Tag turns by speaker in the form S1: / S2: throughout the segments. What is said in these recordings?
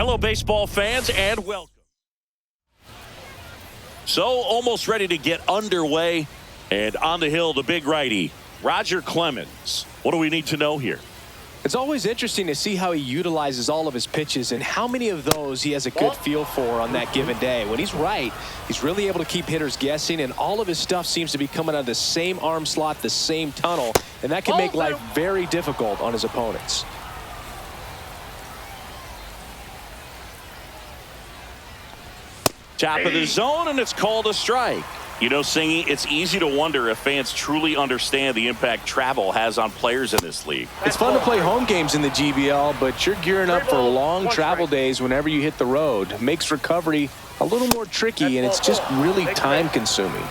S1: Hello, baseball fans, and welcome. So, almost ready to get underway, and on the hill, the big righty, Roger Clemens. What do we need to know here?
S2: It's always interesting to see how he utilizes all of his pitches and how many of those he has a good feel for on that given day. When he's right, he's really able to keep hitters guessing, and all of his stuff seems to be coming out of the same arm slot, the same tunnel, and that can make life very difficult on his opponents.
S1: Top of the zone, and it's called a strike. You know, Singy, it's easy to wonder if fans truly understand the impact travel has on players in this league.
S2: It's fun to play home games in the GBL, but you're gearing up for long travel days whenever you hit the road. It makes recovery a little more tricky, and it's just really time-consuming.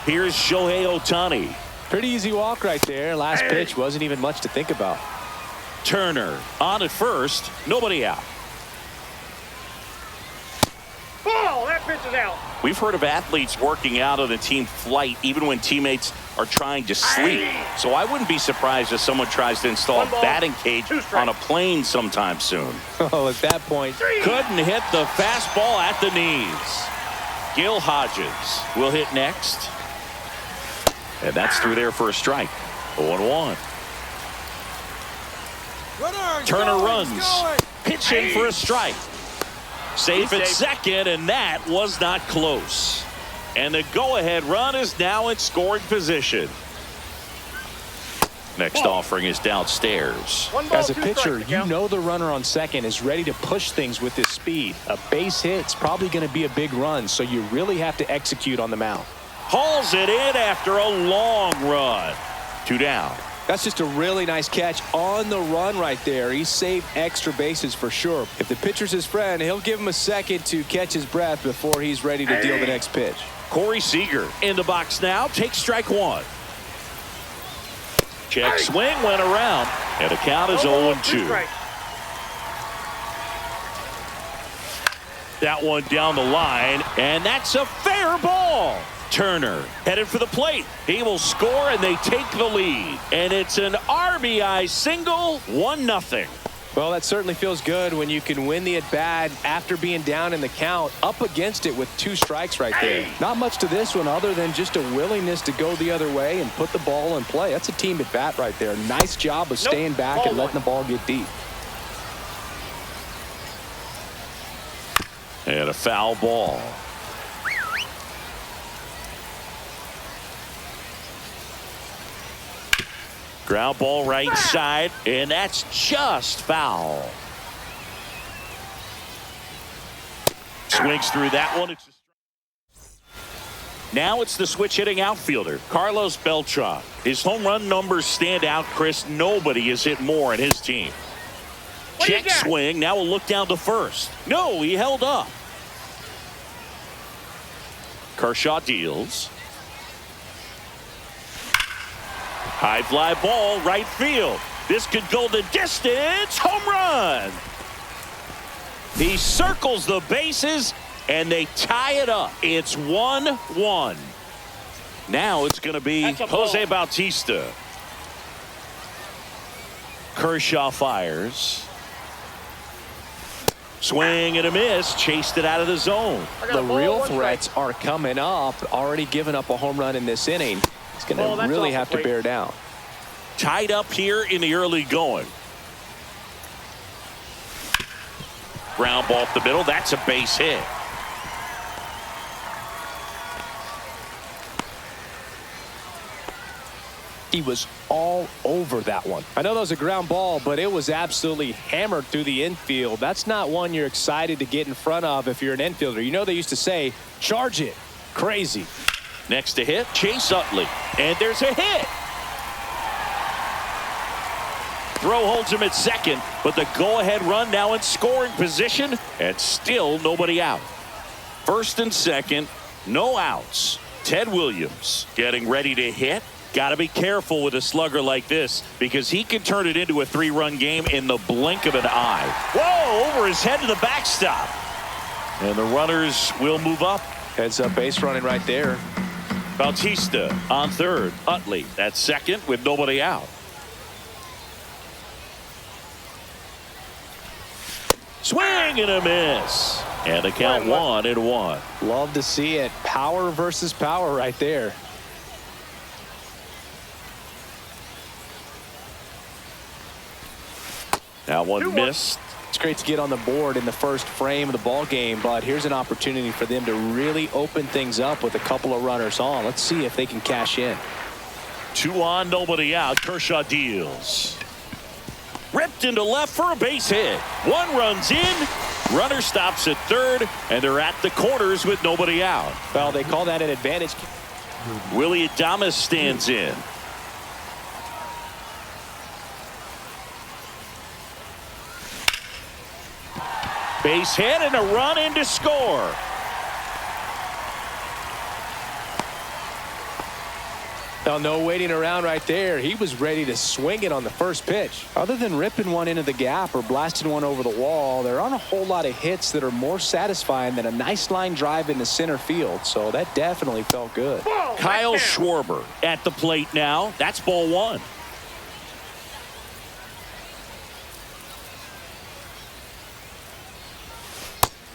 S1: Here's Shohei Ohtani.
S2: Pretty easy walk right there. Last pitch wasn't even much to think about.
S1: Turner on at first, nobody out.
S3: Oh, that pitch is out.
S1: We've heard of athletes working out on a team flight even when teammates are trying to sleep. So I wouldn't be surprised if someone tries to install a batting cage on a plane sometime soon.
S2: Oh, at that point.
S1: Couldn't hit the fastball at the knees. Gil Hodges will hit next. And that's through there for a strike. 0-1. Turner runs. Pitching for a strike. Safe at second, and that was not close. And the go-ahead run is now in scoring position. Next offering is downstairs.
S2: As a pitcher, you know the runner on second is ready to push things with his speed. A base hit's probably going to be a big run, so you really have to execute on the mound.
S1: Hauls it in after a long run. 2 down.
S2: That's just a really nice catch on the run right there. He saved extra bases for sure. If the pitcher's his friend, he'll give him a second to catch his breath before he's ready to deal the next pitch.
S1: Corey Seager in the box now. Takes strike 1. Check swing went around, and the count is 0-2. That one down the line, and that's a fair ball. Turner headed for the plate. He will score, and they take the lead. And it's an RBI single, 1-0.
S2: Well, that certainly feels good when you can win the at-bat after being down in the count, up against it with 2 strikes right there. Not much to this one other than just a willingness to go the other way and put the ball in play. That's a team at-bat right there. Nice job of staying back and letting the ball get deep.
S1: And a foul ball. Ground ball right side, and that's just foul. Swings through that one. Now it's the switch hitting outfielder, Carlos Beltran. His home run numbers stand out, Chris. Nobody has hit more in his team. Check swing. Now we'll look down to first. No, he held up. Kershaw deals. High fly ball, right field. This could go the distance. Home run. He circles the bases, and they tie it up. It's 1-1. Now it's going to be Jose Bautista. Kershaw fires. Swing and a miss. Chased it out of the zone.
S2: The real threats are coming up. Already given up a home run in this inning. He's going to really have to bear down.
S1: Tied up here in the early going. Ground ball up the middle. That's a base hit.
S2: He was all over that one. I know that was a ground ball, but it was absolutely hammered through the infield. That's not one you're excited to get in front of if you're an infielder. You know they used to say, charge it. Crazy.
S1: Next to hit, Chase Utley. And there's a hit. Throw holds him at second, but the go-ahead run now in scoring position, and still nobody out. First and second, no outs. Ted Williams getting ready to hit. Got to be careful with a slugger like this because he can turn it into a 3-run game in the blink of an eye. Whoa, over his head to the backstop. And the runners will move up.
S2: Heads up base running right there.
S1: Bautista on third. Utley at second with nobody out. Swing and a miss. And the count 1-1.
S2: Love to see it. Power versus power right there.
S1: That one missed.
S2: It's great to get on the board in the first frame of the ball game, but here's an opportunity for them to really open things up with a couple of runners on. Let's see if they can cash in.
S1: 2 on, nobody out. Kershaw deals. Ripped into left for a base hit. 1 runs in. Runner stops at third, and they're at the corners with nobody out.
S2: Well, they call that an advantage.
S1: Willie Adames stands in. Base hit and a run in to score.
S2: Well, no waiting around right there. He was ready to swing it on the first pitch. Other than ripping one into the gap or blasting one over the wall, there aren't a whole lot of hits that are more satisfying than a nice line drive into center field. So that definitely felt good.
S1: Kyle Schwarber at the plate now. That's ball 1.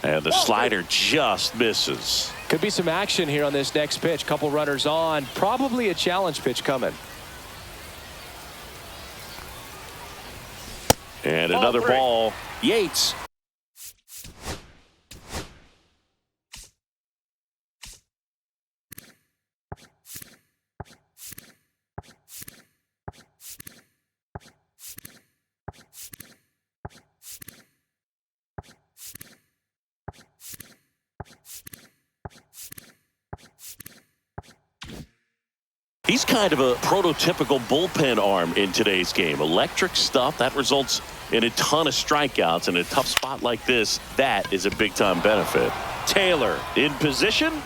S1: And the slider just misses.
S2: Could be some action here on this next pitch. Couple runners on. Probably a challenge pitch coming.
S1: And another ball. Yates. He's kind of a prototypical bullpen arm in today's game. Electric stuff that results in a ton of strikeouts. In a tough spot like this, that is a big-time benefit. Taylor in position.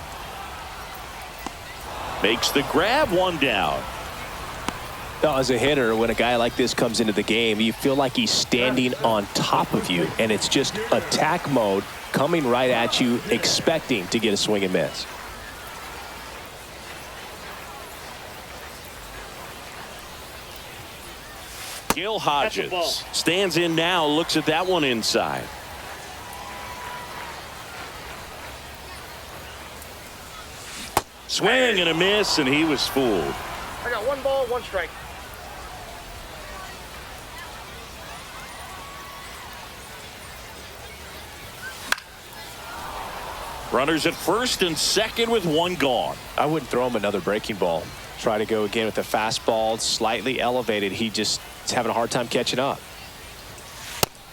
S1: Makes the grab, 1 down.
S2: Now, as a hitter, when a guy like this comes into the game, you feel like he's standing on top of you, and it's just attack mode coming right at you, expecting to get a swing and miss.
S1: Gil Hodges stands in now, looks at that one inside. Swing and a miss, and he was fooled.
S3: I got 1 ball, 1 strike.
S1: Runners at first and second with 1 gone.
S2: I wouldn't throw him another breaking ball. Try to go again with the fastball, slightly elevated. He just is having a hard time catching up.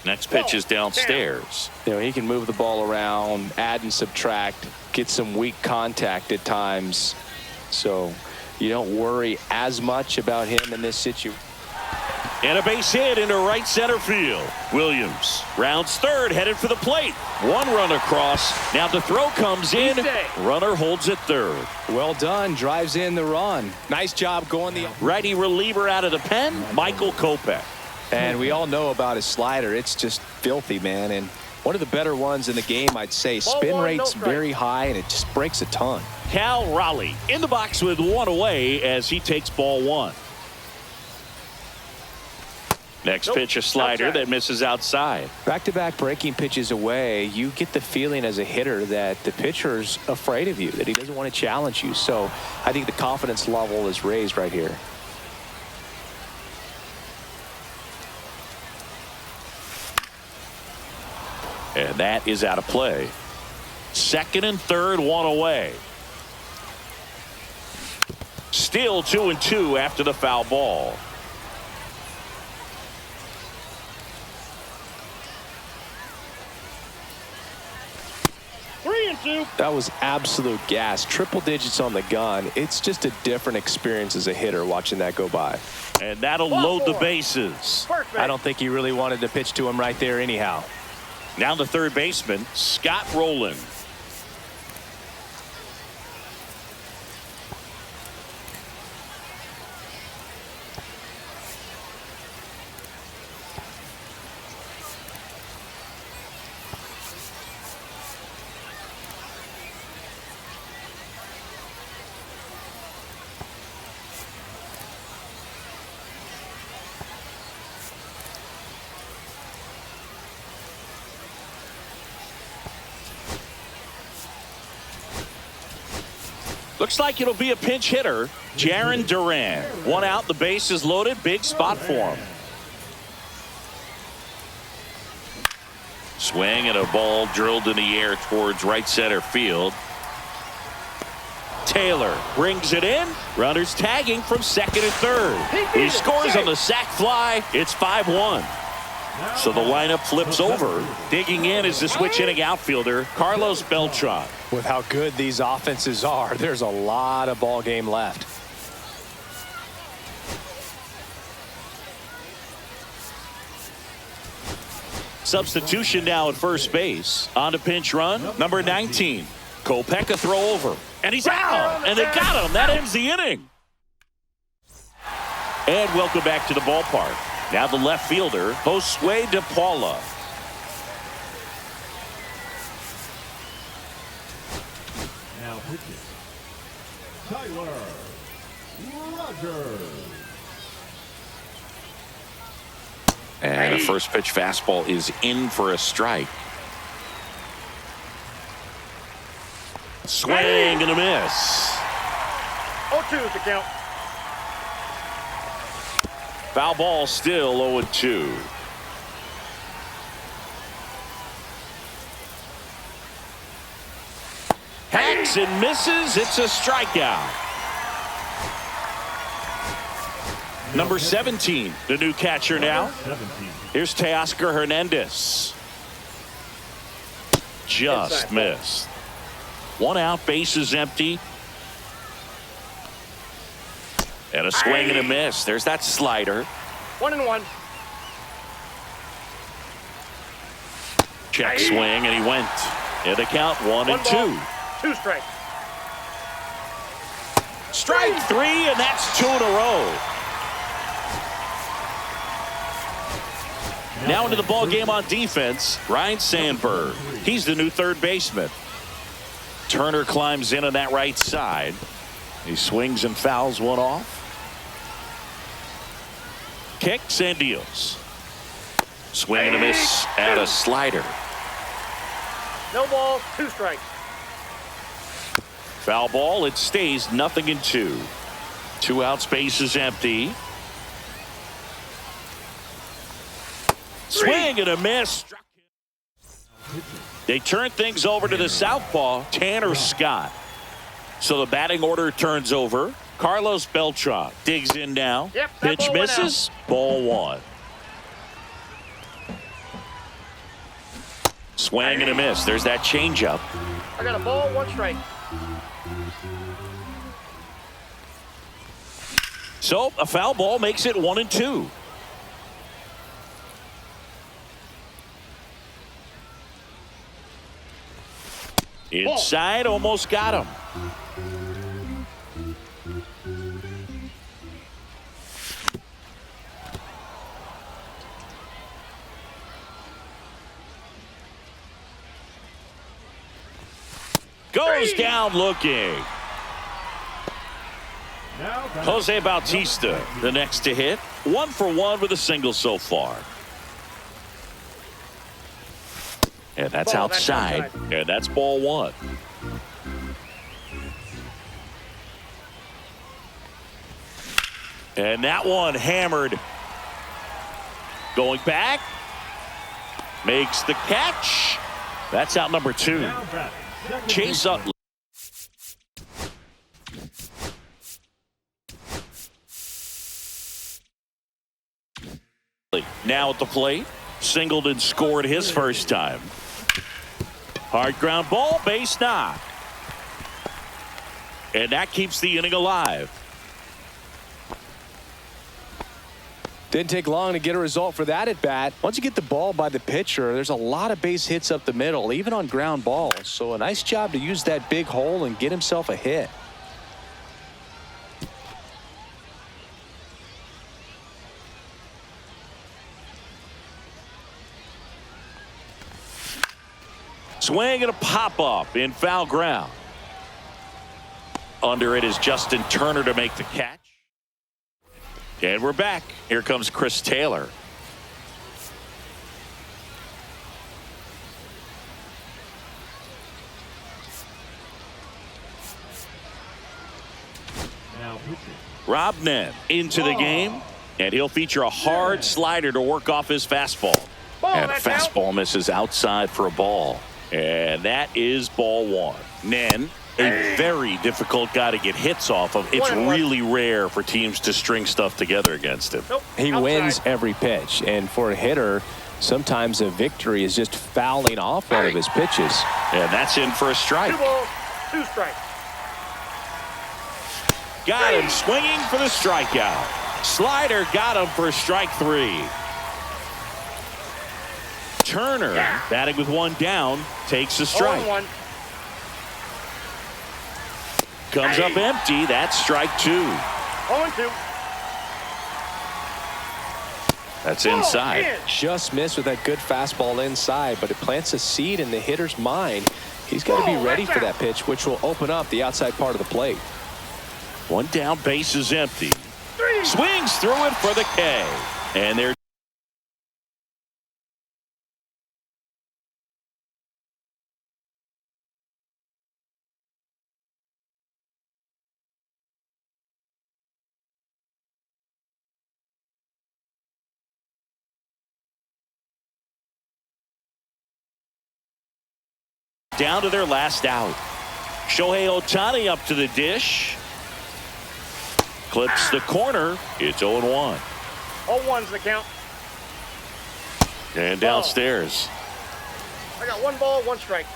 S1: Next pitch is downstairs.
S2: You know, he can move the ball around, add and subtract, get some weak contact at times. So you don't worry as much about him in this situation.
S1: And a base hit into right center field. Williams rounds third, headed for the plate. 1 run across. Now the throw comes in. Runner holds at third.
S2: Well done. Drives in the run. Nice job going the
S1: righty reliever out of the pen, Michael Kopech.
S2: And we all know about his slider. It's just filthy, man. And one of the better ones in the game, I'd say. Spin rate's very high, and it just breaks a ton.
S1: Cal Raleigh in the box with 1 away as he takes ball 1. Next pitch, a slider that misses outside.
S2: Back-to-back breaking pitches away, you get the feeling as a hitter that the pitcher's afraid of you, that he doesn't want to challenge you. So I think the confidence level is raised right here.
S1: And that is out of play. Second and third, 1 away. Still 2-2 after the foul ball.
S2: That was absolute gas. Triple digits on the gun. It's just a different experience as a hitter watching that go by.
S1: And that'll load the bases.
S3: Perfect.
S2: I don't think he really wanted to pitch to him right there anyhow.
S1: Now the third baseman, Scott Rowland. Looks like it'll be a pinch hitter, Jarren Duran. One out, the base is loaded, big spot for him. Swing and a ball drilled in the air towards right center field. Taylor brings it in. Runners tagging from second and third. He scores on the sac fly. It's 5-1. So the lineup flips over. Digging in is the switch hitting outfielder, Carlos Beltran.
S2: With how good these offenses are, there's a lot of ball game left.
S1: Substitution now at first base. On to pinch run, number 19. Kopech a throw over. And he's out. And they got him. That ends the inning. And welcome back to the ballpark. Now the left fielder, Josue De Paula.
S4: Now pitching, Tyler Rogers.
S1: And a first pitch fastball is in for a strike. Swing and a miss.
S3: 0-2 is the count.
S1: Foul ball, still 0-2. Hacks and misses. It's a strikeout. Number 17, the new catcher now. Here's Teoscar Hernandez. Just missed. One out, base is empty. And a swing and a miss. There's that slider.
S3: 1-1.
S1: Check swing, and he went. And the count 1-2.
S3: 2 strikes.
S1: Strike 3, and that's 2 in a row. Now into the ball game on defense, Ryan Sandberg. He's the new third baseman. Turner climbs in on that right side. He swings and fouls one off. Kicks and deals. Swing and a miss and a slider.
S3: No balls, 2 strikes.
S1: Foul ball, it stays 0-2. 2 outs, base is empty. Swing and a miss. They turn things over to the southpaw, Tanner Scott. So the batting order turns over. Carlos Beltran digs in now.
S3: Yep, that
S1: pitch
S3: ball went
S1: misses. Ball 1. Swing and a miss. There's that changeup.
S3: I got a ball, 1 strike.
S1: So a foul ball makes it 1-2. Inside, almost got him. Goes down looking. Jose Bautista, the next to hit. 1 for 1 with a single so far. And that's outside. And that's ball 1. And that one hammered. Going back. Makes the catch. That's out number 2. Chase Utley. Now at the plate. Singled and scored his first time. Hard ground ball, base knock. And that keeps the inning alive.
S2: Didn't take long to get a result for that at bat. Once you get the ball by the pitcher, there's a lot of base hits up the middle, even on ground balls. So a nice job to use that big hole and get himself a hit.
S1: Swing and a pop-up in foul ground. Under it is Justin Turner to make the catch. And we're back. Here comes Chris Taylor.
S4: pitcher.
S1: Rob Nen into the game, and he'll feature a hard slider to work off his fastball. And a fastball misses outside for a ball. And that is ball one. Nen, a very difficult guy to get hits off of. It's really rare for teams to string stuff together against him.
S2: He wins every pitch, and for a hitter, sometimes a victory is just fouling off one of his pitches.
S1: And that's in for a strike.
S3: 2 balls, 2 strikes.
S1: Got him swinging for the strikeout. Slider got him for strike 3. Turner, batting with 1 down, takes a strike.
S3: 0-1.
S1: Comes up empty. That's strike 2.
S3: 0-2.
S1: That's inside.
S2: Just missed with that good fastball inside, but it plants a seed in the hitter's mind. He's got to be ready for that pitch, which will open up the outside part of the plate.
S1: 1 down, base is empty. Swings through it for the K. And they're down to their last out. Shohei Ohtani up to the dish. Clips the corner. It's 0-1.
S3: 0-1's the count.
S1: And downstairs.
S3: I got 1 ball, 1 strike.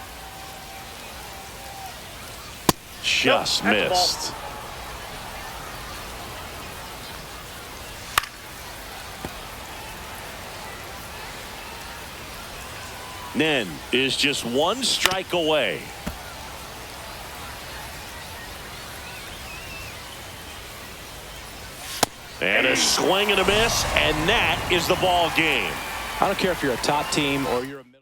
S1: Just
S3: Nope, that's a ball.
S1: missed. Nen is just 1 strike away. And a swing and a miss, and that is the ball game.
S2: I don't care if you're a top team or you're a middle.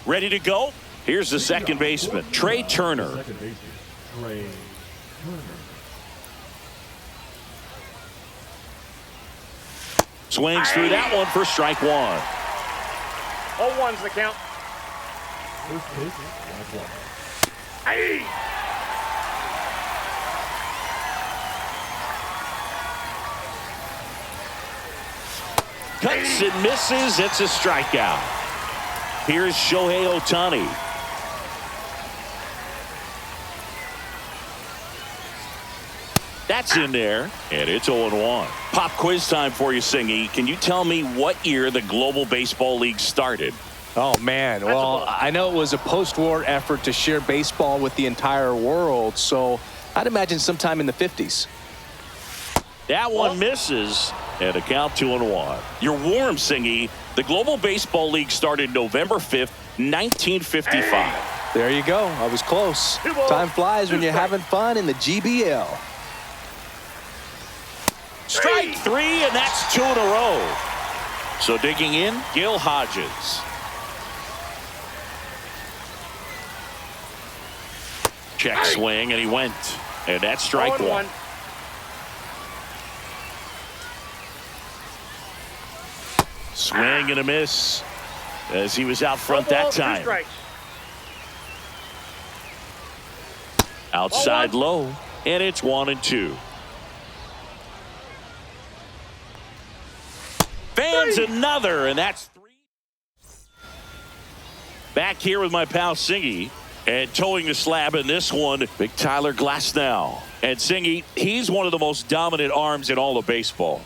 S1: Ready to go? Here's the second baseman, Trey Turner.
S4: Second baseman, Trey Turner.
S1: Swings through that one for strike 1.
S3: 0-1's the count.
S4: First baseman, strike 1.
S1: Cuts and misses. It's a strikeout. Here's Shohei Ohtani. That's in there, and it's 0-1. Pop quiz time for you, Singy. Can you tell me what year the Global Baseball League started?
S2: Oh, man. Well, I know it was a post-war effort to share baseball with the entire world, so I'd imagine sometime in the 50s.
S1: That one misses, and a count 2-1. You're warm, Singy. The Global Baseball League started November 5th, 1955.
S2: There you go. I was close. Time flies when you're having fun in the GBL.
S1: Strike 3, and that's 2 in a row. So digging in, Gil Hodges. Check swing, and he went. And that's strike 1. Swing and a miss as he was out front that time. Outside low, and it's 1-2. one's another, and that's 3. Back here with my pal Singy, and towing the slab in this one, big Tyler Glasnow. And Singy, he's one of the most dominant arms in all of baseball.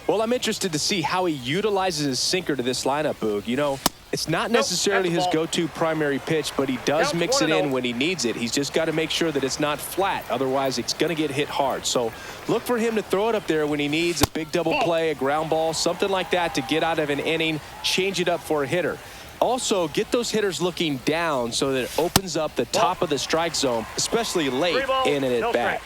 S2: Well, I'm interested to see how he utilizes his sinker to this lineup, Boog. You know, it's not necessarily his go-to primary pitch, but he does mix it in when he needs it. He's just got to make sure that it's not flat. Otherwise, it's going to get hit hard. So look for him to throw it up there when he needs a big double play, a ground ball, something like that to get out of an inning, change it up for a hitter. Also, get those hitters looking down so that it opens up the top of the strike zone, especially late in an at-bat.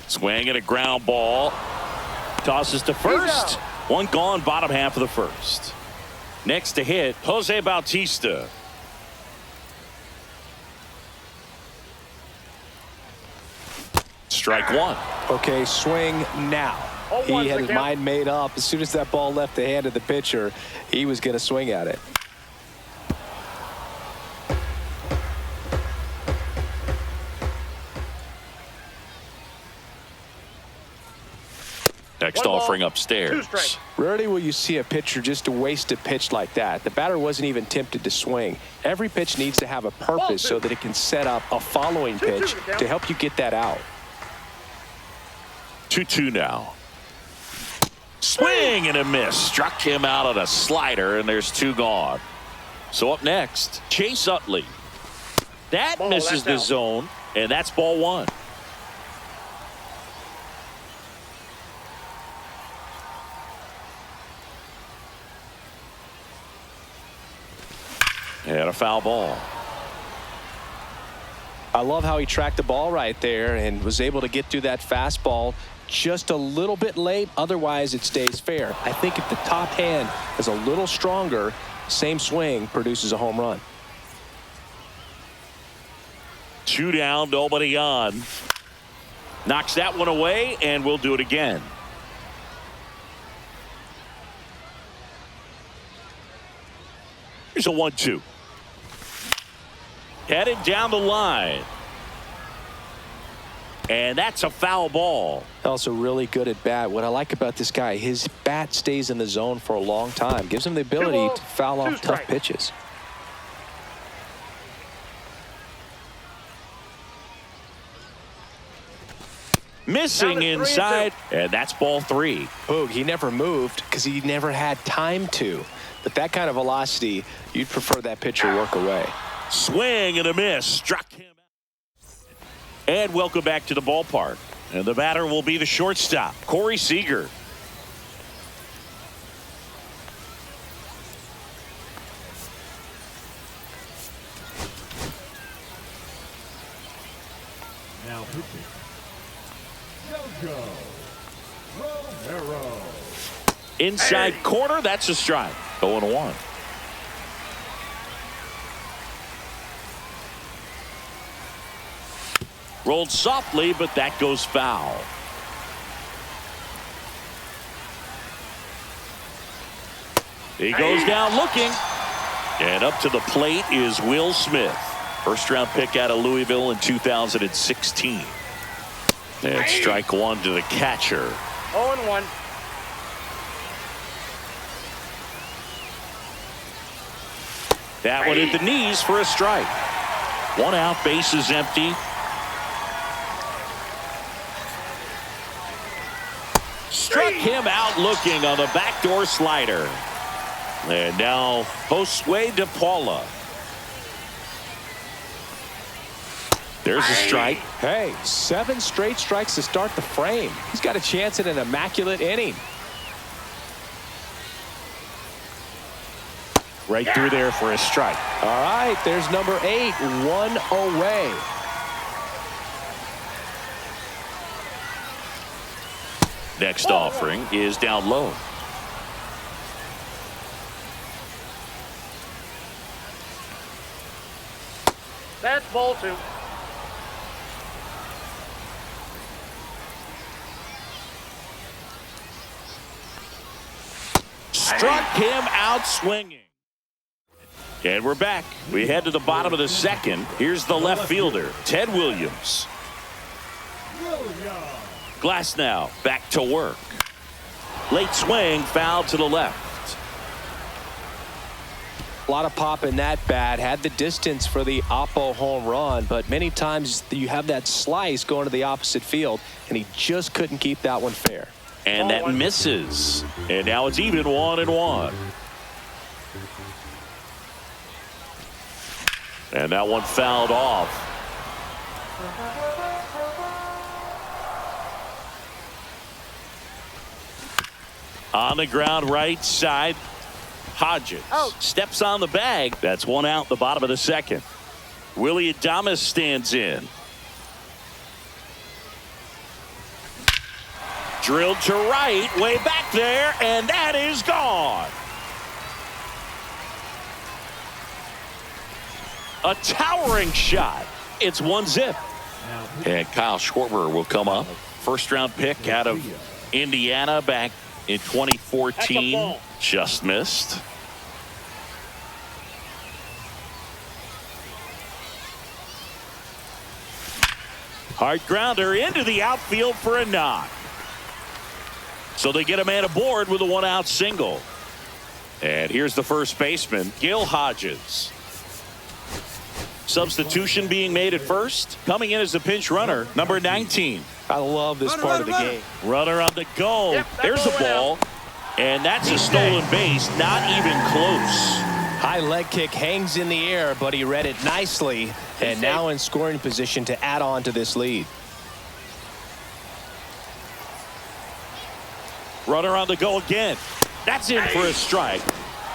S1: Swing and a ground ball. Tosses to first. One gone, bottom half of the first. Next to hit, Jose Bautista. Strike one.
S2: Okay, swing now. He had his mind made up. As soon as that ball left the hand of the pitcher, he was going to swing at it.
S1: Next offering upstairs.
S2: Rarely will you see a pitcher just waste a pitch like that. The batter wasn't even tempted to swing. Every pitch needs to have a purpose so that it can set up a following pitch to help you get that out.
S1: 2-2 now. Swing and a miss. Struck him out on a slider, and there's 2 gone. So up next, Chase Utley. That misses the zone, and that's ball 1. And a foul ball.
S2: I love how he tracked the ball right there and was able to get through that fastball just a little bit late. Otherwise, it stays fair. I think if the top hand is a little stronger, same swing produces a home run.
S1: 2 down, nobody on. Knocks that one away, and we'll do it again. Here's a 1-2. Headed down the line. And that's a foul ball.
S2: Also really good at bat. What I like about this guy, his bat stays in the zone for a long time. Gives him the ability to foul off tough pitches.
S1: Missing inside, and that's ball 3.
S2: Boog, he never moved because he never had time to. But that kind of velocity, you'd prefer that pitcher work away.
S1: Swing and a miss. Struck him out. And welcome back to the ballpark. And the batter will be the shortstop, Corey Seager.
S4: Now pitching. Jojo Romero.
S1: Inside corner, that's a strike. 0-1. Rolled softly, but that goes foul. He goes down looking. And up to the plate is Will Smith. First-round pick out of Louisville in 2016. And strike 1 to the catcher.
S3: 0-1.
S1: That one hit the knees for a strike. 1 out, bases empty. Struck him out looking on the backdoor slider. And now Josue DePaula. There's a strike.
S2: Hey, 7 straight strikes to start the frame. He's got a chance at an immaculate inning.
S1: Right through there for a strike.
S2: All right, there's number 8, 1 away.
S1: Next offering is down low.
S3: That's ball 2.
S1: Struck him out swinging. And we're back. We head to the bottom of the second. Here's the left fielder, Ted Williams. Glass now back to work. Late swing, foul to the left.
S2: A lot of pop in that bat. Had the distance for the Oppo home run, but many times you have that slice going to the opposite field, and he just couldn't keep that one fair.
S1: And that misses. And now it's even 1-1. And that one fouled off. On the ground, right side. Hodges steps on the bag. That's one out in the bottom of the second. Willie Adames stands in. Drilled to right, way back there, and that is gone. A towering shot. It's 1-0. And Kyle Schwarber will come up. First round pick out of Indiana back in 2014. Just missed. Hard grounder into the outfield for a knock. So they get a man aboard with a 1-out single. And here's the first baseman, Gil Hodges. Substitution being made at first. Coming in as the pinch runner, number 19.
S2: I love this part of the game.
S1: Runner on the go.
S3: Yep,
S1: there's a ball. And that's a stolen base. Not even close.
S2: High leg kick hangs in the air, but he read it nicely. And now in scoring position to add on to this lead.
S1: Runner on the go again. That's in for a strike.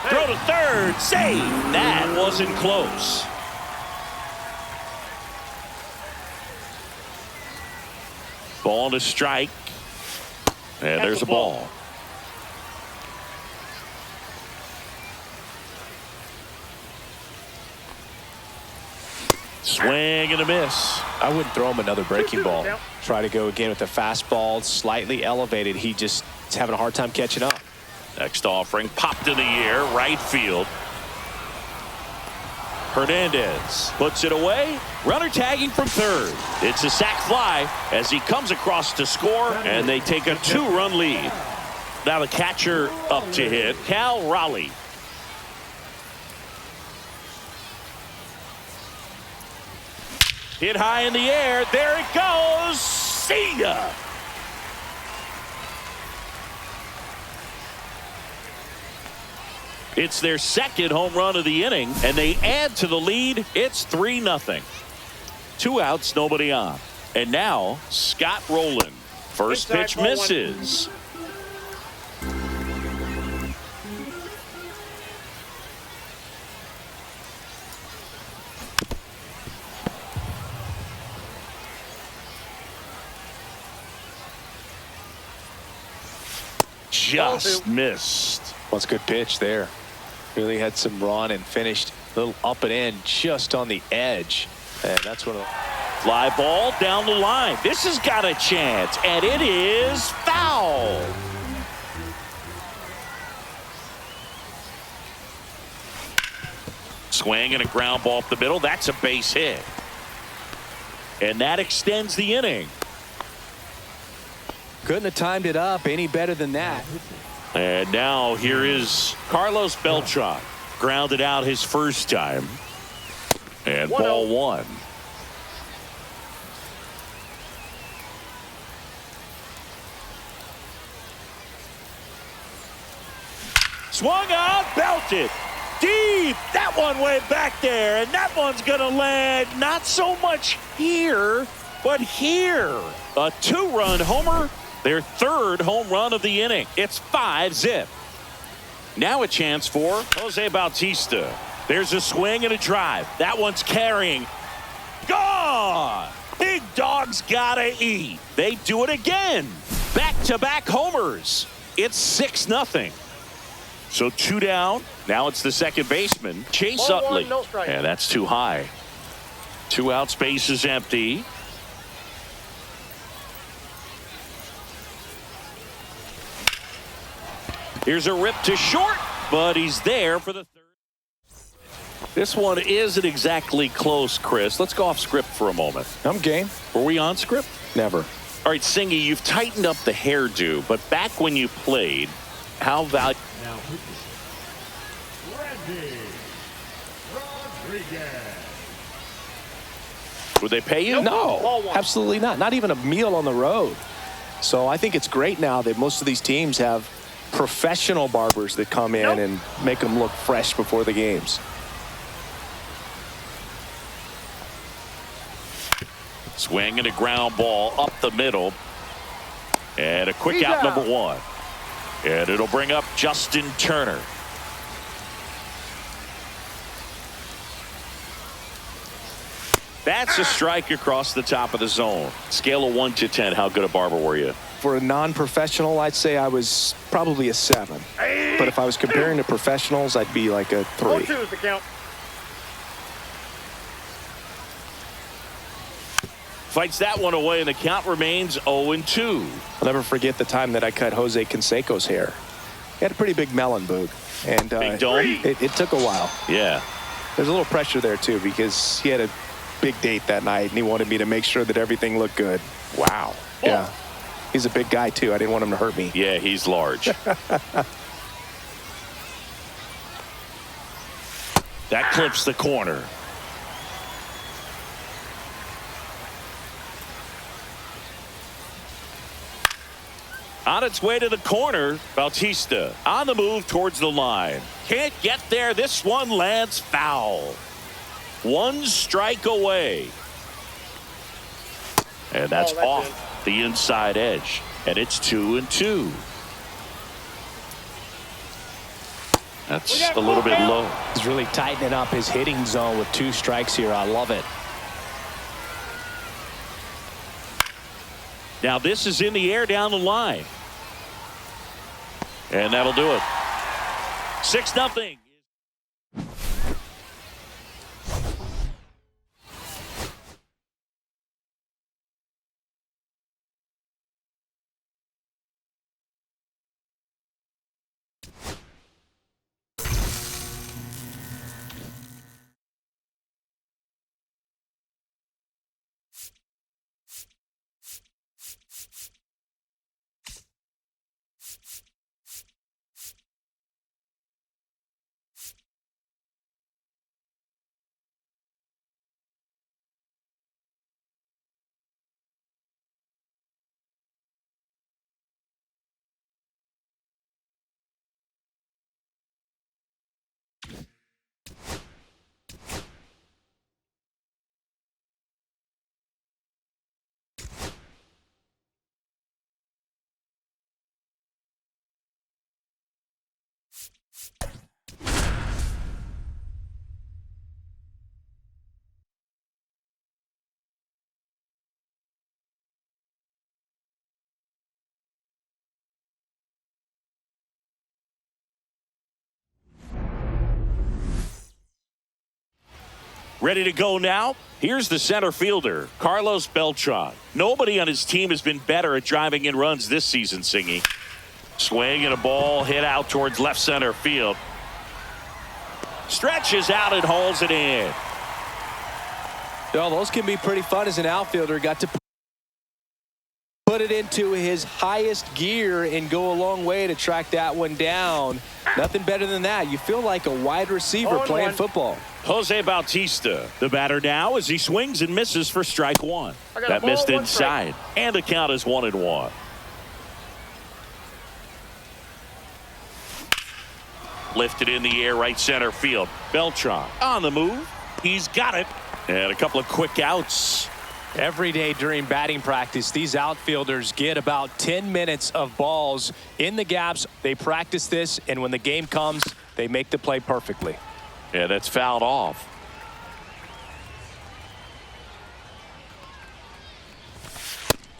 S1: Throw to third. Save. That wasn't close. Ball to strike. And there's a ball. Swing and a miss.
S2: I wouldn't throw him another breaking ball. Try to go again with the fastball, slightly elevated. He just is having a hard time catching up.
S1: Next offering popped in the air, right field. Hernandez puts it away. Runner tagging from third. It's a sac fly as he comes across to score, and they take a 2-run lead. Now the catcher up to hit, Cal Raleigh. Hit high in the air. There it goes. See ya. It's their second home run of the inning, and they add to the lead. It's 3-0. 2 outs, nobody on. And now Scott Rowland. First pitch misses. Just missed.
S2: Well, it's a good pitch there. Really had some run and finished a little up and in just on the edge. And that's one of the...
S1: Fly ball down the line. This has got a chance, and it is foul. Swing and a ground ball up the middle. That's a base hit. And that extends the inning.
S2: Couldn't have timed it up any better than that.
S1: And now here is Carlos Beltran. Grounded out his first time. And ball 1. Swung out, belted. Deep. That one way back there. And that one's going to land not so much here, but here. A 2-run homer. Their third home run of the inning. It's 5-0. Now a chance for Jose Bautista. There's a swing and a drive. That one's carrying. Gone. Big dog's gotta eat. They do it again. Back-to-back homers. It's 6-0. So 2 down. Now it's the second baseman, Chase Utley.
S3: No strike.
S1: And that's too high. 2 out, space is empty. Here's a rip to short, but he's there for the third. This one isn't exactly close, Chris. Let's go off script for a moment.
S2: I'm game.
S1: Were we on script?
S2: Never.
S1: All right, Singy, you've tightened up the hairdo, but back when you played, how valuable?
S4: Now pitching. Randy Rodriguez.
S1: Would they pay you?
S2: No, absolutely not. Not even a meal on the road. So I think it's great now that most of these teams have professional barbers that come in and make them look fresh before the games.
S1: Swing and a ground ball up the middle. And a quick out, number 1. And it'll bring up Justin Turner. That's a strike across the top of the zone. Scale of 1 to 10, how good a barber were you?
S2: For a non-professional, I'd say I was probably a 7. But if I was comparing to professionals, I'd be like a 3.
S3: 0-2 is the count.
S1: Fights that one away, and the count remains 0-2.
S2: I'll never forget the time that I cut Jose Canseco's hair. He had a pretty big melon, Boog. And
S1: big dome?
S2: It took a while.
S1: Yeah.
S2: There's a little pressure there, too, because he had a big date that night, and he wanted me to make sure that everything looked good.
S1: Wow.
S2: Yeah. He's a big guy, too. I didn't want him to hurt me.
S1: Yeah, he's large. That clips the corner. On its way to the corner, Bautista on the move towards the line. Can't get there. This one lands foul. 1 strike away. And that's off the inside edge. And it's 2-2. That's a little bit low.
S2: He's really tightening up his hitting zone with 2 strikes here. I love it.
S1: Now this is in the air down the line. And that'll do it. 6-0. Ready to go now? Here's the center fielder, Carlos Beltran. Nobody on his team has been better at driving in runs this season, Singy. Swing and a ball hit out towards left center field. Stretches out and hauls it in.
S2: Well, those can be pretty fun as an outfielder. Got to put it into his highest gear and go a long way to track that one down. Nothing better than that. You feel like a wide receiver playing football.
S1: Jose Bautista, the batter now, as he swings and misses for strike 1. That missed inside, and the count is 1-1. Lifted in the air, right center field. Beltran on the move. He's got it. And a couple of quick outs.
S2: Every day during batting practice, these outfielders get about 10 minutes of balls in the gaps. They practice this, and when the game comes, they make the play perfectly.
S1: Yeah, that's fouled off.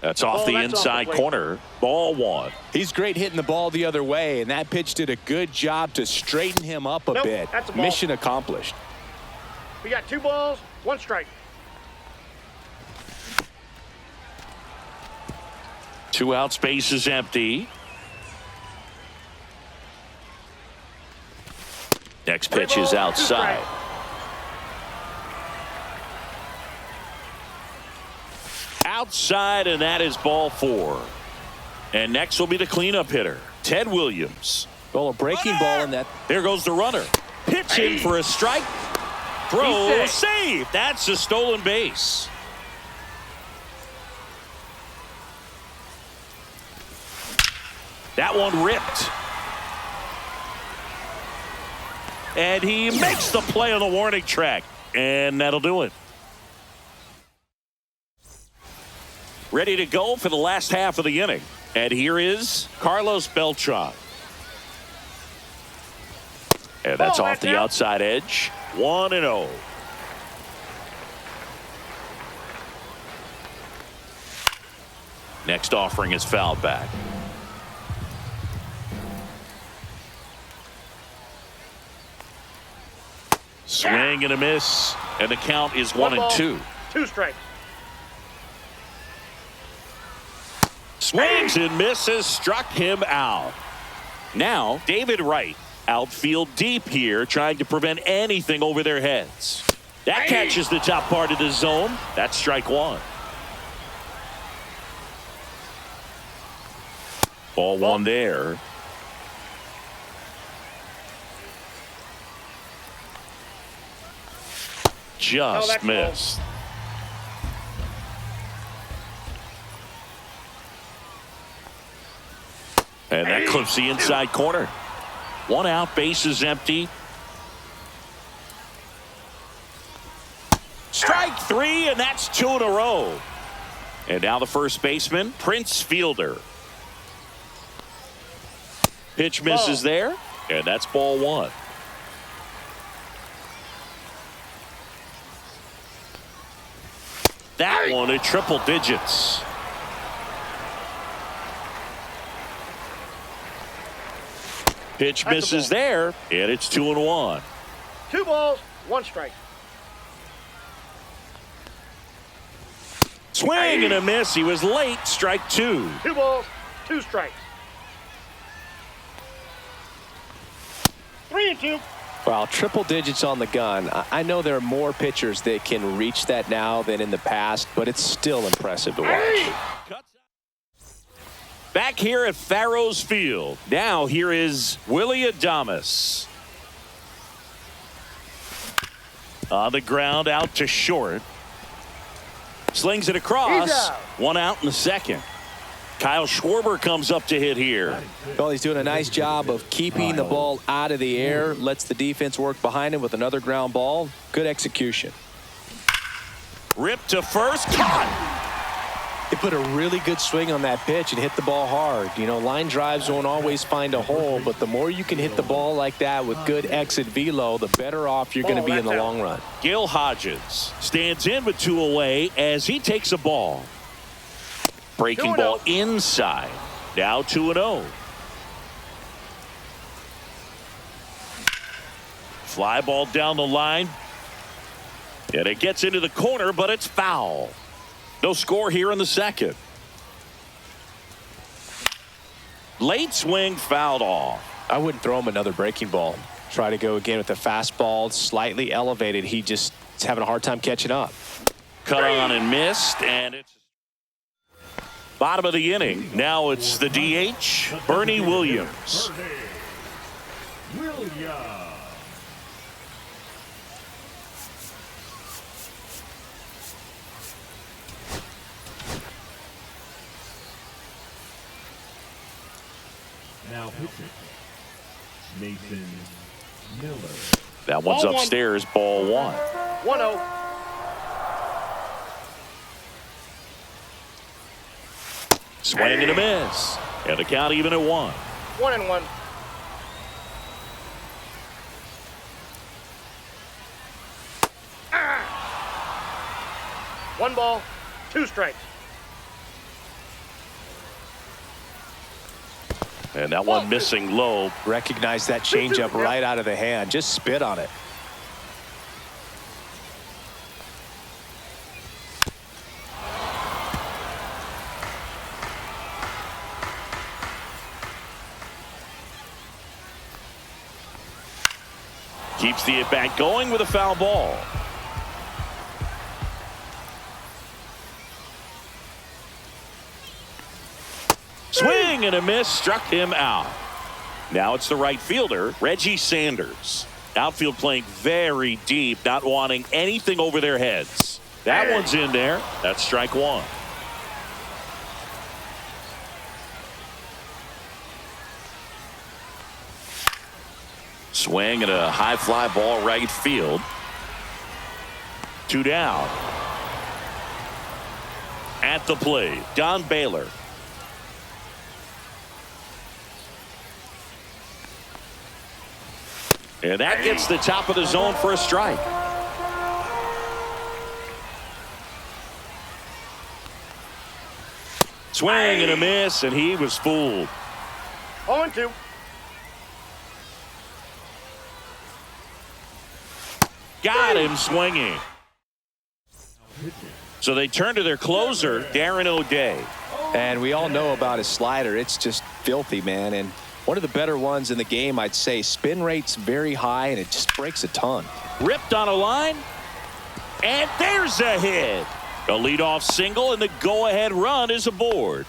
S1: That's off the inside corner. Ball 1.
S2: He's great hitting the ball the other way, and that pitch did a good job to straighten him up a bit.
S3: That's a ball.
S2: Mission accomplished.
S3: We got 2 balls, 1 strike.
S1: 2 out, space is empty. Next pitch is outside. outside, and that is ball 4. And next will be the cleanup hitter, Ted Williams.
S2: Well, a breaking ball in that.
S1: There goes the runner. Pitch in for a strike. Throw, save. That's a stolen base. That one ripped. And he makes the play on the warning track. And that'll do it. Ready to go for the last half of the inning. And here is Carlos Beltran. And that's off the outside edge. 1-0. Next offering is fouled back. Swing and a miss. And the count is 1-2.
S3: 2 strikes.
S1: Swings and misses, struck him out. Now, David Wright, outfield deep here, trying to prevent anything over their heads. That catches the top part of the zone. That's strike 1. Ball 1 there. Just missed. And that clips the inside corner. 1 out, base is empty. Strike 3, and that's 2 in a row. And now the first baseman, Prince Fielder. Pitch misses there, and that's ball 1. That one at triple digits. Pitch misses there, and it's 2-1.
S3: 2 balls, 1 strike.
S1: Swing and a miss. He was late. Strike 2.
S3: 2 balls, 2 strikes. 3-2.
S2: Well, triple digits on the gun. I know there are more pitchers that can reach that now than in the past, but it's still impressive to watch.
S1: Back here at Farrows Field. Now here is Willie Adames. On the ground, out to short. Slings it across. 1 out in the second. Kyle Schwarber comes up to hit here.
S2: Well, he's doing a nice job of keeping the ball out of the air. Lets the defense work behind him with another ground ball. Good execution.
S1: Ripped to first. Caught.
S2: He put a really good swing on that pitch and hit the ball hard. You know, line drives won't always find a hole, but the more you can hit the ball like that with good exit velo, the better off you're going to be in the long run.
S1: Gil Hodges stands in with 2 away as he takes a ball. Breaking ball inside. Now 2-0. Fly ball down the line. And it gets into the corner, but it's foul. No score here in the second. Late swing fouled off.
S2: I wouldn't throw him another breaking ball. Try to go again with the fastball, slightly elevated. He just is having a hard time catching up.
S1: Cut on and missed, and it's bottom of the inning. Now it's the DH, Bernie Williams.
S4: Now pitching, Nathan Miller.
S1: That one's upstairs, ball 1.
S3: 1-0.
S1: Swing and a miss. And the count even at 1.
S3: 1-1. One ball, 2 strikes.
S1: And that one missing low.
S2: Recognize that changeup right out of the hand. Just spit on it.
S1: Keeps the at-bat going with a foul ball. Swing and a miss, struck him out. Now it's the right fielder, Reggie Sanders. Outfield playing very deep, not wanting anything over their heads. That one's in there. That's strike one. Swing and a high fly ball right field. 2 down. At the plate, Don Baylor. And that gets the top of the zone for a strike. Swing and a miss, and he was fooled.
S3: 0-2.
S1: Got him swinging. So they turn to their closer, Darren O'Day.
S2: And we all know about his slider. It's just filthy, man. And one of the better ones in the game, I'd say. Spin rate's very high, and it just breaks a ton.
S1: Ripped on a line. And there's a hit. A leadoff single, and the go-ahead run is aboard.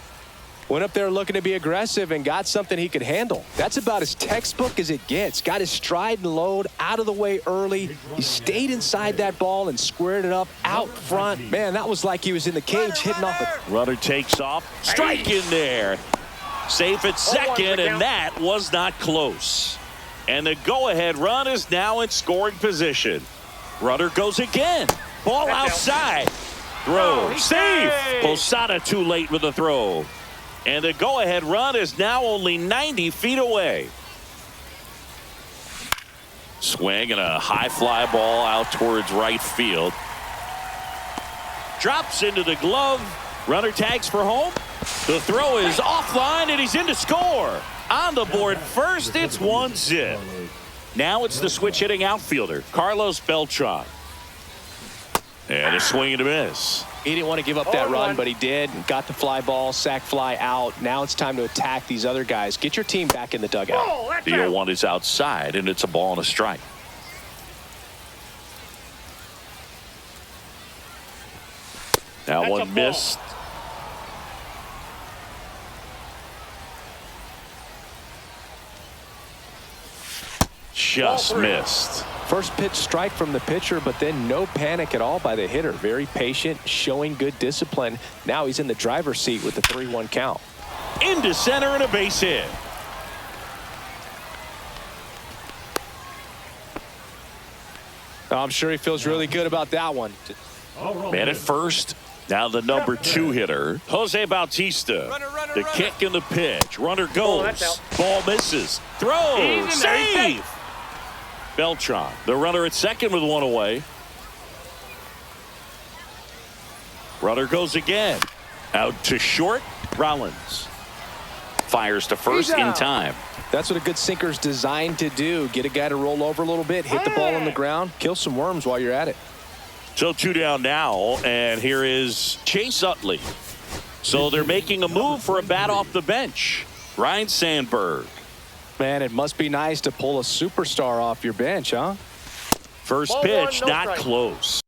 S2: Went up there looking to be aggressive and got something he could handle. That's about as textbook as it gets. Got his stride and load out of the way early. He stayed inside that ball and squared it up out front. Man, that was like he was in the cage hitting off a...
S1: Runner takes off. Strike in there. Safe at second, and that was not close. And the go-ahead run is now in scoring position. Runner goes again. Ball outside. Throw. Safe. Posada too late with the throw. And the go-ahead run is now only 90 feet away. Swing and a high fly ball out towards right field. Drops into the glove. Runner tags for home. The throw is offline, and he's in to score. On the board first, it's 1-0. Now it's the switch-hitting outfielder, Carlos Beltran. And a swing and a miss.
S2: He didn't want to give up that run, but he did. Got the fly ball, sac fly out. Now it's time to attack these other guys. Get your team back in the dugout.
S1: The 0-1 is outside, and it's a ball and a strike. That one missed. Just missed.
S2: First pitch strike from the pitcher, but then no panic at all by the hitter. Very patient, showing good discipline. Now he's in the driver's seat with the 3-1 count.
S1: Into center and a base hit.
S2: I'm sure he feels really good about that one.
S1: Man at first. Now the number 2 hitter, Jose Bautista. The kick and the pitch. Runner goes. Ball misses. Throw. Save. Beltran, the runner at second with 1 away. Runner goes again. Out to short. Rollins fires to first in time.
S2: That's what a good sinker's designed to do. Get a guy to roll over a little bit, hit the ball on the ground, kill some worms while you're at it.
S1: So 2 down now, and here is Chase Utley. So they're making a move for a bat off the bench. Ryan Sandberg.
S2: Man, it must be nice to pull a superstar off your bench, huh?
S1: First pitch, not close.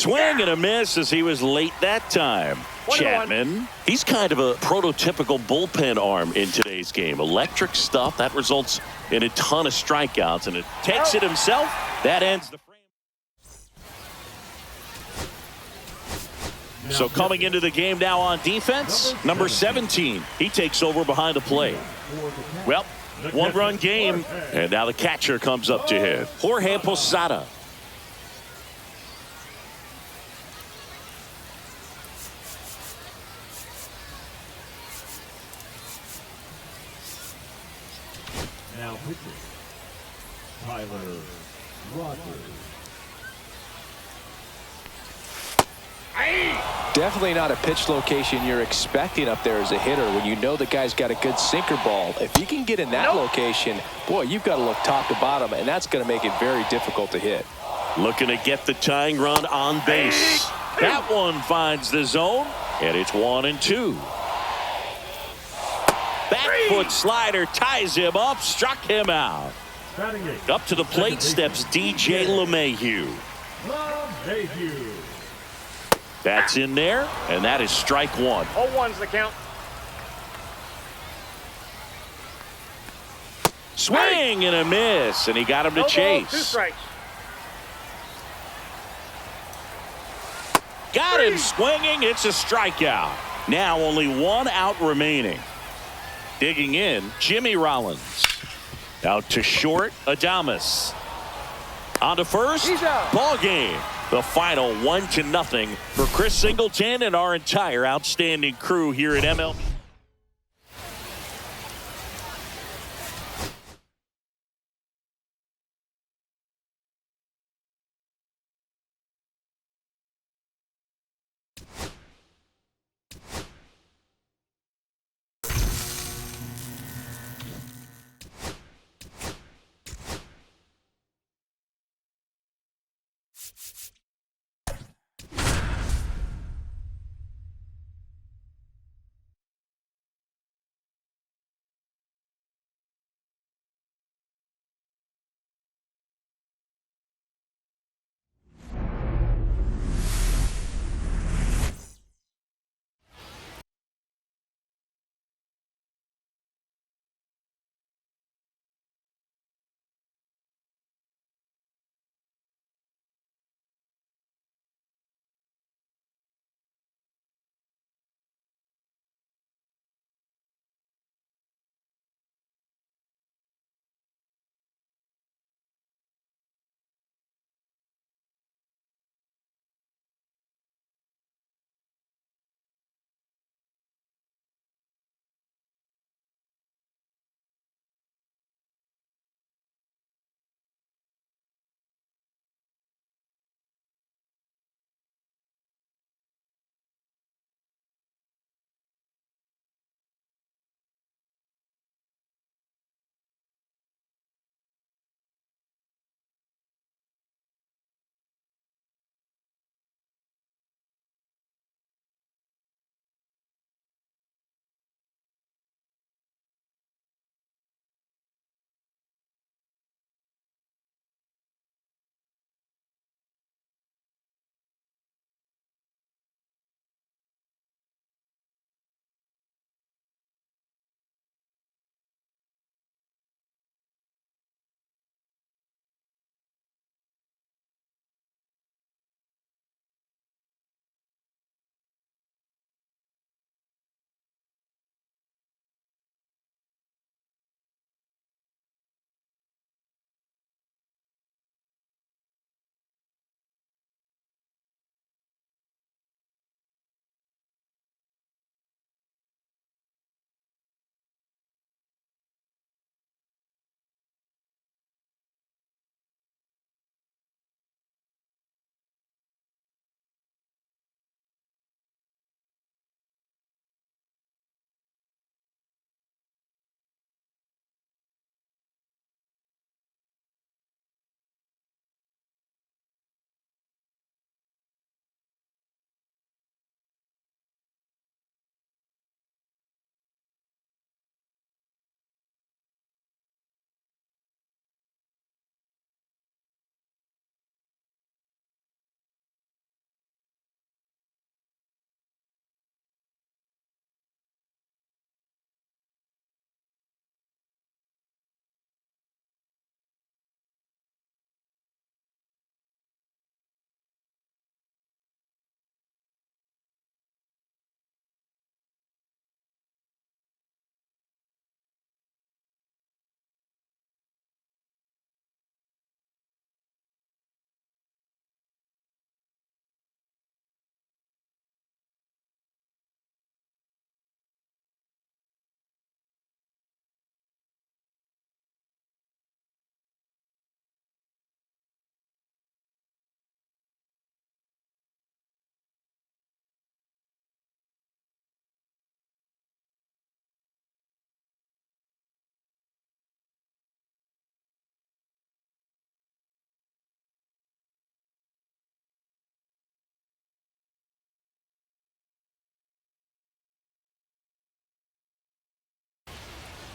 S1: Swing and a miss as he was late that time.
S3: 1-1.
S1: Chapman, he's kind of a prototypical bullpen arm in today's game. Electric stuff that results in a ton of strikeouts, and it takes it himself. That ends the frame. So coming into the game now on defense, number 17. He takes over behind the plate. Well, one-run game, and now the catcher comes up to hit. Jorge Posada.
S4: Now pitching, Tyler Rogers.
S2: Definitely not a pitch location you're expecting up there as a hitter when you know the guy's got a good sinker ball. If you can get in that location, boy, you've got to look top to bottom, and that's going to make it very difficult to hit.
S1: Looking to get the tying run on base. That one finds the zone, and it's 1-2. Back foot slider ties him up, struck him out.
S4: Batting eighth,
S1: Up to the plate steps DJ LeMahieu.
S4: LeMahieu.
S1: That's in there, and that is strike one.
S3: 0-1's the count.
S1: Swing and a miss, and he got him to
S3: No balls, 2
S1: chase.
S3: strikes.
S1: Got him swinging. It's a strikeout. Now only 1 out remaining. Digging in, Jimmy Rollins. Out to short, Adames. On to first,
S3: He's out.
S1: ball game. The final 1-0 for Chris Singleton and our entire outstanding crew here at MLB.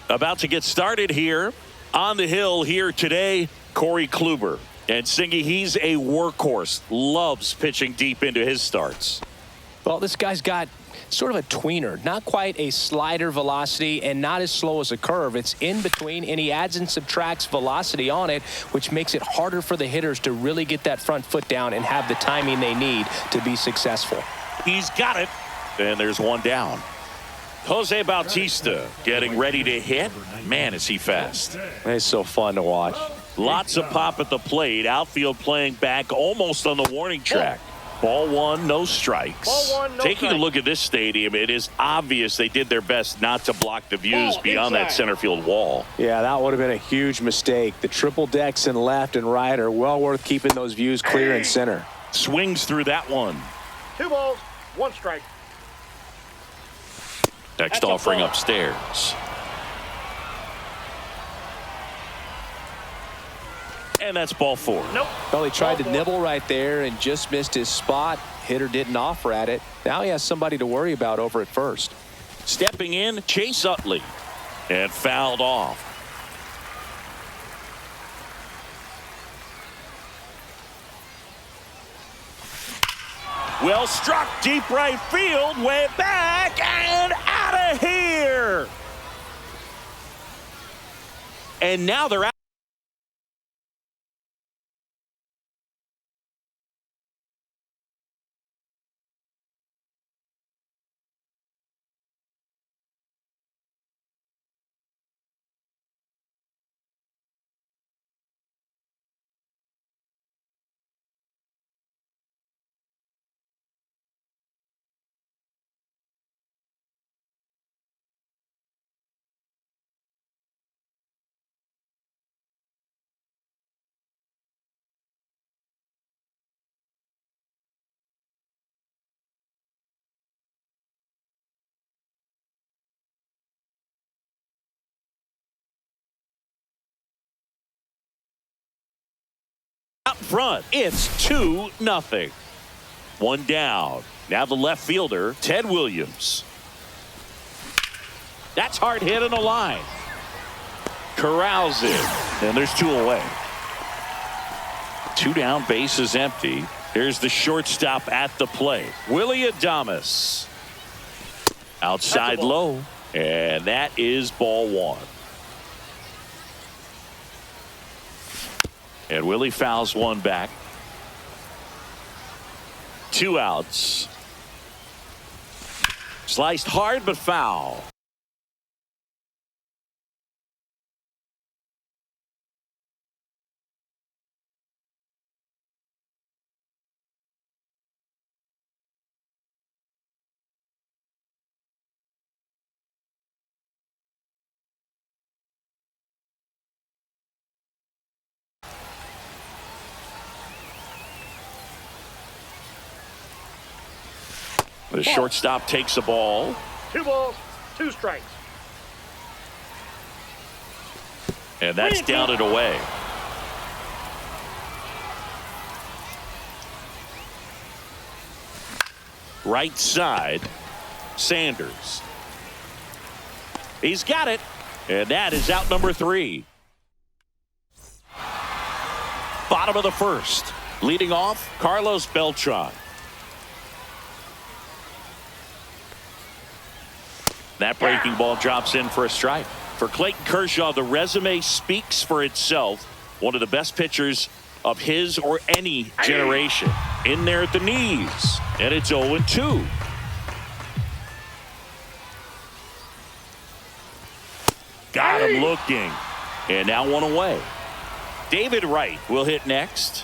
S1: About to get started here on the hill here today, Corey Kluber. And Singy, he's a workhorse, loves pitching deep into his starts.
S2: Well, this guy's got sort of a tweener, not quite a slider velocity and not as slow as a curve. It's in between, and he adds and subtracts velocity on it, which makes it harder for the hitters to really get that front foot down and have the timing they need to be successful.
S1: He's got it, and there's one down. Jose Bautista getting ready to hit. Man, is he fast.
S2: It's so fun to watch.
S1: Lots of pop at the plate. Outfield playing back almost on the warning track. Ball one, no strikes.
S3: Ball one, no
S1: Taking a
S3: strikes.
S1: look at this stadium, it is obvious they did their best not to block the views beyond that center field wall.
S2: Yeah, that would have been a huge mistake. The triple decks in left and right are well worth keeping those views clear and center.
S1: Swings through that one.
S3: 2 balls, 1 strike.
S1: Next
S3: That's a
S1: offering
S3: ball.
S1: upstairs. And that's ball 4.
S3: Nope.
S2: Well, he tried to
S3: Ball 4.
S2: nibble right there and just missed his spot. Hitter didn't offer at it. Now he has somebody to worry about over at first.
S1: Stepping in, Chase Utley. And fouled off. Well struck, deep right field, way back and out of here. And now they're out. Up front, it's 2-0. One down. Now the left fielder, Ted Williams. That's hard hit on the line. Corrals it. And there's 2 away. 2 down, base is empty. Here's the shortstop at the plate. Willie Adames. Outside low. And that is ball 1. And Willie fouls one back. 2 outs. Sliced hard but foul. The shortstop takes the ball.
S3: 2 balls, 2 strikes.
S1: And that's down and away. Right side, Sanders. He's got it. And that is out number 3. Bottom of the first. Leading off, Carlos Beltran. That breaking ball drops in for a strike. For Clayton Kershaw, the resume speaks for itself. One of the best pitchers of his or any generation. In there at the knees. And it's 0-2. Got him looking. And now 1 away. David Wright will hit next.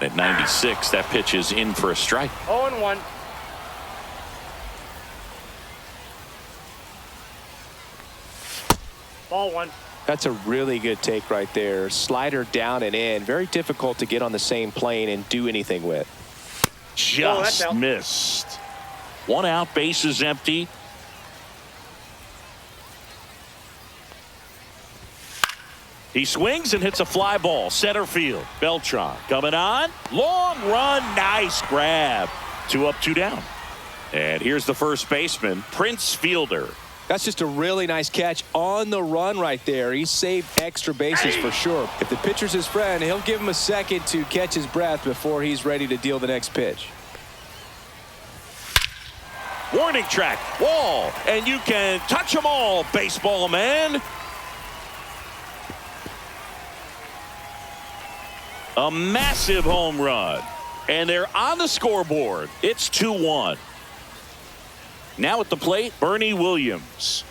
S1: At 96, that pitch is in for a strike.
S3: 0-1. Ball 1.
S2: That's a really good take right there. Slider down and in. Very difficult to get on the same plane and do anything with.
S1: Just
S3: out.
S1: missed. 1 out, base is empty. He swings and hits a fly ball. Center field. Beltran coming on. Long run. Nice grab. 2 up, 2 down. And here's the first baseman, Prince Fielder.
S2: That's just a really nice catch on the run right there. He saved extra bases for sure. If the pitcher's his friend, he'll give him a second to catch his breath before he's ready to deal the next pitch.
S1: Warning track, wall, and you can touch them all, baseball man. A massive home run. And they're on the scoreboard. It's 2-1. Now at the plate, Bernie Williams.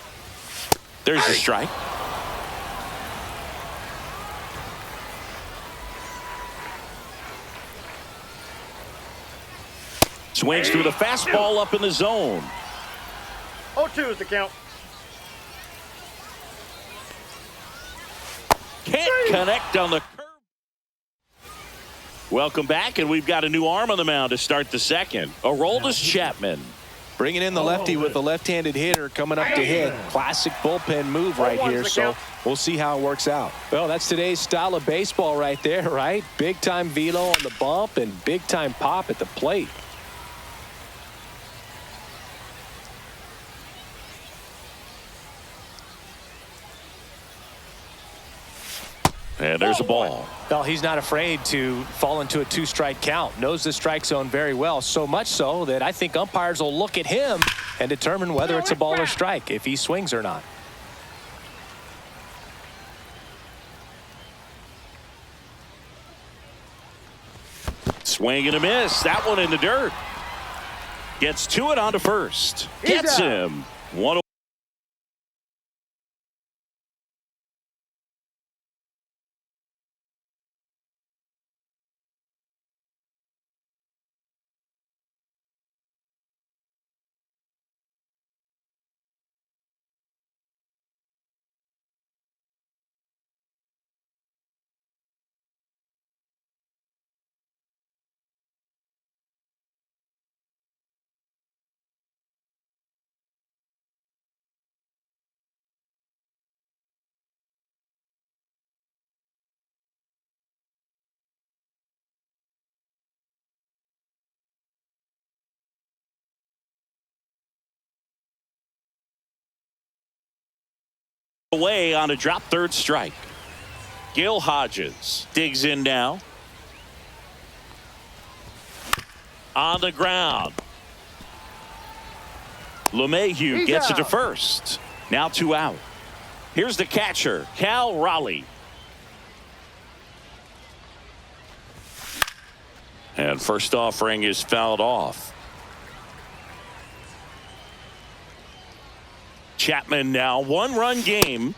S1: There's the strike. Swings through the fastball up in the zone.
S3: 0-2 is the count.
S1: Can't connect on the curve. Welcome back, and we've got a new arm on the mound to start the second. Aroldis Chapman.
S2: Bringing in the lefty with the left-handed hitter coming up to hit. Classic bullpen move right here, so we'll see how it works out. Well, that's today's style of baseball right there, right? Big-time velo on the bump and big-time pop at the plate.
S1: And there's a ball.
S2: Well, he's not afraid to fall into a two-strike count. Knows the strike zone very well, so much so that I think umpires will look at him and determine whether it's a ball or strike, if he swings or not.
S1: Swing and a miss. That one in the dirt. Gets to it onto first. Gets him. 1-0. Away on a drop third strike. Gil Hodges digs in now. On the ground. LeMahieu gets it to first. Now 2 out. Here's the catcher, Cal Raleigh. And first offering is fouled off. Chapman now 1-run game.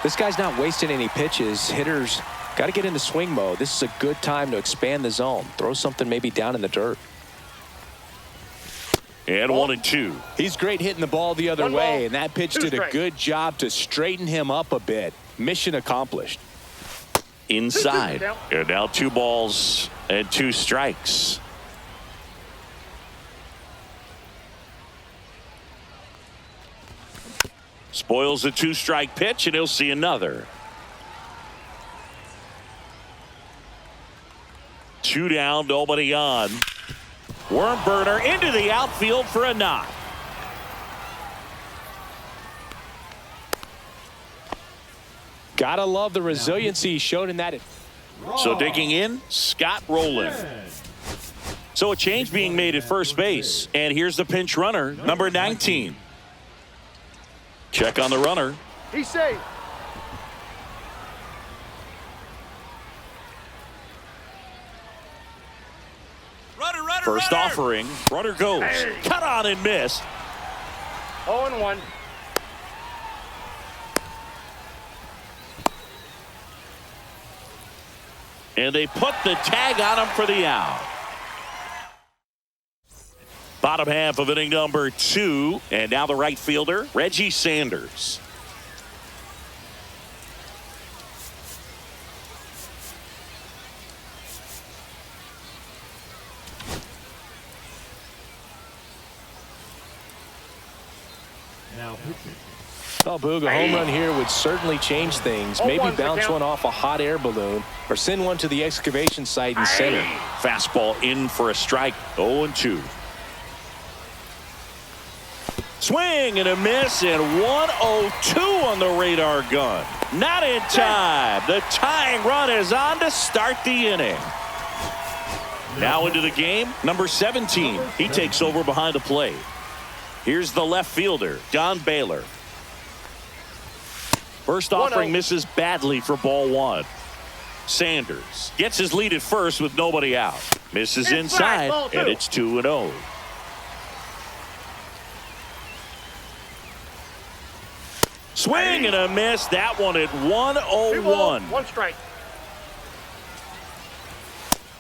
S2: This guy's not wasting any pitches. Hitters got to get into swing mode. This is a good time to expand the zone. Throw something maybe down in the dirt.
S1: And 1-2.
S2: He's great hitting the ball the other way, and that pitch did a good job to straighten him up a bit. Mission accomplished.
S1: Inside. And now 2 balls and 2 strikes. Spoils the 2-strike pitch, and he'll see another. 2 down, nobody on. Worm burner into the outfield for a knock.
S2: Gotta love the resiliency he showed in that.
S1: So digging in, Scott Rowland. So a change being made at first base. And here's the pinch runner, number 19. Check on the runner.
S3: He's safe.
S1: First offering, runner goes. Cut on and missed.
S3: 0-1.
S1: And they put the tag on him for the out. Bottom half of inning number 2. And now the right fielder, Reggie Sanders.
S4: Now pitching.
S2: Oh, Boog, a home run here would certainly change things. Maybe bounce one off a hot air balloon or send one to the excavation site in center.
S1: Fastball in for a strike. 0-2. Swing and a miss, and 102 on the radar gun. Not in time. The tying run is on to start the inning. Now into the game, number 17. He takes over behind the plate. Here's the left fielder, Don Baylor. First offering misses badly for ball one. Sanders gets his lead at first with nobody out. Misses inside, and it's 2-0. Swing and a miss. That one at 101.
S3: One strike.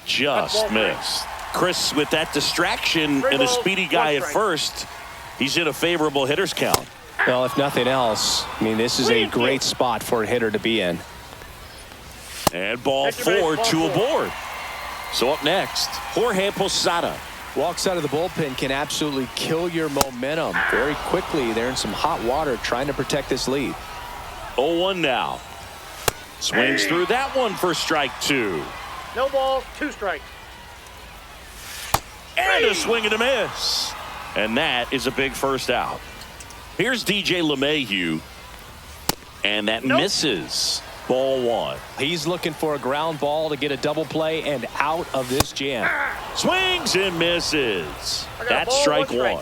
S1: Just missed. Chris with that distraction and the speedy guy at first. He's in a favorable hitter's count.
S2: Well, if nothing else, I mean, this is a great spot for a hitter to be in.
S1: And ball four, two aboard. So up next, Jorge Posada.
S2: Walks out of the bullpen can absolutely kill your momentum very quickly. They're in some hot water trying to protect this lead.
S1: 0-1 now. Swings through that one for strike two.
S3: No balls, two strikes.
S1: And a swing and a miss. And that is a big first out. Here's DJ LeMahieu. And that misses. Ball one.
S2: He's looking for a ground ball to get a double play and out of this jam.
S1: Swings and misses. That's strike one.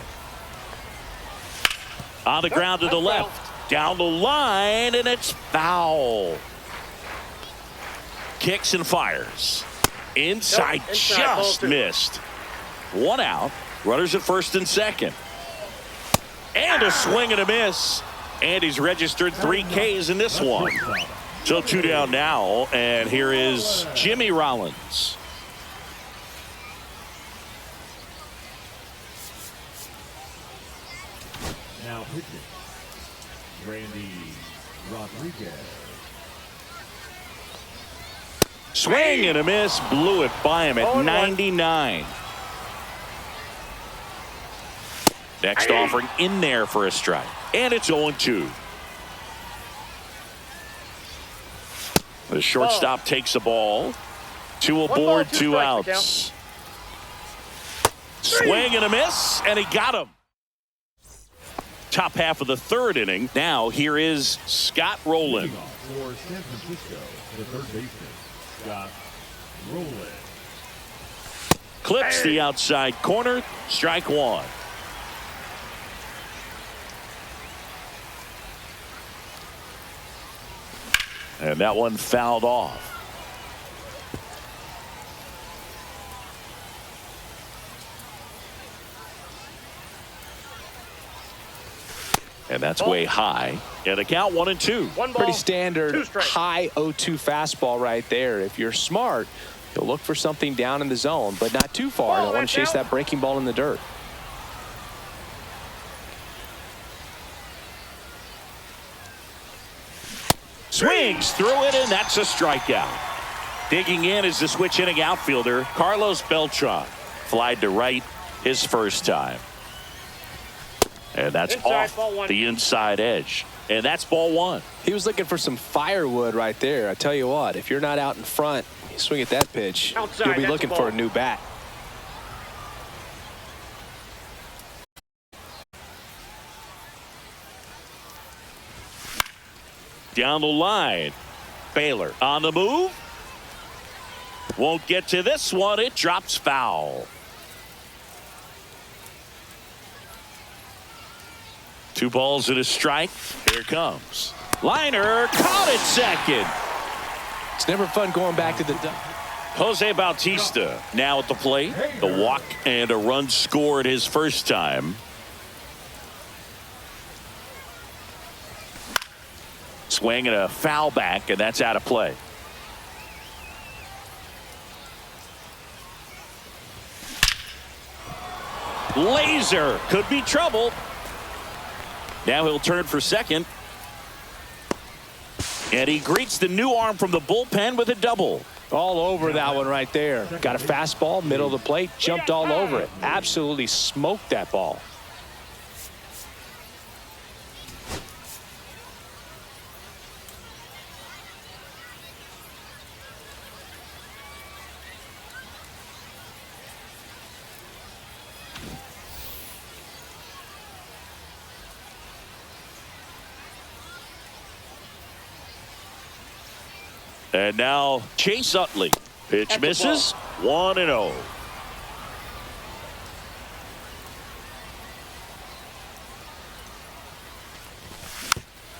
S1: On the ground to the left. Down the line, and it's foul. Kicks and fires. Inside, just missed. One out. Runners at first and second. And a swing and a miss. And he's registered 3 Ks in this one. So 2 down now, and here is Jimmy Rollins.
S4: Now pitching, Randy Rodriguez.
S1: Swing and a miss, blew it by him at 99. Next offering in there for a strike, and it's 0-2. The shortstop takes the ball. 2 aboard, 2 outs. Swing and a miss, and he got him. Top half of the third inning. Now here is Scott Rowland.
S4: For San Francisco, the third baseman, Scott Rowland.
S1: Clips the outside corner. Strike one. And that one fouled off. And that's way high. And the count 1-2.
S2: Pretty standard high 0-2 fastball right there. If you're smart, you'll look for something down in the zone, but not too far. Don't want to chase that breaking ball in the dirt.
S1: Swings through it, and that's a strikeout. Digging in is the switch hitting outfielder, Carlos Beltran. Flied to right his first time. And that's off the inside edge. And that's ball one.
S2: He was looking for some firewood right there. I tell you what, if you're not out in front, you swing at that pitch, you'll be looking for a new bat.
S1: Down the line. Baylor on the move. Won't get to this one. It drops foul. 2 balls and a strike. Here it comes. Liner caught it second.
S2: It's never fun going back to the
S1: Jose Bautista now at the plate. The walk and a run scored his first time. Swing and a foul back, and that's out of play. Laser could be trouble. Now he'll turn for second. And he greets the new arm from the bullpen with a double.
S2: All over that one right there. Got a fastball, middle of the plate, jumped all over it. Absolutely smoked that ball.
S1: And now Chase Utley. Pitch misses. 1-0.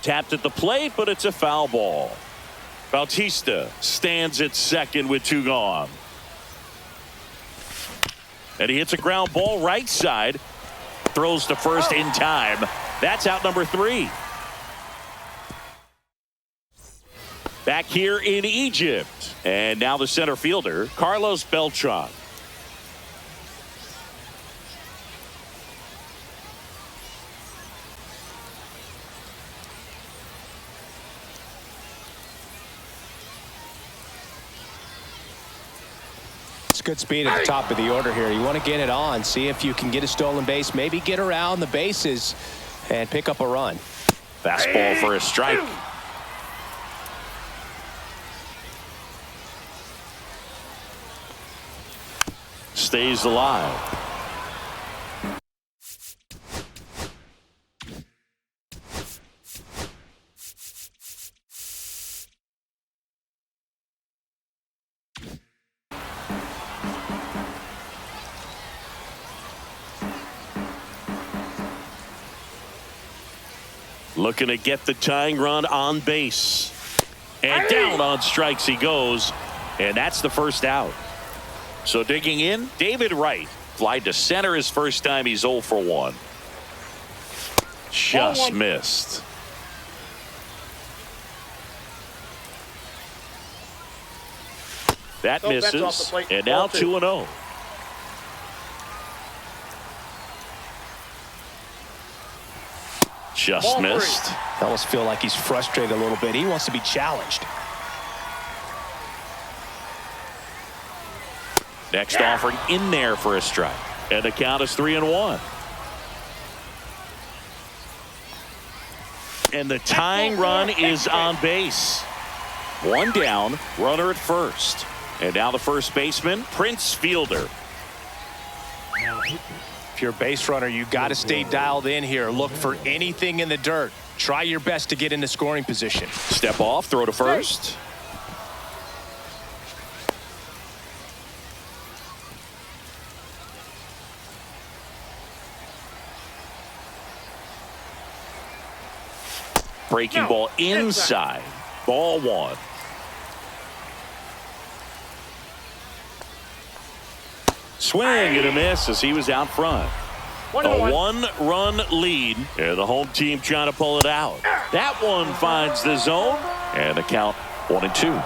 S1: Tapped at the plate, but it's a foul ball. Bautista stands at second with 2 gone. And he hits a ground ball right side. Throws to first in time. That's out number 3. Back here in Egypt. And now the center fielder, Carlos Beltran.
S2: It's good speed at the top of the order here. You want to get it on, see if you can get a stolen base, maybe get around the bases and pick up a run.
S1: Fastball for a strike. Stays alive. Looking to get the tying run on base. And down on strikes he goes. And that's the first out. So digging in, David Wright. Fly to center his first time. He's 0 for 1. Just missed. That misses. And now 2-0. Just missed.
S2: I almost feel like he's frustrated a little bit. He wants to be challenged.
S1: Next offering in there for a strike. And the count is 3-1. And the tying run is on base. 1 down, runner at first. And now the first baseman, Prince Fielder.
S2: If you're a base runner, you got to stay dialed in here. Look for anything in the dirt. Try your best to get into scoring position.
S1: Step off, throw to first. Breaking ball inside. Ball 1. Swing and a miss as he was out front. A 1-run lead, and the home team trying to pull it out. That one finds the zone, and the count 1-2.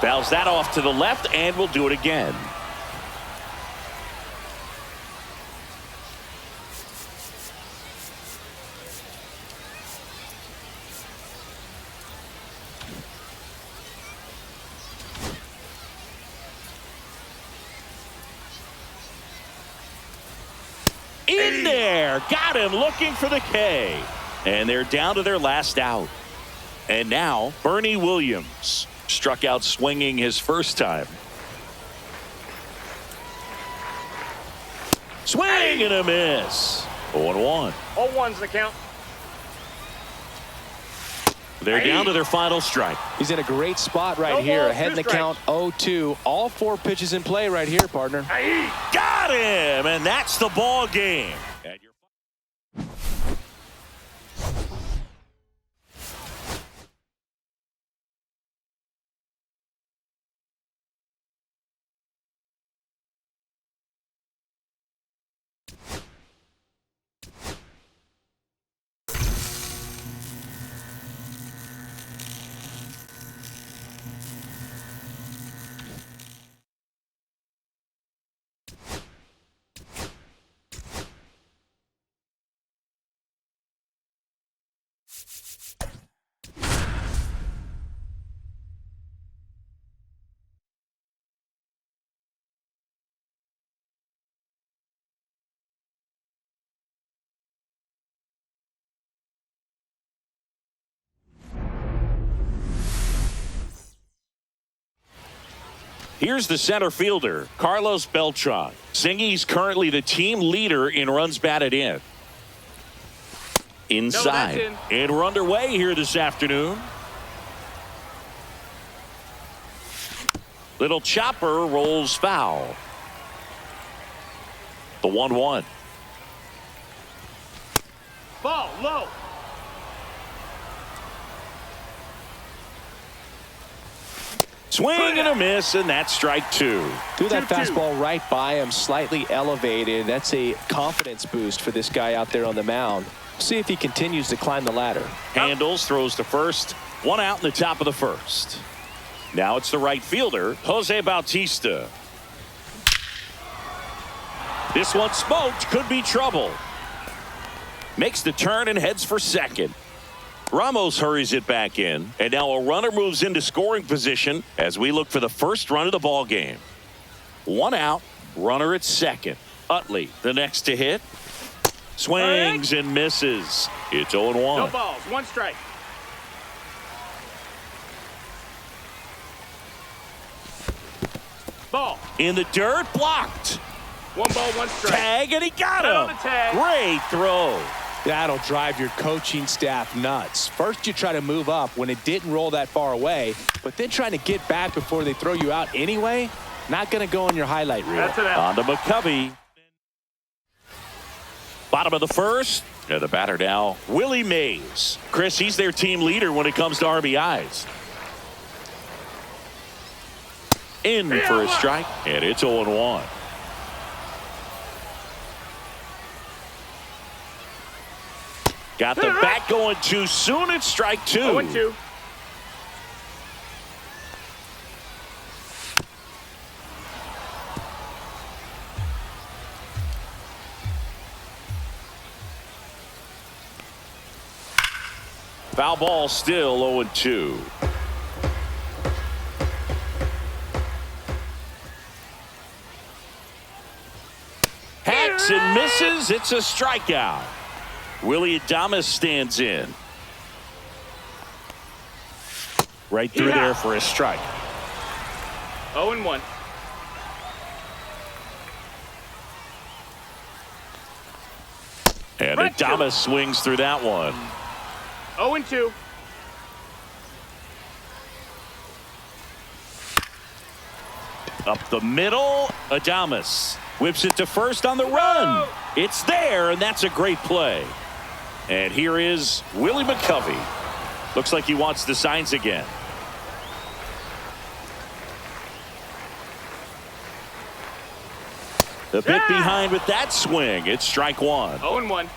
S1: Fouls that off to the left, and we'll do it again. In there, got him looking for the K. And they're down to their last out. And now Bernie Williams struck out swinging his first time. Swing and a miss. 0-1.
S3: 0-1's the count.
S1: They're down to their final strike.
S2: He's in a great spot right here. Ahead in the count 0-2. All 4 pitches in play right here, partner.
S1: Got him, and that's the ball game. Here's the center fielder, Carlos Beltran. Singy's currently the team leader in runs batted in. Inside. And we're underway here this afternoon. Little chopper rolls foul. The 1-1.
S3: Ball low.
S1: Swing and a miss, and that's strike 2.
S2: Threw that
S3: 2-2.
S2: fastball right by him, slightly elevated. That's a confidence boost for this guy out there on the mound. See if he continues to climb the ladder.
S1: Handles, throws to first. 1 out in the top of the first. Now it's the right fielder, Jose Bautista. This one smoked, could be trouble. Makes the turn and heads for second. Ramos hurries it back in, and now a runner moves into scoring position as we look for the first run of the ball game. 1 out, runner at second. Utley, the next to hit. Swings and misses. It's 0-1.
S3: No balls. 1 strike. Ball.
S1: In the dirt, blocked.
S3: 1 ball, 1 strike.
S1: Tag, and he got
S3: Right on
S1: him.
S3: the tag.
S1: Great throw.
S2: That'll drive your coaching staff nuts. First, you try to move up when it didn't roll that far away, but then trying to get back before they throw you out anyway, not going to go on your highlight reel.
S3: That's an out.
S1: On to McCovey. Bottom of the first. And the batter now, Willie Mays. Chris, he's their team leader when it comes to RBIs. In for a strike, and it's 0-1. Got the bat going too soon. It's strike 2.
S3: 0-2.
S1: Foul ball, still 0-2. Hacks and misses. It's a strikeout. Willie Adames stands in. Right through there for a strike.
S3: 0-1.
S1: And
S3: Right to.
S1: Adames swings through that one.
S3: 0-2.
S1: Up the middle, Adames whips it to first on the run. It's there, and that's a great play. And here is Willie McCovey. Looks like he wants the signs again. The bit behind with that swing. It's strike 1.
S3: 0-1.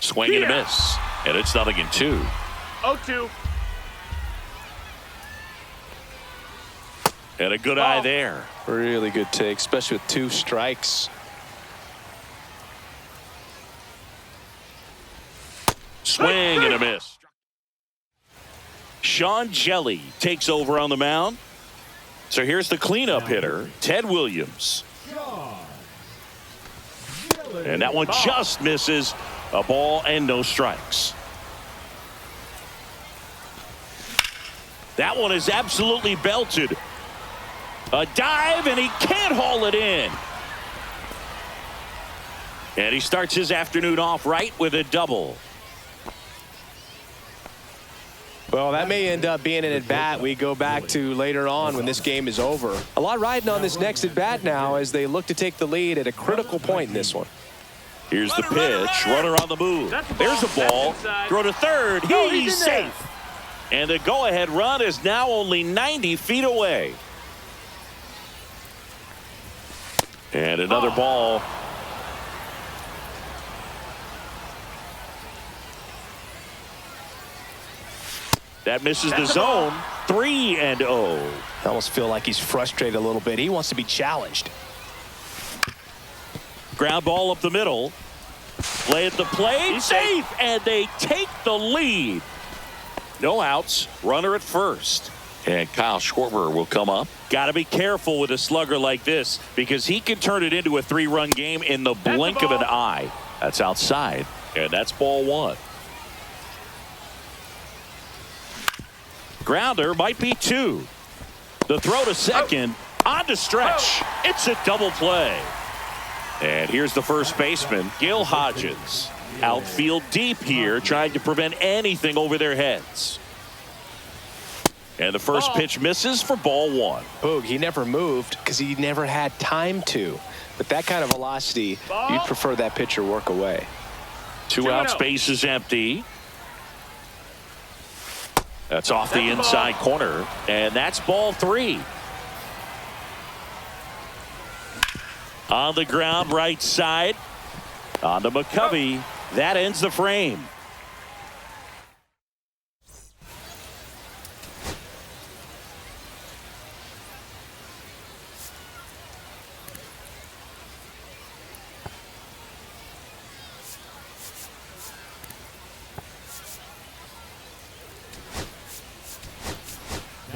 S1: Swing and a miss. And it's 0-2.
S3: 0-2.
S1: And a good eye there.
S2: Really good take, especially with 2 strikes.
S1: Swing and a miss. Sean Jelly takes over on the mound. So here's the cleanup hitter, Ted Williams. And that one just misses. A ball and no strikes. That one is absolutely belted. A dive, and he can't haul it in. And he starts his afternoon off right with a double.
S2: Well, that may end up being an at-bat we go back to later on when this game is over. A lot riding on this next at-bat now as they look to take the lead at a critical point in this one.
S1: Here's the pitch. Runner on the move. There's the ball. Throw to third. He's safe. And the go-ahead run is now only 90 feet away. And another ball. That misses the zone. 3-0.
S2: I almost feel like he's frustrated a little bit. He wants to be challenged.
S1: Ground ball up the middle. Play at the plate.
S3: He's
S1: Safe. And they take the lead. No outs. Runner at first. And Kyle Schwarber will come up. Got to be careful with a slugger like this because he can turn it into a 3-run game in the blink of an eye. That's outside. And that's ball 1. Grounder might be 2. The throw to second. On to stretch. It's a double play. And here's the first baseman, Gil Hodges. Outfield deep here, trying to prevent anything over their heads. And the first pitch misses for ball one.
S2: Boog, he never moved because he never had time to. But that kind of velocity, you'd prefer that pitcher work away.
S1: Two outs, base is empty. That's off the inside corner, and that's ball three. On the ground, right side. On to McCovey. That ends the frame.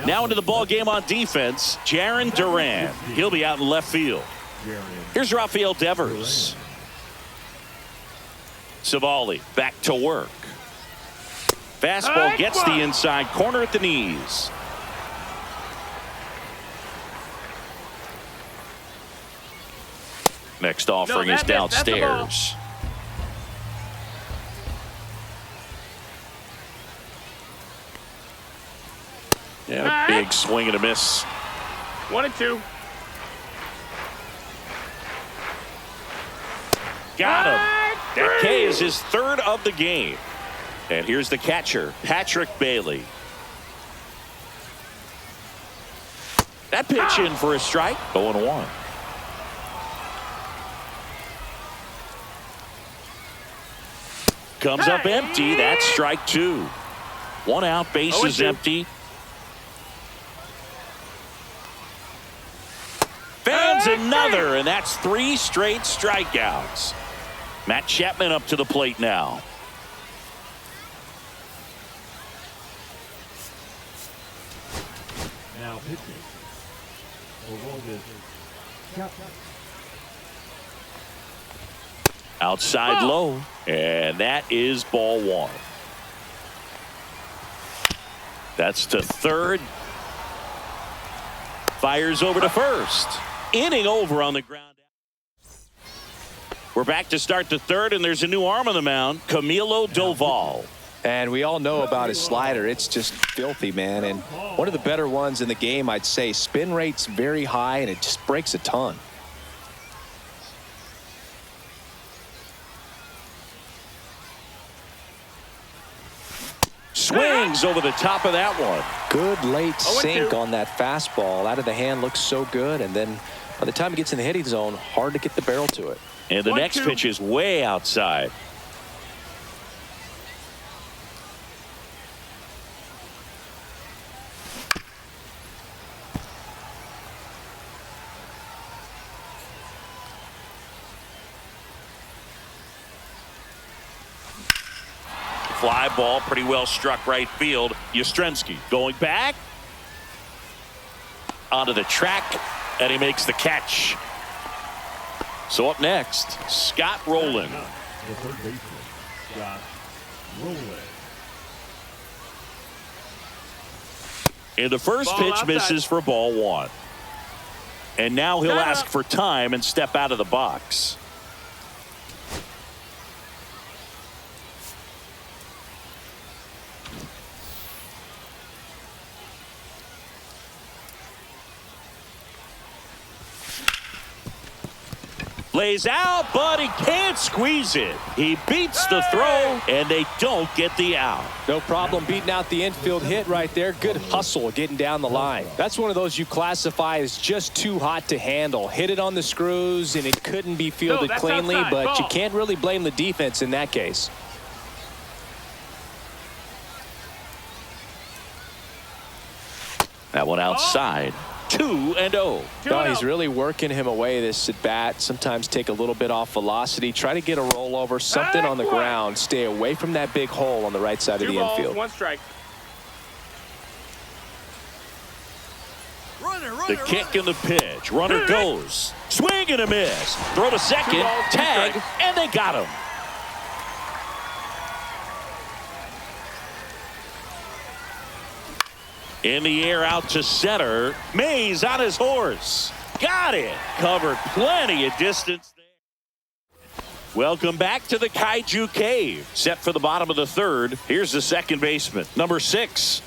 S1: Now into the ball game on defense, Jarren Duran. He'll be out in left field. Here's Rafael Devers. Savali back to work. Fastball gets the inside corner at the knees. Next offering is downstairs. Yeah, big swing and a miss.
S3: 1-2.
S1: Got him. That K is his third of the game. And here's the catcher, Patrick Bailey. That pitch in for a strike. 0-1. Comes up empty. That's strike two. One out, base is empty. Fans another, and that's three straight strikeouts. Matt Chapman up to the plate now.
S4: Now pitching.
S1: Outside low, and that is ball one. That's to third. Fires over to first. Inning over on the ground. We're back to start the third, and there's a new arm on the mound, Camilo Doval.
S2: And we all know about his slider. It's just filthy, man. And one of the better ones in the game, I'd say. Spin rate's very high, and it just breaks a ton.
S1: Swings over the top of that one.
S2: Good late sink on that fastball. Out of the hand, looks so good. And then by the time it gets in the hitting zone, hard to get the barrel to it.
S1: And the next pitch is way outside. Fly ball, pretty well struck right field. Yastrzemski going back. Onto the track, and he makes the catch. So up next, Scott Rowland.
S4: The third baseman, Scott Rowland.
S1: And the first pitch misses for ball one. And now he'll ask for time and step out of the box. Lays out, but he can't squeeze it. He beats the throw, and they don't get the out.
S2: No problem beating out the infield hit right there. Good hustle getting down the line. That's one of those you classify as just too hot to handle. Hit it on the screws, and it couldn't be fielded cleanly, but you can't really blame the defense in that case.
S1: That one outside. 2-0.
S2: No, he's really working him away this at bat. Sometimes take a little bit off velocity. Try to get a rollover, something on the ground. Stay away from that big hole on the right side of the infield.
S3: 1 strike.
S1: The kick and the pitch. Runner goes. Swing and a miss. Throw to second. Tag, and they got him. In the air out to center. Mays on his horse. Got it. Covered plenty of distance there. Welcome back to the Kaiju Cave. Set for the bottom of the third. Here's the second baseman, number 6.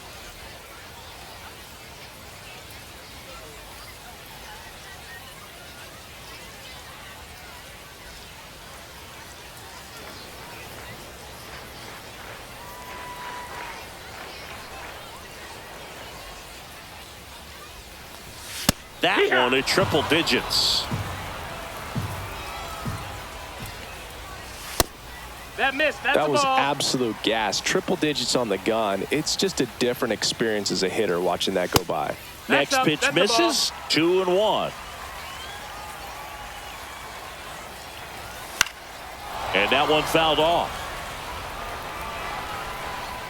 S1: that one at triple digits.
S3: That missed. That's
S2: That
S3: the
S2: was
S3: ball.
S2: absolute gas. Triple digits on the gun. It's just a different experience as a hitter watching that go by.
S3: That's
S1: Next pitch
S3: that's the ball.
S1: misses. 2-1. And that one fouled off.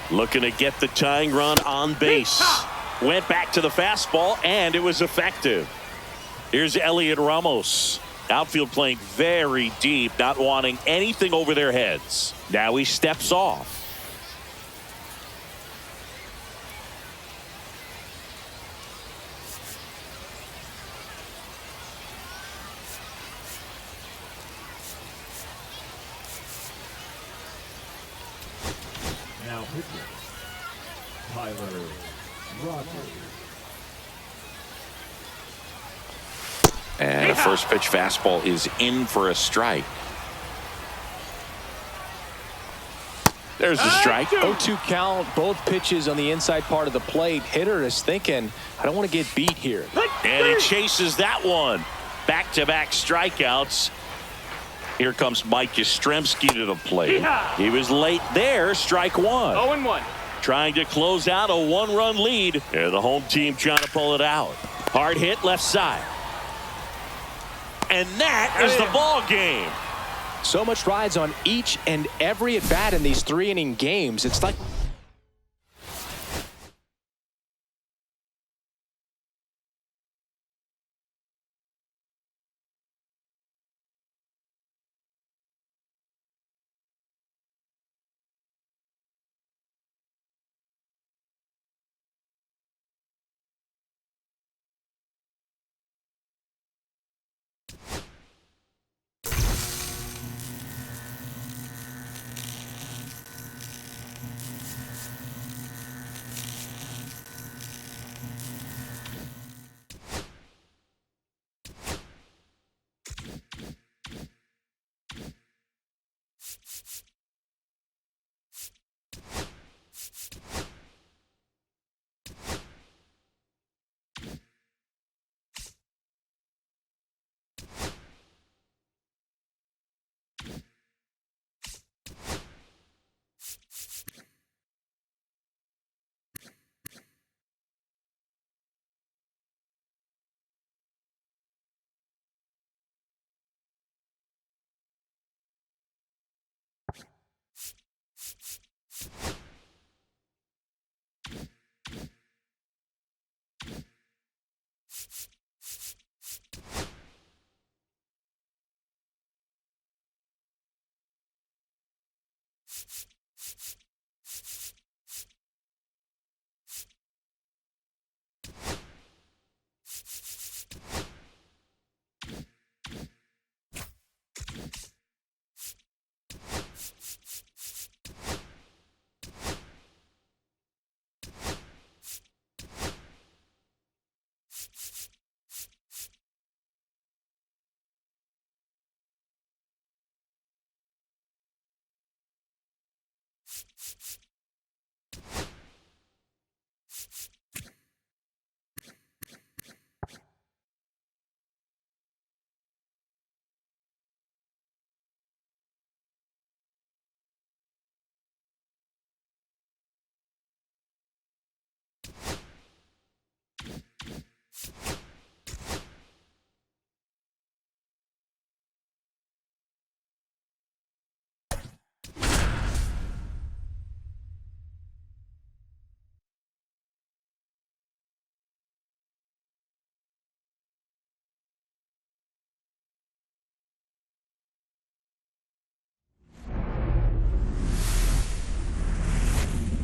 S1: Looking to get the tying run on base. Went back to the fastball, and it was effective. Here's Elliot Ramos. Outfield playing very deep, not wanting anything over their heads. Now he steps off.
S4: Now pitching, Tyler Rogers.
S1: And a first pitch fastball is in for a strike. There's the strike.
S2: 0-2 count, both pitches on the inside part of the plate. Hitter is thinking, I don't want to get beat here.
S1: And he chases that one. Back-to-back strikeouts. Here comes Mike Yastrzemski to the plate. He was late there. Strike one.
S3: 0-1.
S1: Trying to close out a one-run lead. And the home team trying to pull it out. Hard hit left side. And that is the ball game.
S2: So much rides on each and every at bat in these 3-inning games. It's like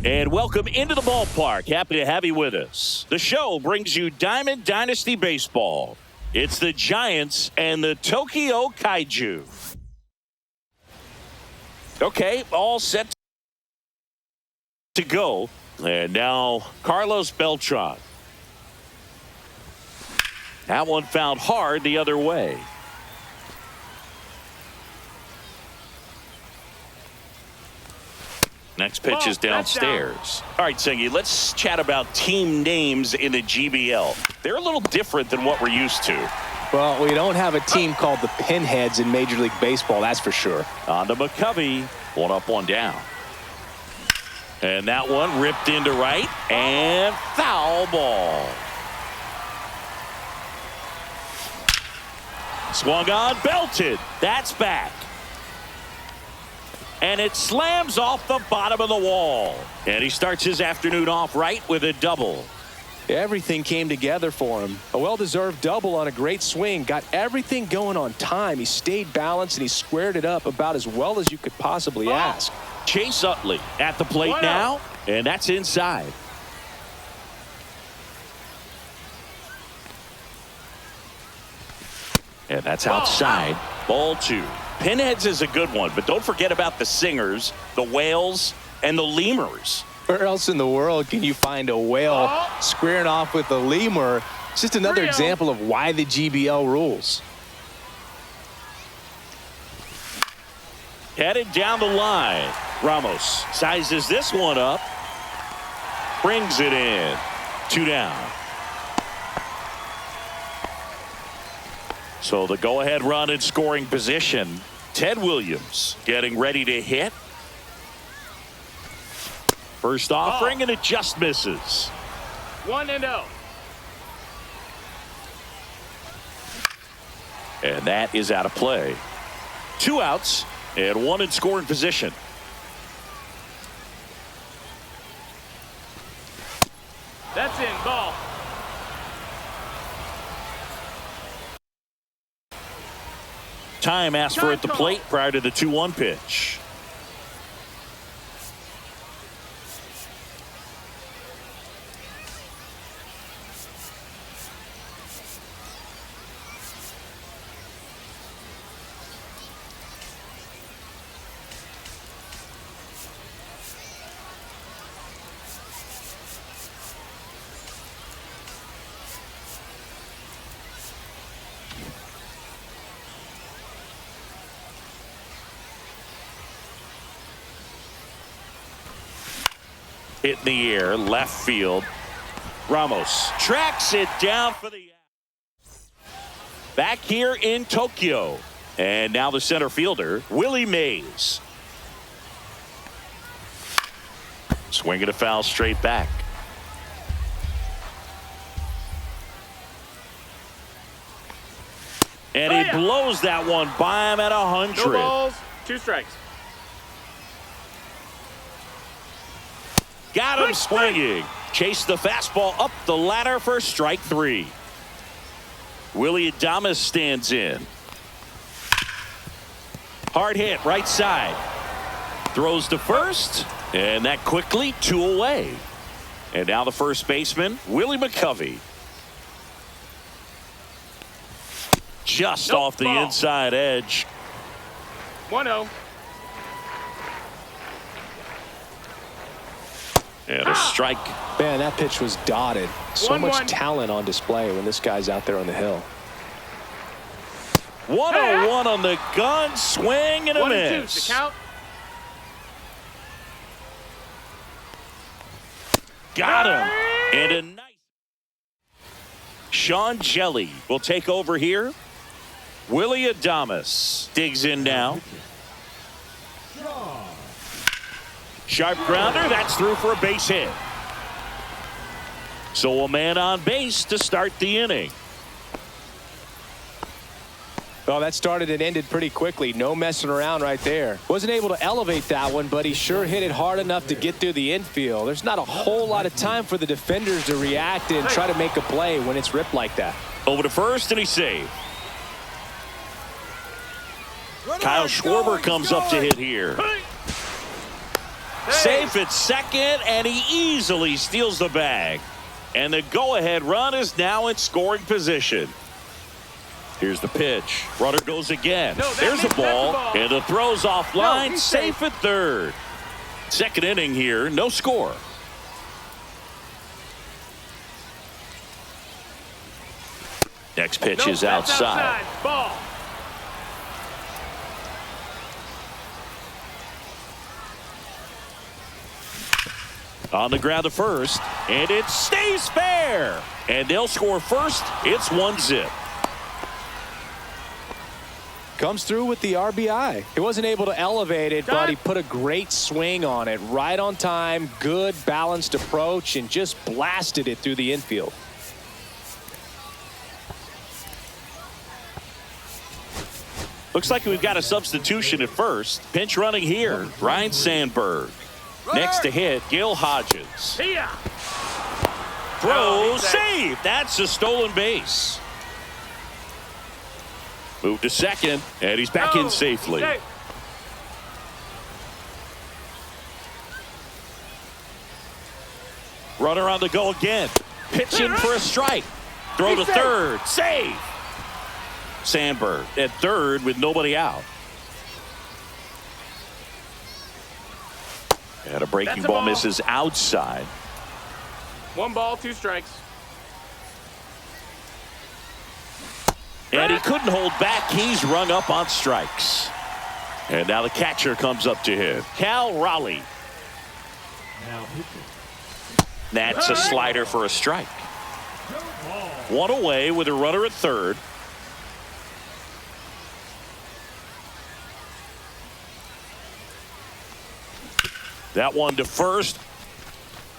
S1: And welcome into the ballpark. Happy to have you with us. The show brings you Diamond Dynasty Baseball. It's the Giants and the Tokyo Kaiju. Okay, all set to go. And now Carlos Beltran. That one fouled hard the other way. Next pitch
S3: Ball,
S1: is
S3: that's down.
S1: downstairs. All right, Singy, let's chat about team names in the GBL. They're a little different than what we're used to.
S2: Well, we don't have a team called the Pinheads in Major League Baseball, that's for sure.
S1: On to McCovey. One up, one down. And that one ripped into right and foul ball. Swung on, belted. That's back. And it slams off the bottom of the wall. And he starts his afternoon off right with a double.
S2: Everything came together for him. A well-deserved double on a great swing. Got everything going on time. He stayed balanced and he squared it up about as well as you could possibly ask.
S1: Chase Utley at the plate now, and that's inside. And that's outside. Ball two. Pinheads is a good one, but don't forget about the singers, the whales, and the lemurs.
S2: Where else in the world can you find a whale squaring off with a lemur? It's just another example of why the GBL rules.
S1: Headed down the line. Ramos sizes this one up. Brings it in. 2 down. So the go-ahead run in scoring position. Ted Williams getting ready to hit. First offering, and it just misses.
S3: 1-0.
S1: And that is out of play. 2 outs and 1 in scoring position.
S3: That's in. Ball.
S1: Time asked for at the plate prior to the 2-1 pitch. Hit in the air, left field. Ramos tracks it down for the out. Back here in Tokyo. And now the center fielder, Willie Mays. Swinging a foul straight back. And he blows that one by him at 100.
S3: No balls, 2 strikes.
S1: Got him swinging. Chased the fastball up the ladder for strike 3. Willie Adames stands in. Hard hit right side. Throws to first. And that quickly 2 away. And now the first baseman, Willie McCovey. Just off the inside edge.
S3: 1-0.
S1: And a strike.
S2: Man, that pitch was dotted. So
S3: 1-1.
S2: much talent on display when this guy's out there on the hill.
S1: 1-0-1 on the gun. Swing and a
S3: 1-2.
S1: miss.
S3: The count.
S1: Got him. And a nice. Sean Jelly will take over here. Willie Adames digs in now. Sharp grounder. That's through for a base hit. So a man on base to start the inning.
S2: Well, that started and ended pretty quickly. No messing around right there. Wasn't able to elevate that one, but he sure hit it hard enough to get through the infield. There's not a whole lot of time for the defenders to react and try to make a play when it's ripped like that.
S1: Over to first, and he's saved. Kyle Schwarber comes up to hit here. Safe at second, and he easily steals the bag. And the go-ahead run is now in scoring position. Here's the pitch. Runner goes again. There's the ball, and the throw's offline. Safe at third. Second inning here, no score. Next pitch is outside.
S3: Ball.
S1: On the ground to first, and it stays fair. And they'll score first. It's 1-0.
S2: Comes through with the RBI. He wasn't able to elevate it, but he put a great swing on it. Right on time, good balanced approach, and just blasted it through the infield.
S1: Looks like we've got a substitution at first. Pinch running here, Ryan Sandberg. Next to hit, Gil Hodges.
S3: See ya.
S1: Throw, save. That's a stolen base. Move to second, and he's back in safely.
S3: Stay.
S1: Runner on the go again. Pitching for a strike. Throw to third. Save. Sandberg at third with nobody out. And a breaking ball misses outside.
S3: 1 ball, 2 strikes.
S1: And he couldn't hold back. He's rung up on strikes. And now the catcher comes up to him. Cal Raleigh.
S4: Now pitching.
S1: That's a slider for a strike. One away with a runner at third. That one to first.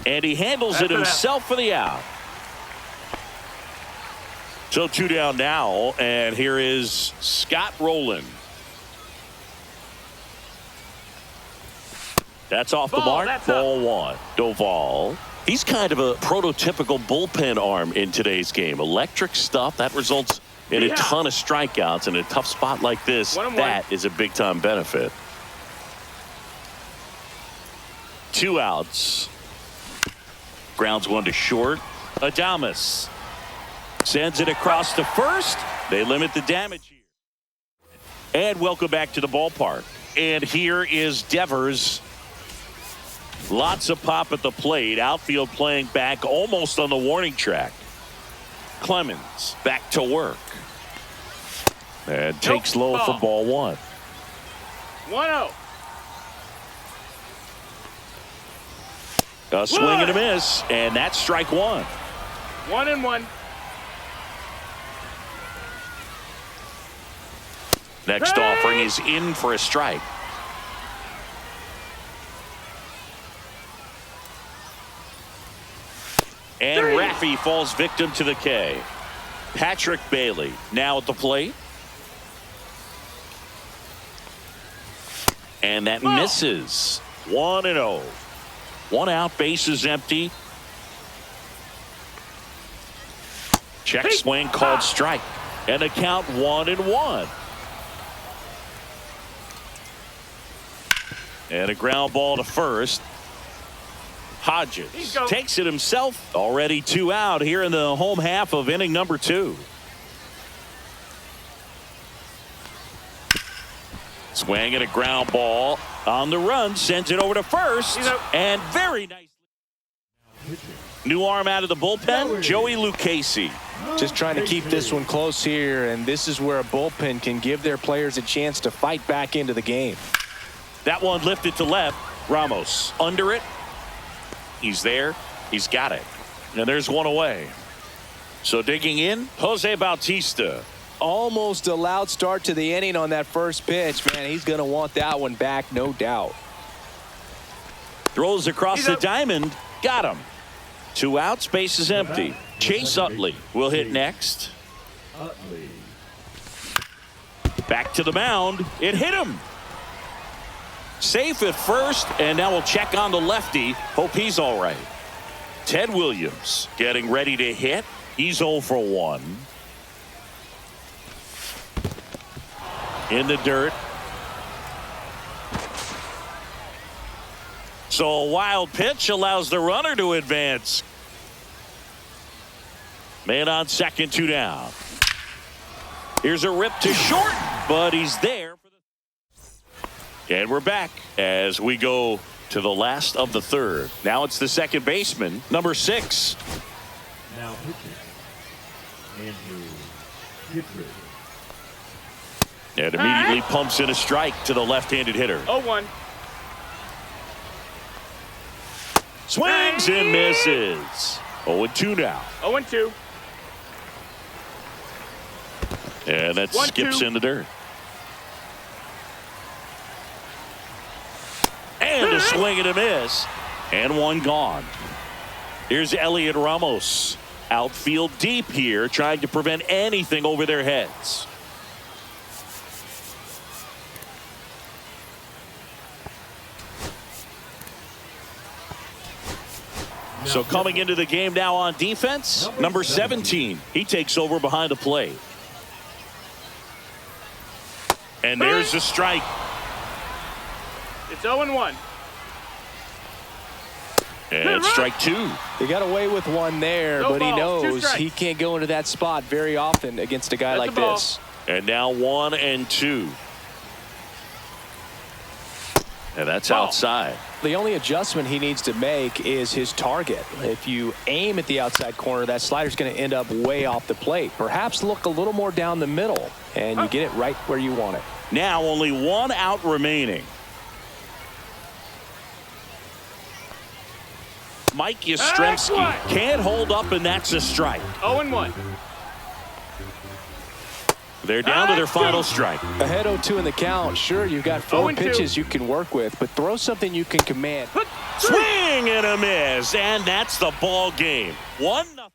S1: And he handles it himself for the out. So 2 down now, and here is Scott Rowland. That's off the mark. Ball 1. Doval. He's kind of a prototypical bullpen arm in today's game. Electric stuff that results in a ton of strikeouts in a tough spot like this. That is a big time benefit. 2 outs. Grounds 1 to short. Adames sends it across to first. They limit the damage here. And welcome back to the ballpark. And here is Devers. Lots of pop at the plate. Outfield playing back almost on the warning track. Clemens back to work. And takes low for ball 1.
S3: 1-0.
S1: A swing and a miss, and that's strike 1.
S3: 1-1.
S1: Next offering is in for a strike. And Raffy falls victim to the K. Patrick Bailey now at the plate. And that misses. 1-0. 1 out, base is empty. Check swing called strike. And the count 1-1. And a ground ball to first. Hodges takes it himself. Already 2 out here in the home half of inning number 2. Swing and a ground ball on the run, sends it over to first, and very nice. New arm out of the bullpen, Joey Lucchesi.
S2: Just trying to keep this one close here, and this is where a bullpen can give their players a chance to fight back into the game.
S1: That one lifted to left. Ramos under it. He's there. He's got it. And there's 1 away. So digging in, Jose Bautista.
S2: Almost a loud start to the inning on that first pitch. Man, he's going to want that one back, no doubt.
S1: Throws across the diamond. Got him. 2 outs, base is empty. Chase Utley will hit next. Back to the mound. It hit him. Safe at first, and now we'll check on the lefty. Hope he's all right. Ted Williams getting ready to hit. He's 0 for 1. In the dirt. So a wild pitch allows the runner to advance. Man on second, 2 down. Here's a rip to short, but he's there. And we're back as we go to the last of the 3rd. Now it's the second baseman, number 6.
S4: Now pitching, Andrew Kittredge.
S1: And immediately pumps in a strike to the left-handed hitter.
S3: 0-1.
S1: Swings and misses. 0-2 now.
S3: 0-2.
S1: And that
S3: 1-2.
S1: skips in the dirt. And a swing and a miss. And one gone. Here's Elliot Ramos. Outfield deep here, trying to prevent anything over their heads. So coming into the game now on defense, number 17. He takes over behind the plate. And there's a strike.
S3: It's 0-1.
S1: And strike two.
S2: He got away with one there,
S3: No
S2: but he
S3: balls, 2
S2: knows
S3: strikes.
S2: he can't go into that spot very often against a guy
S3: That's
S2: like
S3: the ball.
S2: this.
S1: And now 1-2. And that's
S3: Ball.
S1: outside.
S2: The only adjustment he needs to make is his target. If you aim at the outside corner, that slider's going to end up way off the plate. Perhaps look a little more down the middle, and you get it right where you want it.
S1: Now only 1 out remaining. Mike Yastrzemski can't hold up, and that's a strike.
S3: 0-1.
S1: They're down to their final strike.
S2: Ahead 0-2 in the count. Sure, you've got 4
S3: 0-2.
S2: pitches you can work with, but throw something you can command.
S1: Swing and a miss, and that's the ball game. 1-0.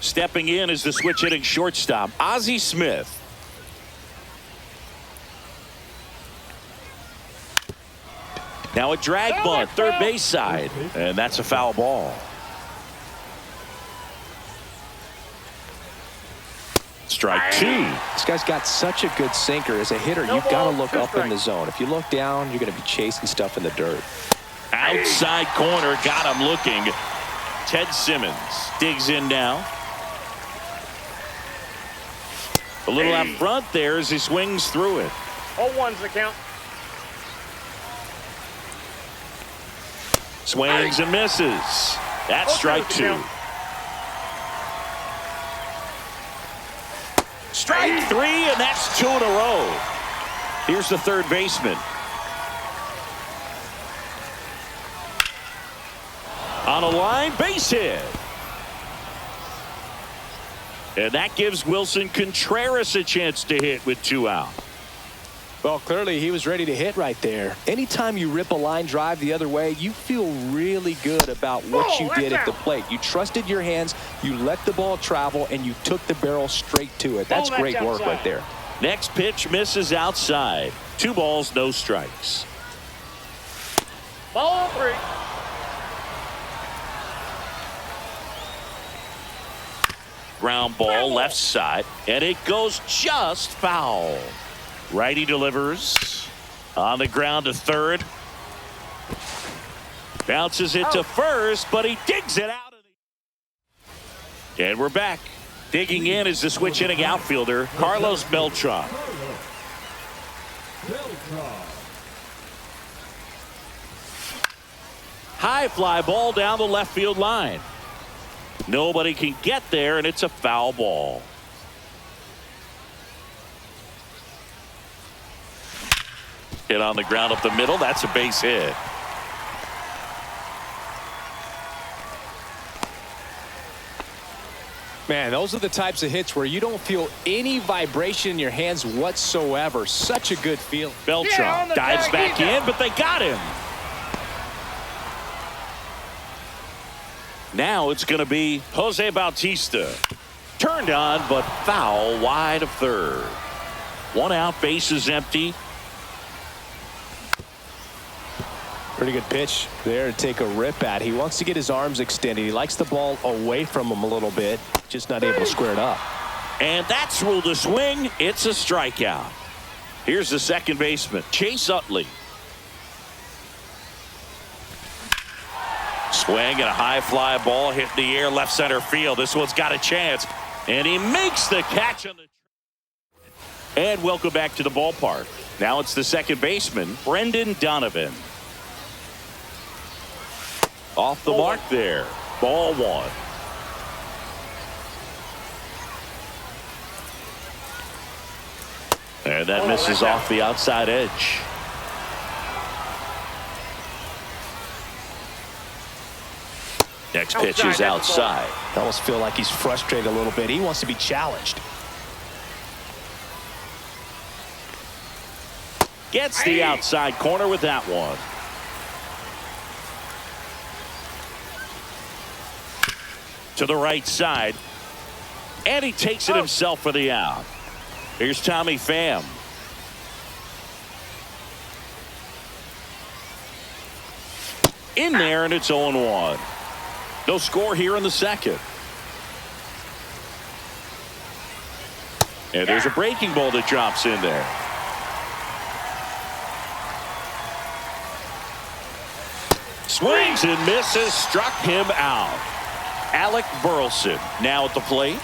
S1: Stepping in is the switch hitting shortstop, Ozzie Smith. Now a drag bunt, third base side, and that's a foul ball. Strike two.
S2: This guy's got such a good sinker. As a hitter, you've got to look up in the zone. If you look down, you're going to be chasing stuff in the dirt.
S1: Outside corner, got him looking. Ted Simmons digs in now. A little out front there as he swings through it.
S3: 0-1's the count.
S1: Swings and misses. That's strike two. Strike three, and that's 2 in a row. Here's the third baseman. On a line, base hit. And that gives Wilson Contreras a chance to hit with 2 out.
S2: Well, clearly he was ready to hit right there. Anytime you rip a line drive the other way, you feel really good about what you did at the plate. You trusted your hands, you let the ball travel, and you took the barrel straight to it. That's great work right there.
S1: Next pitch misses outside. 2 balls, no strikes.
S3: Ball 3.
S1: Ground ball left side, and it goes just foul. Righty delivers on the ground to third. Bounces it to first, but he digs it out. And we're back. Digging in is the switch hitting outfielder, Carlos Beltran. High fly ball down the left field line. Nobody can get there, and it's a foul ball. Hit on the ground up the middle. That's a base hit.
S2: Man, those are the types of hits where you don't feel any vibration in your hands whatsoever. Such a good feel.
S1: Beltran dives back in, but they got him. Now it's going to be Jose Bautista. Turned on, but foul wide of third. One out, base is empty.
S2: Pretty good pitch there to take a rip at. He wants to get his arms extended. He likes the ball away from him a little bit. Just not able to square it up.
S1: And that's ruled a swing. It's a strikeout. Here's the second baseman, Chase Utley. Swing and a high fly ball hit in the air left center field. This one's got a chance. And he makes the catch on the. And welcome back to the ballpark. Now it's the second baseman, Brendan Donovan. Off the mark there. Ball one. And that misses off the outside edge. Next pitch is outside.
S2: I almost feel like he's frustrated a little bit. He wants to be challenged.
S1: Gets the outside corner with that one. To the right side. And he takes it himself for the out. Here's Tommy Pham. In there, and it's 0-1. No score here in the second. And there's a breaking ball that drops in there. Swings and misses, struck him out. Alec Burleson now at the plate.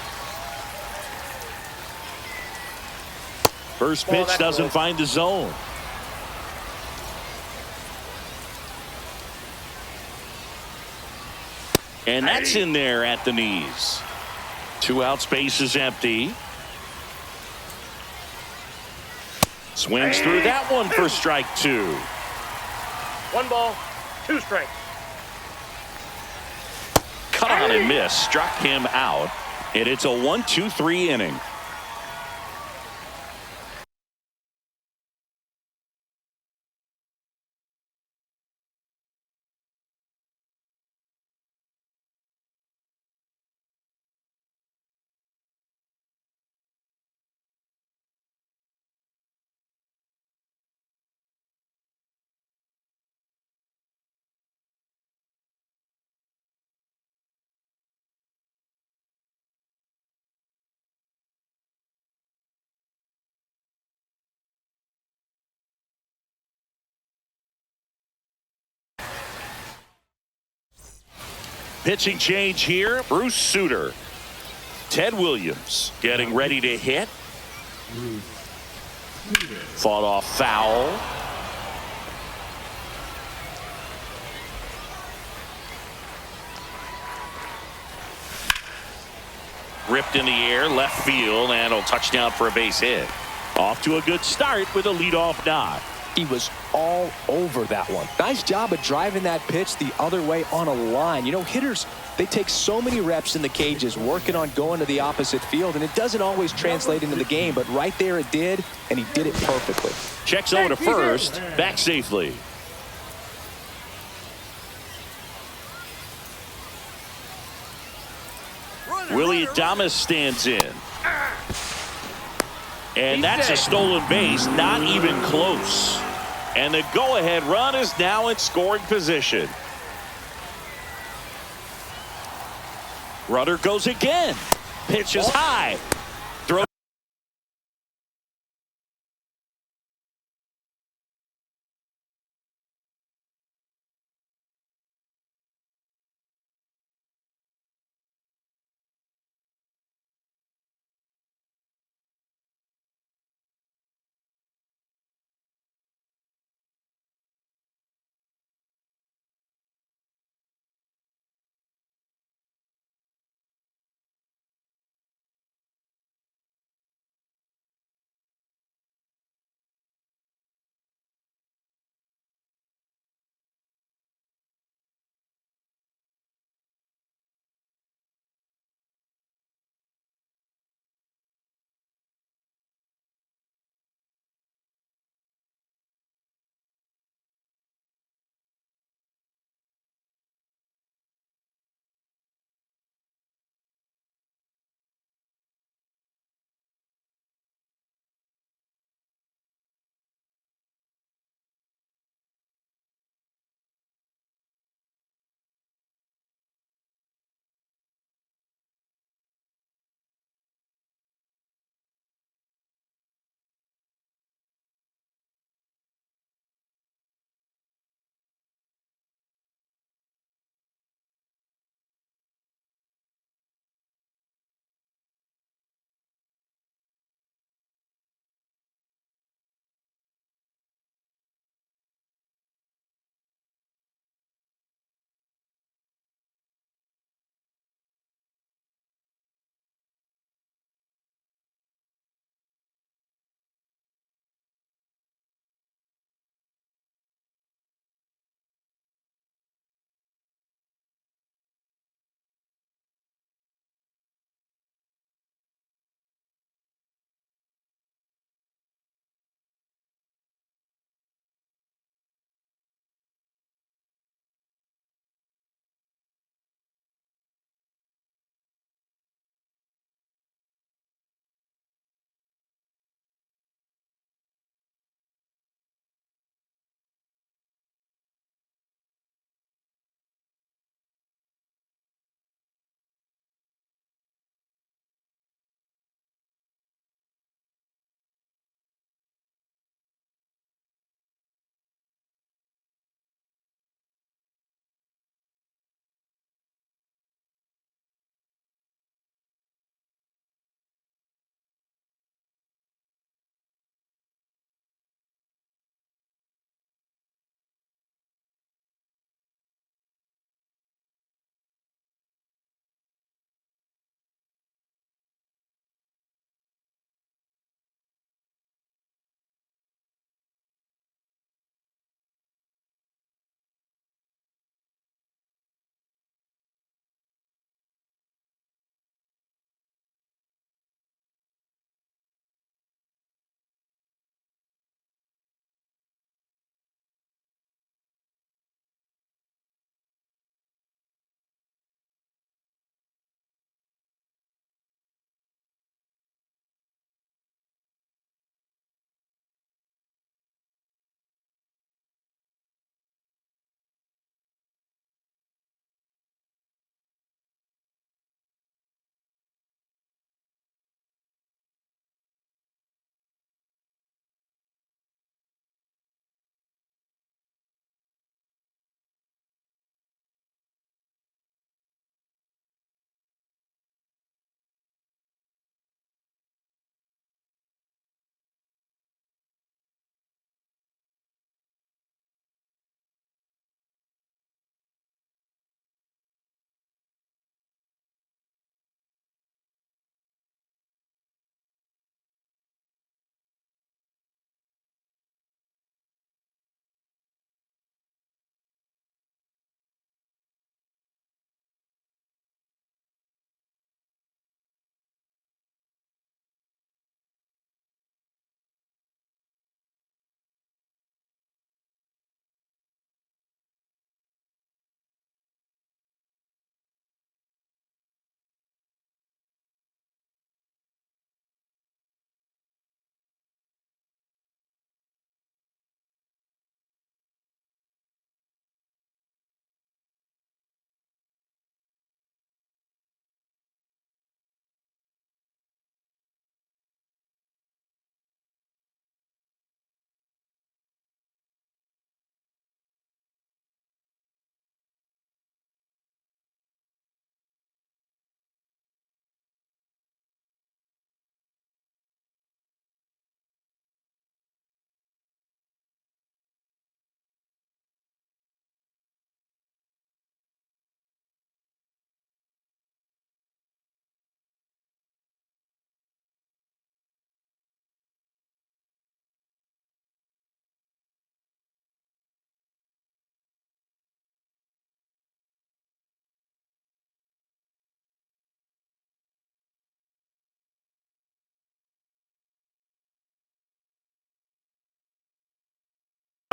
S1: First pitch doesn't find the zone. And that's in there at the knees. 2 out, space is empty. Swings through that one for strike 2.
S3: 1 ball, 2 strikes.
S1: Cut on and miss, struck him out. And it's a 1-2-3 inning. Pitching change here. Bruce Sutter. Ted Williams getting ready to hit. Fought off foul. Ripped in the air, left field, and a touchdown for a base hit. Off to a good start with a leadoff knock.
S2: He was all over that one. Nice job of driving that pitch the other way on a line. You know, hitters, they take so many reps in the cages working on going to the opposite field, and it doesn't always translate into the game, but right there it did, and he did it perfectly.
S1: Checks over to first, back safely. Willie Adames stands in. And that's a stolen base, not even close. And the go-ahead run is now in scoring position. Runner goes again. Pitch is high.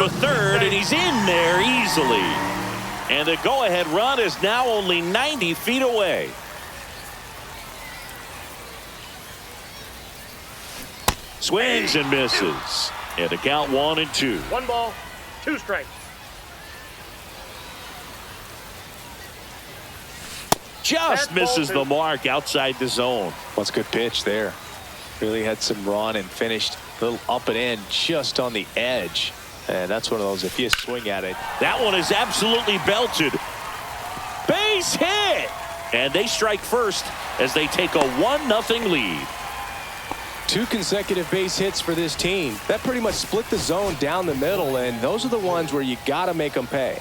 S1: to third, and he's in there easily. And the go-ahead run is now only 90 feet away. Swings and misses. And the count 1-2.
S3: 1 ball, 2 strikes.
S1: Just misses the mark outside the zone.
S2: What's a good pitch there. Really had some run and finished a little up and in just on the edge. And that's one of those, if you swing at it.
S1: That one is absolutely belted. Base hit. And they strike first as they take a 1-0 lead.
S2: 2 consecutive base hits for this team. That pretty much split the zone down the middle, and those are the ones where you got to make them pay.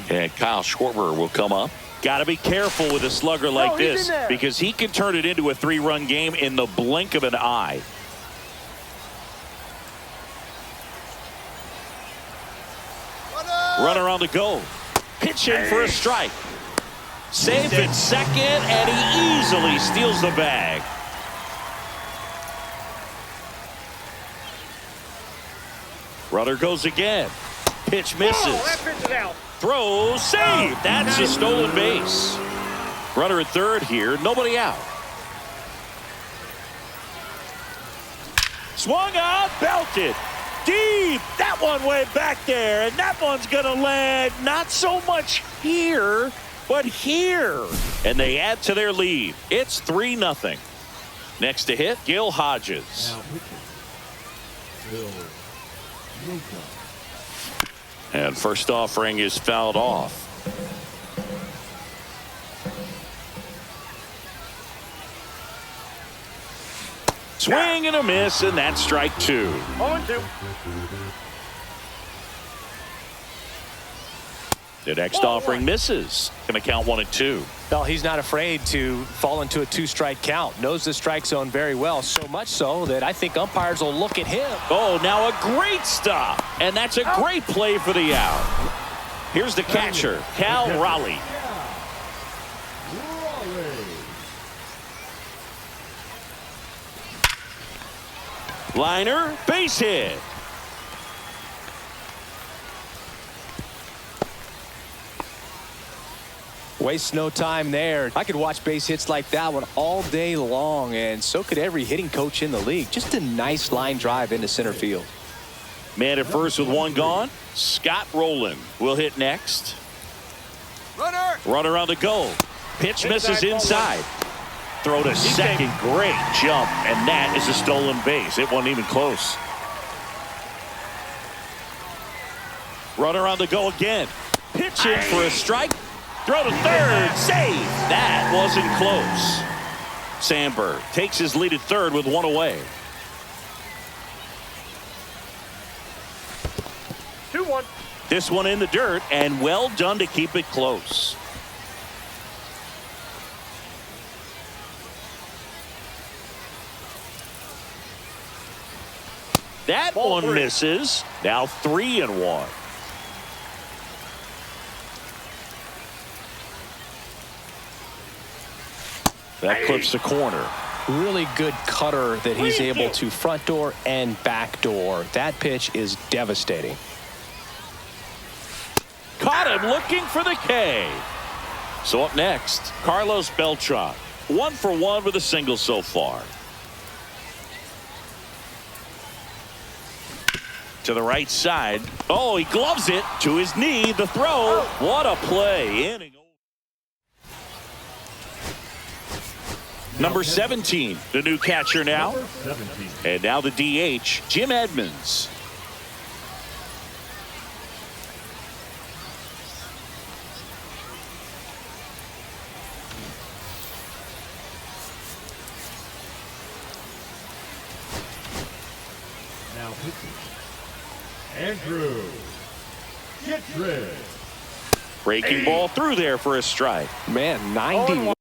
S1: And Kyle Schwarber will come up. Got to be careful with a slugger like this because he can turn it into a 3-run game in the blink of an eye. Runner on the go. Pitching for a strike. Safe at second, and he easily steals the bag. Runner goes again. Pitch misses.
S3: That pitch is out.
S1: Throw, save. That's a stolen base. Runner at third here. Nobody out. Swung out, belted. Deep. That one went back there, and that one's going to land not so much here, but here. And they add to their lead. It's 3-0. Next to hit, Gil Hodges.
S4: Now pitching. Bill Wilson.
S1: And first offering is fouled off. Swing and a miss, and that's strike 2.
S3: 0-2.
S1: The next offering misses. Going to count 1-2.
S2: Well, he's not afraid to fall into a 2-strike count. Knows the strike zone very well, so much so that I think umpires will look at him.
S1: Oh, now a great stop. And that's a great play for the out. Here's the catcher, Cal Raleigh. Liner, base hit.
S2: Waste no time there. I could watch base hits like that one all day long, and so could every hitting coach in the league. Just a nice line drive into center field.
S1: Man at first with 1 gone. Scott Rowland will hit next. Runner on the go. Pitch misses inside. Throw to second. Great jump, and that is a stolen base. It wasn't even close. Runner on the go again. Pitching for a strike. Throw to third. Save. That wasn't close. Sandberg takes his lead at third with 1 away.
S3: 2-1.
S1: This one in the dirt, and well done to keep it close. That
S3: Ball
S1: one
S3: 3.
S1: misses. Now 3-1. That clips the corner.
S2: Really good cutter that he's able to front door and back door. That pitch is devastating.
S1: Caught him looking for the K. So up next, Carlos Beltran. 1 for 1 with a single so far. To the right side. Oh, he gloves it to his knee. The throw. What a play. Inning. Number 17, the new catcher now.
S4: Number 17.
S1: And now the DH, Jim Edmonds.
S4: Now pitching. Andrew Kittredge.
S1: Breaking ball through there for a strike.
S2: Man, 90.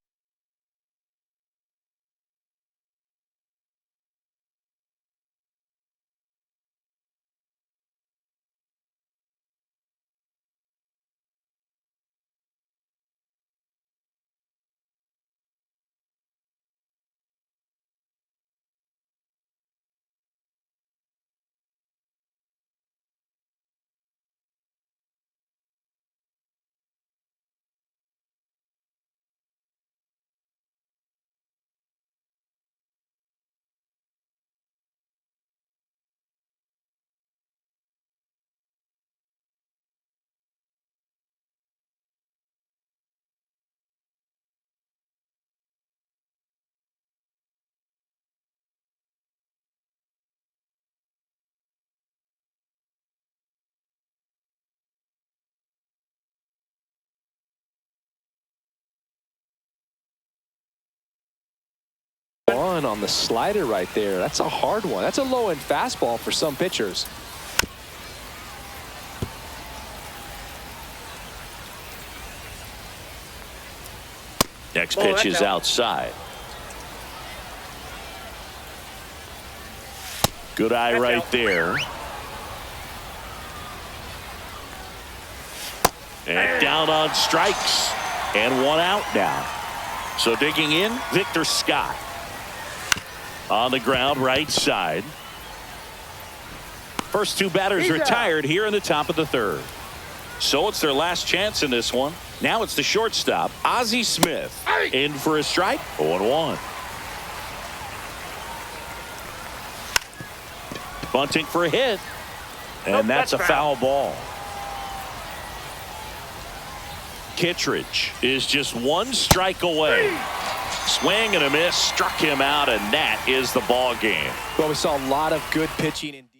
S2: one on the slider right there. That's a hard one. That's a low-end fastball for some pitchers.
S1: Next pitch is outside. Good eye right there. And down on strikes. And one out now. So digging in, Victor Scott. On the ground, right side. First two batters retired here in the top of the third. So it's their last chance in this one. Now it's the shortstop, Ozzie Smith. In for a strike, 0-1. Bunting for a hit. And that's a foul ball. Kittredge is just one strike away. Swing and a miss, struck him out, and that is the ball game.
S2: Well, we saw a lot of good pitching indeed.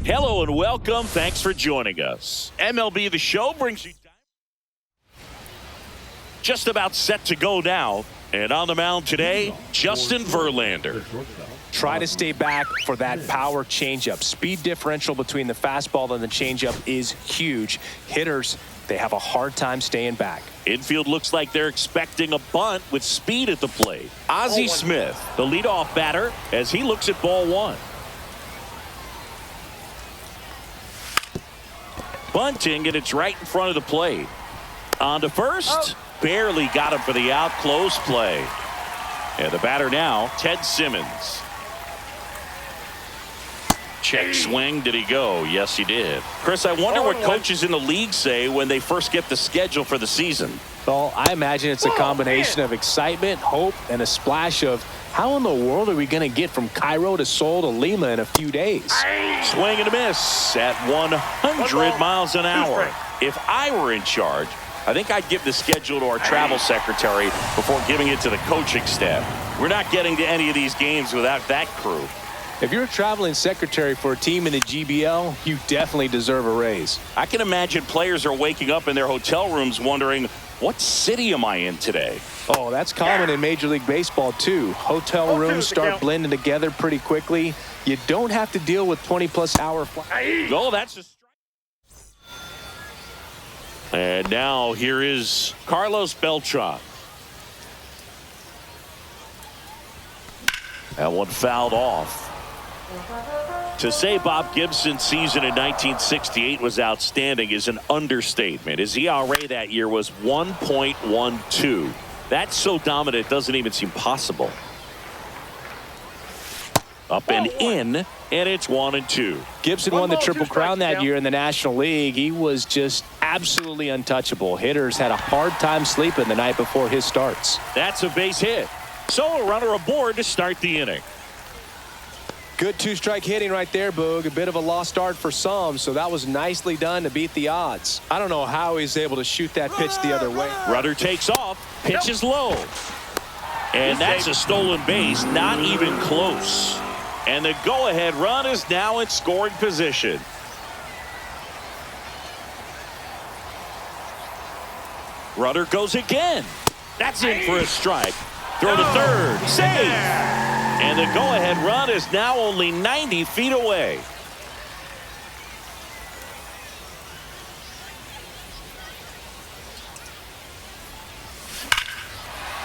S1: Hello and welcome. Thanks for joining us. MLB The Show brings you just about set to go now. And on the mound today, Justin Verlander.
S2: Try to stay back for that power changeup. Speed differential between the fastball and the changeup is huge. Hitters, they have a hard time staying back.
S1: Infield looks like they're expecting a bunt with speed at the plate. Ozzie Smith, the leadoff batter, as he looks at ball one. Bunting, and it's right in front of the plate. On to first. Barely got him for the out. Close play. And the batter now, Ted Simmons. Check swing. Did he go? Yes, he did. Chris, I wonder what coaches in the league say when they first get the schedule for the season.
S2: Well, I imagine it's a combination of excitement, hope, and a splash of how in the world are we going to get from Cairo to Seoul to Lima in a few days?
S1: Swing and a miss at 100 miles an hour. If I were in charge, I think I'd give the schedule to our travel secretary before giving it to the coaching staff. We're not getting to any of these games without that crew.
S2: If you're a traveling secretary for a team in the GBL, you definitely deserve a raise.
S1: I can imagine players are waking up in their hotel rooms wondering, what city am I in today?
S2: Oh, that's common in Major League Baseball, too. Hotel rooms start blending together pretty quickly. You don't have to deal with 20-plus hour flights.
S1: Oh, that's a strike. And now here is Carlos Beltran. That one fouled off. To say Bob Gibson's season in 1968 was outstanding is an understatement. His ERA that year was 1.12. That's so dominant it doesn't even seem possible. Up and in, and it's 1-2.
S2: Gibson won the Triple Crown that year in the National League. He was just absolutely untouchable. Hitters had a hard time sleeping the night before his starts.
S1: That's a base hit. So a runner aboard to start the inning.
S2: Good two-strike hitting right there, Boog. A bit of a lost start for some, so that was nicely done to beat the odds. I don't know how he's able to shoot that pitch the other way.
S1: Runner takes off. Pitch is low. And that's a stolen base. Not even close. And the go-ahead run is now in scoring position. Runner goes again. That's in for a strike. Throw to third. Save. And the go-ahead run is now only 90 feet away.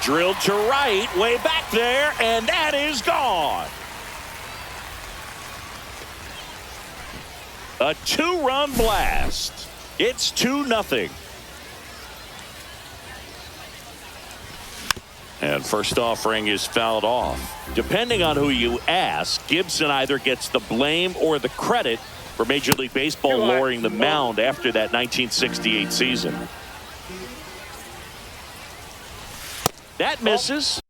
S1: Drilled to right, way back there, and that is gone. A two-run blast. It's 2-0. And first offering is fouled off. Depending on who you ask, Gibson either gets the blame or the credit for Major League Baseball lowering the mound after that 1968 season. That misses.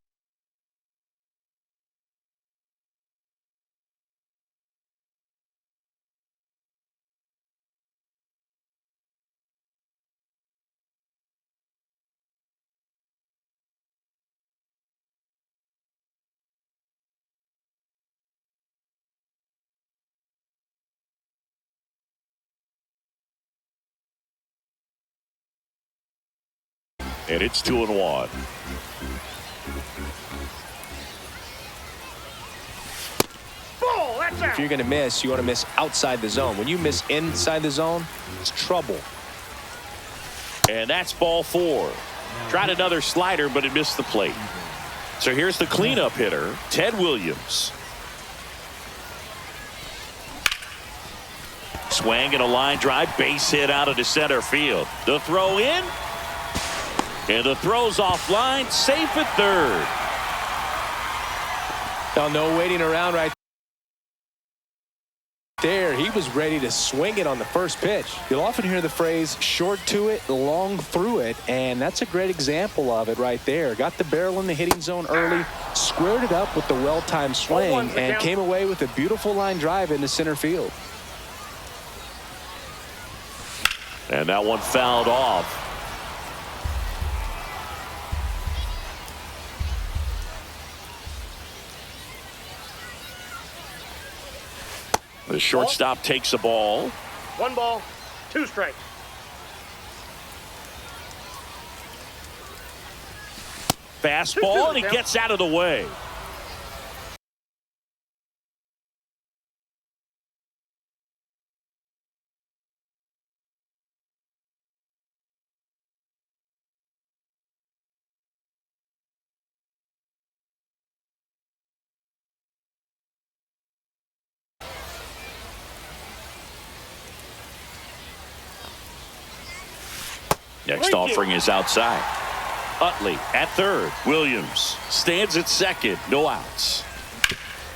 S1: And it's 2-1.
S2: If you're going to miss, you want to miss outside the zone. When you miss inside the zone, it's trouble.
S1: And that's ball 4. Tried another slider, but it missed the plate. So here's the cleanup hitter, Ted Williams. Swing and a line drive, base hit out of the center field. The throw in. And the throw's offline, safe at third.
S2: Now, no waiting around right there. He was ready to swing it on the first pitch. You'll often hear the phrase short to it, long through it, and that's a great example of it right there. Got the barrel in the hitting zone early, squared it up with the well-timed swing, and came away with a beautiful line drive into center field.
S1: And that one fouled off. The shortstop takes the ball.
S3: 1 ball, 2 strikes.
S1: Fastball, and he gets out of the way. Next offering is outside. Utley at third. Williams stands at second. No outs.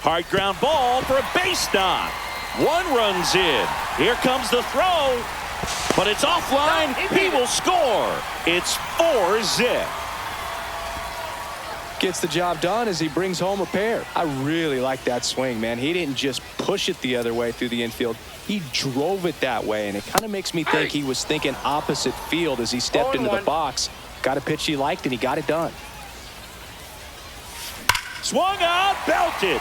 S1: Hard ground ball for a base knock. 1 runs in. Here comes the throw. But it's offline. He will score. It's 4-zip.
S2: Gets the job done as he brings home a pair. I really like that swing, man. He didn't just push it the other way through the infield. He drove it that way, and it kind of makes me think he was thinking opposite field as he stepped into the box. Got a pitch he liked, and he got it done.
S1: Swung out, belted.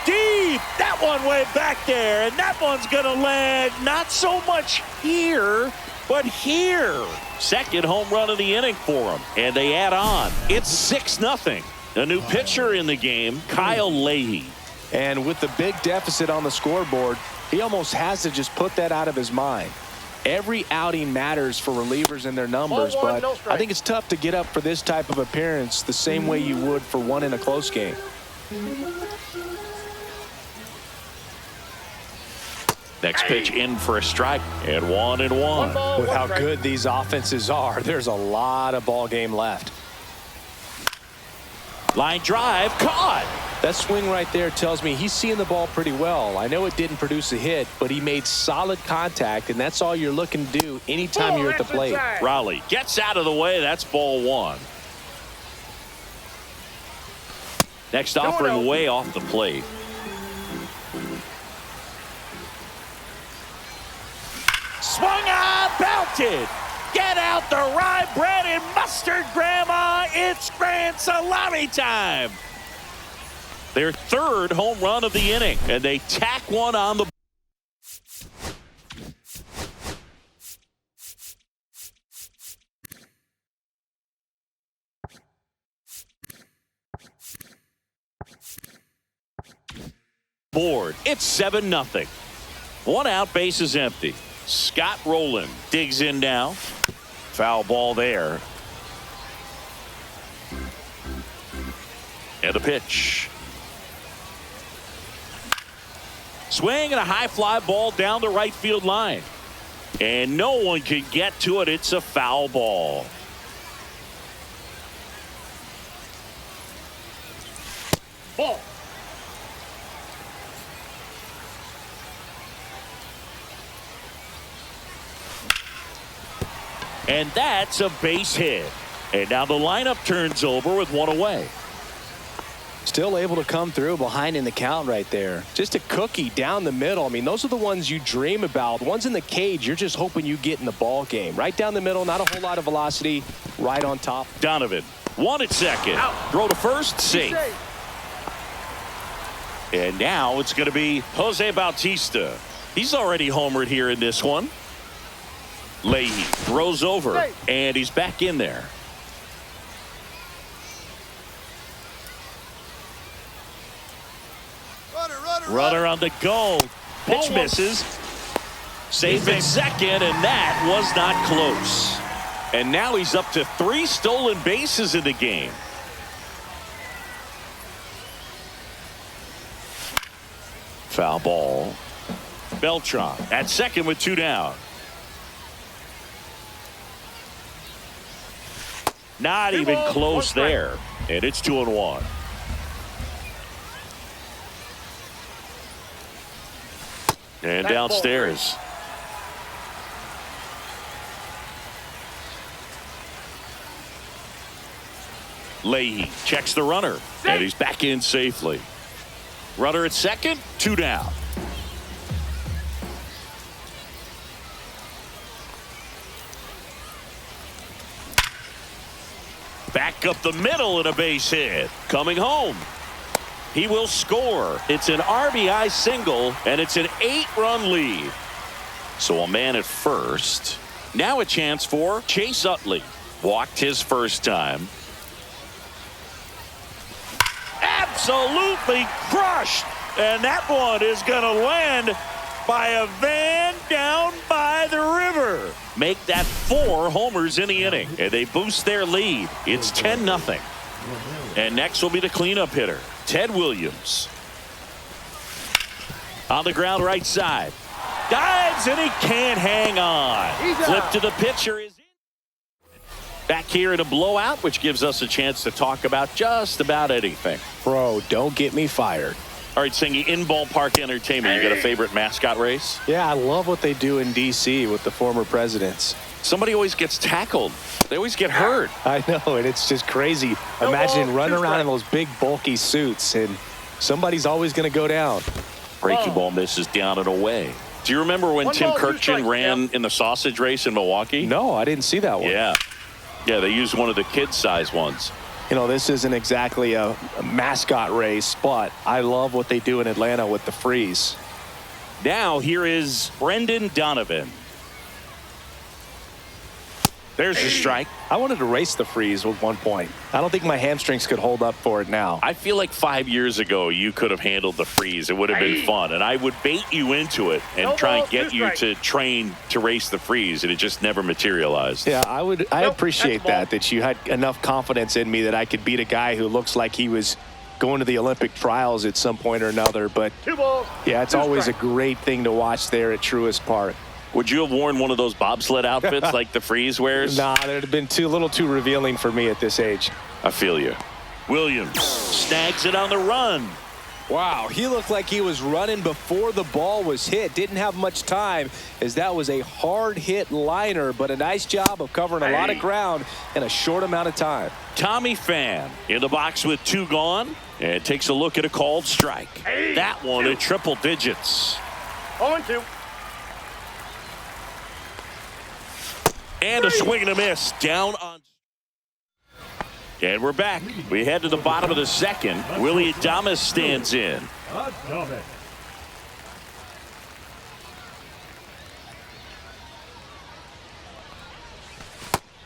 S1: Deep. That one way back there, and that one's going to land not so much here, but here. Second home run of the inning for him, and they add on. It's 6-0. A new pitcher in the game, Kyle Leahy.
S2: And with the big deficit on the scoreboard, he almost has to just put that out of his mind. Every outing matters for relievers and their numbers, but I think it's tough to get up for this type of appearance the same way you would for one in a close game.
S1: Next pitch in for a strike, and 1-1.
S2: With how good these offenses are, there's a lot of ball game left.
S1: Line drive, caught.
S2: That swing right there tells me he's seeing the ball pretty well. I know it didn't produce a hit, but he made solid contact, and that's all you're looking to do anytime you're at the plate.
S1: Raleigh gets out of the way. That's ball 1. Next offering way off the plate. connected. Get out the rye bread and mustard, Grandma. It's grand salami time. Their third home run of the inning, and they tack one on the board. It's 7-0. 1 out, base is empty. Scott Rowland digs in now. Foul ball there. And a pitch. Swing and a high fly ball down the right field line. And no one can get to it. It's a foul ball.
S3: Ball.
S1: And that's a base hit. And now the lineup turns over with one away.
S2: Still able to come through behind in the count right there. Just a cookie down the middle. I mean, those are the ones you dream about. Ones in the cage, you're just hoping you get in the ball game. Right down the middle, not a whole lot of velocity. Right on top.
S1: Donovan, 1 at second.
S3: Out.
S1: Throw to first, safe. And now it's going to be Jose Bautista. He's already homered here in this one. Leahy throws over, and he's back in there. Runner on the go. Pitch misses. Safe at second, and that was not close. And now he's up to 3 stolen bases in the game. Foul ball. Beltran at second with 2 down. Not even close there. And it's 2-1. And downstairs. Leahy checks the runner. And he's back in safely. Runner at second, 2 down. Back up the middle and a base hit. Coming home. He will score. It's an RBI single, and it's an 8-run lead. So a man at first. Now a chance for Chase Utley. Walked his first time. Absolutely crushed. And that one is going to land by a van down by the river. Make that 4 homers in the inning, and they boost their lead. It's 10-0. And next will be the cleanup hitter, Ted Williams. On the ground right side. Dives, and he can't hang on. Flip to the pitcher is in. Back here in a blowout, which gives us a chance to talk about just about anything.
S2: Bro, don't get me fired.
S1: All right, Singy, in ballpark entertainment, you got a favorite mascot race?
S2: Yeah, I love what they do in D.C. with the former presidents.
S1: Somebody always gets tackled. They always get hurt.
S2: I know, and it's just crazy. Imagine running around in those big, bulky suits, and somebody's always going to go down.
S1: Breaking ball misses down and away. Do you remember when Tim Kirkjian ran in the sausage race in Milwaukee?
S2: No, I didn't see that one.
S1: Yeah. Yeah, they used one of the kid-size ones.
S2: You know, this isn't exactly a mascot race, but I love what they do in Atlanta with the freeze.
S1: Now here is Brendan Donovan. There's your strike.
S2: I wanted to race the freeze at one point. I don't think my hamstrings could hold up for it now.
S1: I feel like 5 years ago you could have handled the freeze. It would have been fun, and I would bait you into it and try and get you to train to race the freeze, and it just never materialized.
S2: Yeah, I appreciate that you had enough confidence in me that I could beat a guy who looks like he was going to the Olympic trials at some point or another. But yeah, it's always a great thing to watch there at Truist Park.
S1: Would you have worn one of those bobsled outfits like the freeze wears?
S2: Nah, that would have been a little too revealing for me at this age.
S1: I feel you. Williams snags it on the run.
S2: Wow, he looked like he was running before the ball was hit. Didn't have much time, as that was a hard hit liner, but a nice job of covering a lot of ground in a short amount of time.
S1: Tommy Pham in the box with 2 gone, and takes a look at a called strike. That one in triple digits.
S3: 0-2.
S1: And a swing and a miss. Down on. And we're back. We head to the bottom of the second. Willie Adames stands in.
S4: Adames.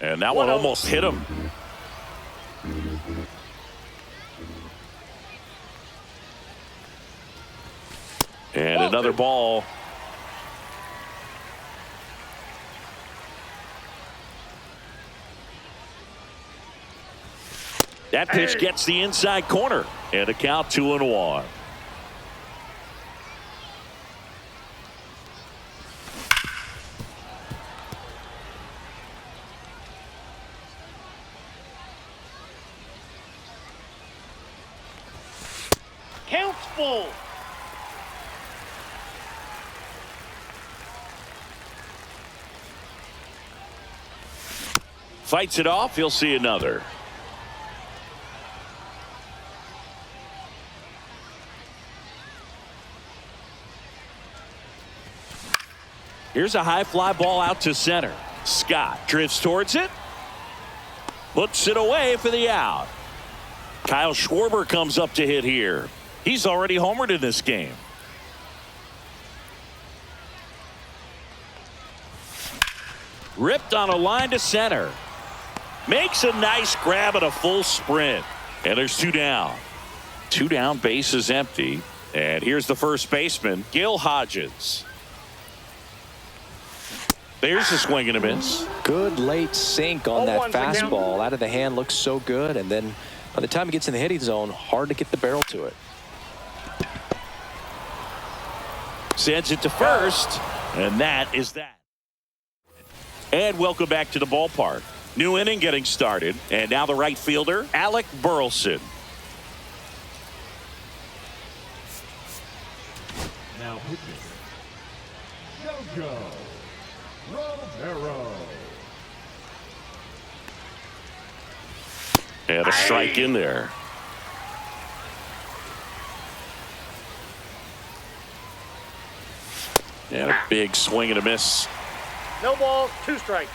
S1: And that one almost hit him. And another ball. That pitch gets the inside corner. And a count 2-1.
S3: Count full.
S1: Fights it off. He'll see another. Here's a high fly ball out to center. Scott drifts towards it. Puts it away for the out. Kyle Schwarber comes up to hit here. He's already homered in this game. Ripped on a line to center. Makes a nice grab at a full sprint. And there's 2 down. 2 down, base is empty. And here's the first baseman, Gil Hodges. There's a swing and a miss.
S2: Good late sink on that
S3: 0-1 for him.
S2: fastball. Out of the hand, looks so good. And then by the time he gets in the hitting zone, hard to get the barrel to it.
S1: Sends it to first. And that is that. And welcome back to the ballpark. New inning getting started. And now the right fielder, Alec Burleson.
S4: Now pitching. JoJo Romero.
S1: And a strike in there. And a big swing and a miss.
S3: No balls, 2 strikes.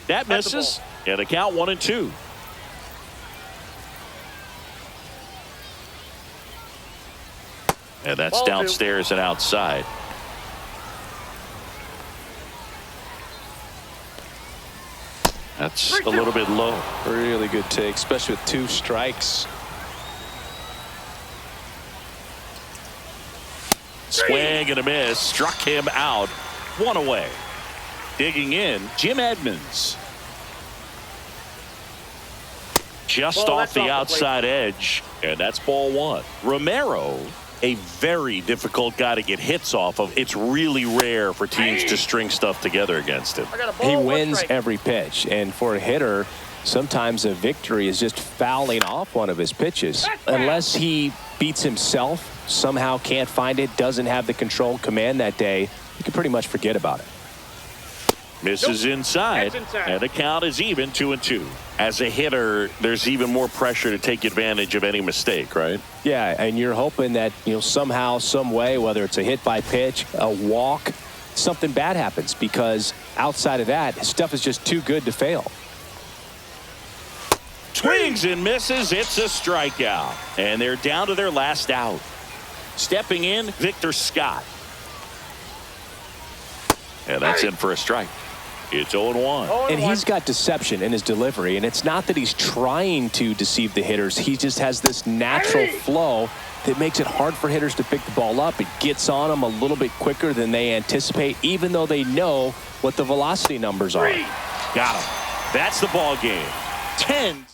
S1: That misses. And a count 1-2. And that's
S3: Ball 2.
S1: downstairs and outside. That's a little bit low.
S2: Really good take, especially with 2 strikes.
S1: Swing and a miss. Struck him out. 1 away. Digging in, Jim Edmonds. Just
S3: Ball,
S1: off the
S3: that's off the
S1: outside edge. And that's ball 1. Romero, a very difficult guy to get hits off of. It's really rare for teams to string stuff together against him.
S3: I got a ball,
S2: He
S3: 1
S2: wins
S3: strike.
S2: every pitch. And for a hitter, sometimes a victory is just fouling off one of his pitches. Unless he beats himself, somehow can't find it, doesn't have the control command that day, you can pretty much forget about it.
S1: Misses inside,
S3: That's inside.
S1: and the count is even 2-2. As a hitter, there's even more pressure to take advantage of any mistake, right?
S2: Yeah, and you're hoping that, somehow, some way, whether it's a hit by pitch, a walk, something bad happens, because outside of that, his stuff is just too good to fail.
S1: Swings and misses. It's a strikeout. And they're down to their last out. Stepping in, Victor Scott. And that's in for a strike. It's 0-1.
S2: And he's got deception in his delivery, and it's not that he's trying to deceive the hitters. He just has this natural flow that makes it hard for hitters to pick the ball up. It gets on them a little bit quicker than they anticipate, even though they know what the velocity numbers are.
S1: Got him. That's the ball game. 10.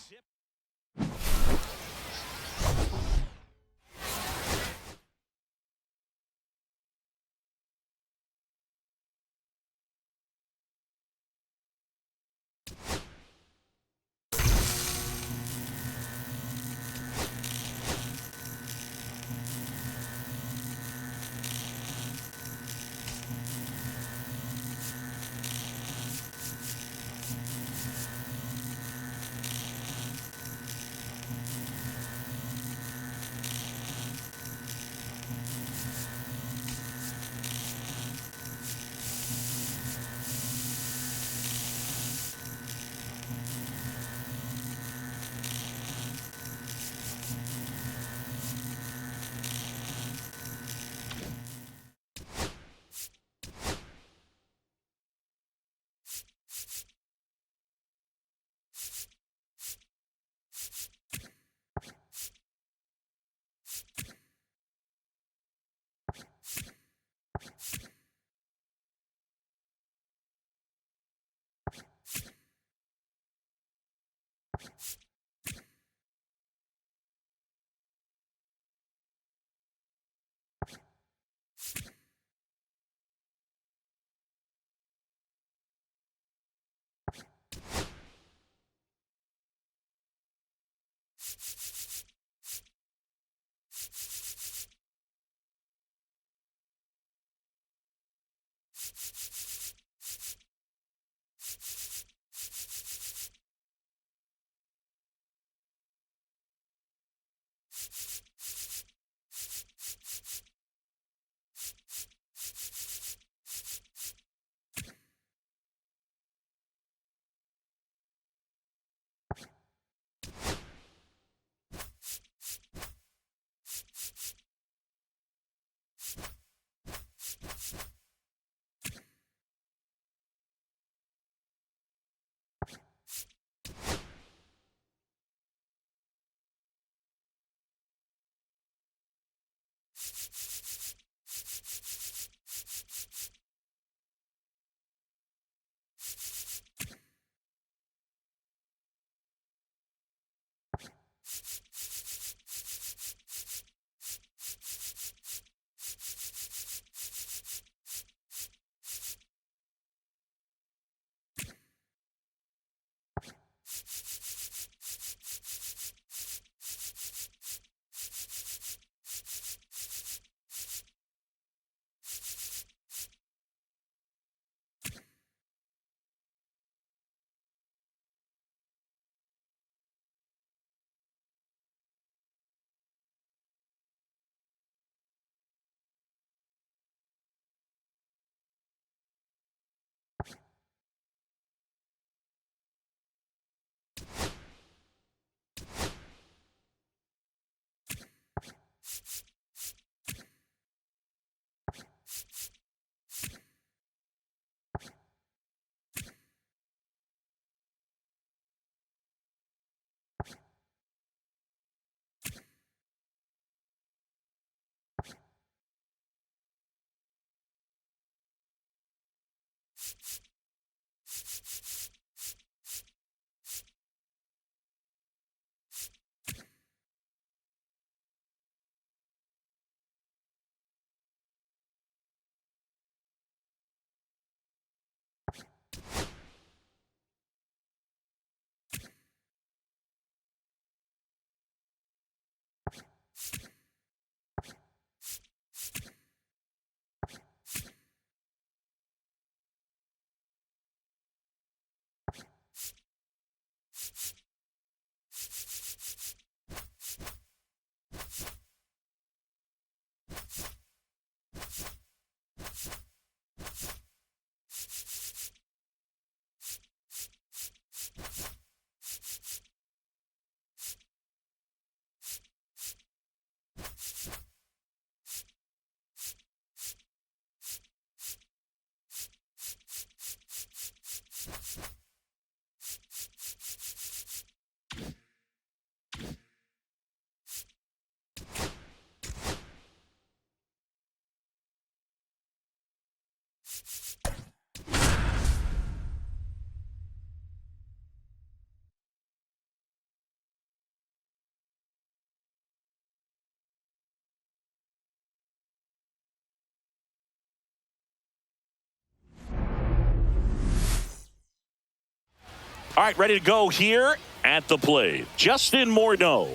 S1: All right, ready to go here at the plate. Justin Morneau.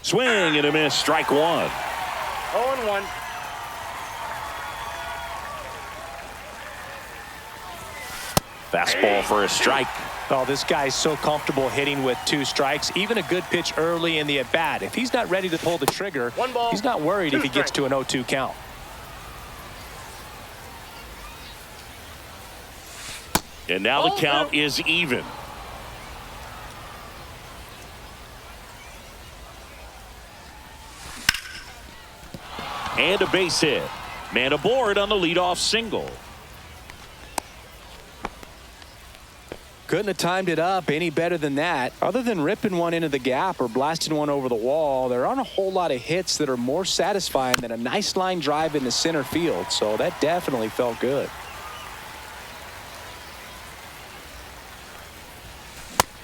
S1: Swing and a miss, strike one.
S3: 0-1.
S1: Fastball for a strike.
S2: Oh, this guy's so comfortable hitting with 2 strikes. Even a good pitch early in the at-bat. If he's not ready to pull the trigger,
S3: 1 ball,
S2: he's not worried
S3: 2
S2: if he gets to an 0-2 count.
S1: And now the count is even. And a base hit. Man aboard on the leadoff single.
S2: Couldn't have timed it up any better than that. Other than ripping one into the gap or blasting one over the wall, there aren't a whole lot of hits that are more satisfying than a nice line drive into center field. So that definitely felt good.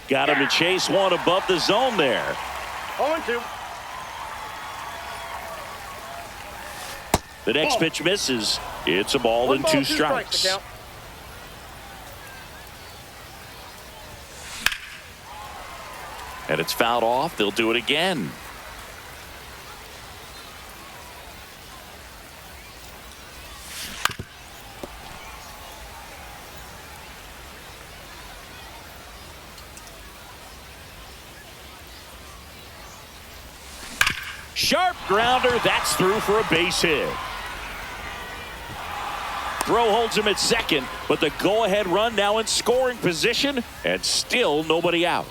S1: Got him to chase one above the zone there.
S3: 0-2.
S1: The next pitch misses. It's a ball and 2 strikes.
S3: The count.
S1: And it's fouled off. They'll do it again. Sharp grounder. That's through for a base hit. Throw holds him at second, but the go-ahead run now in scoring position, and still nobody out.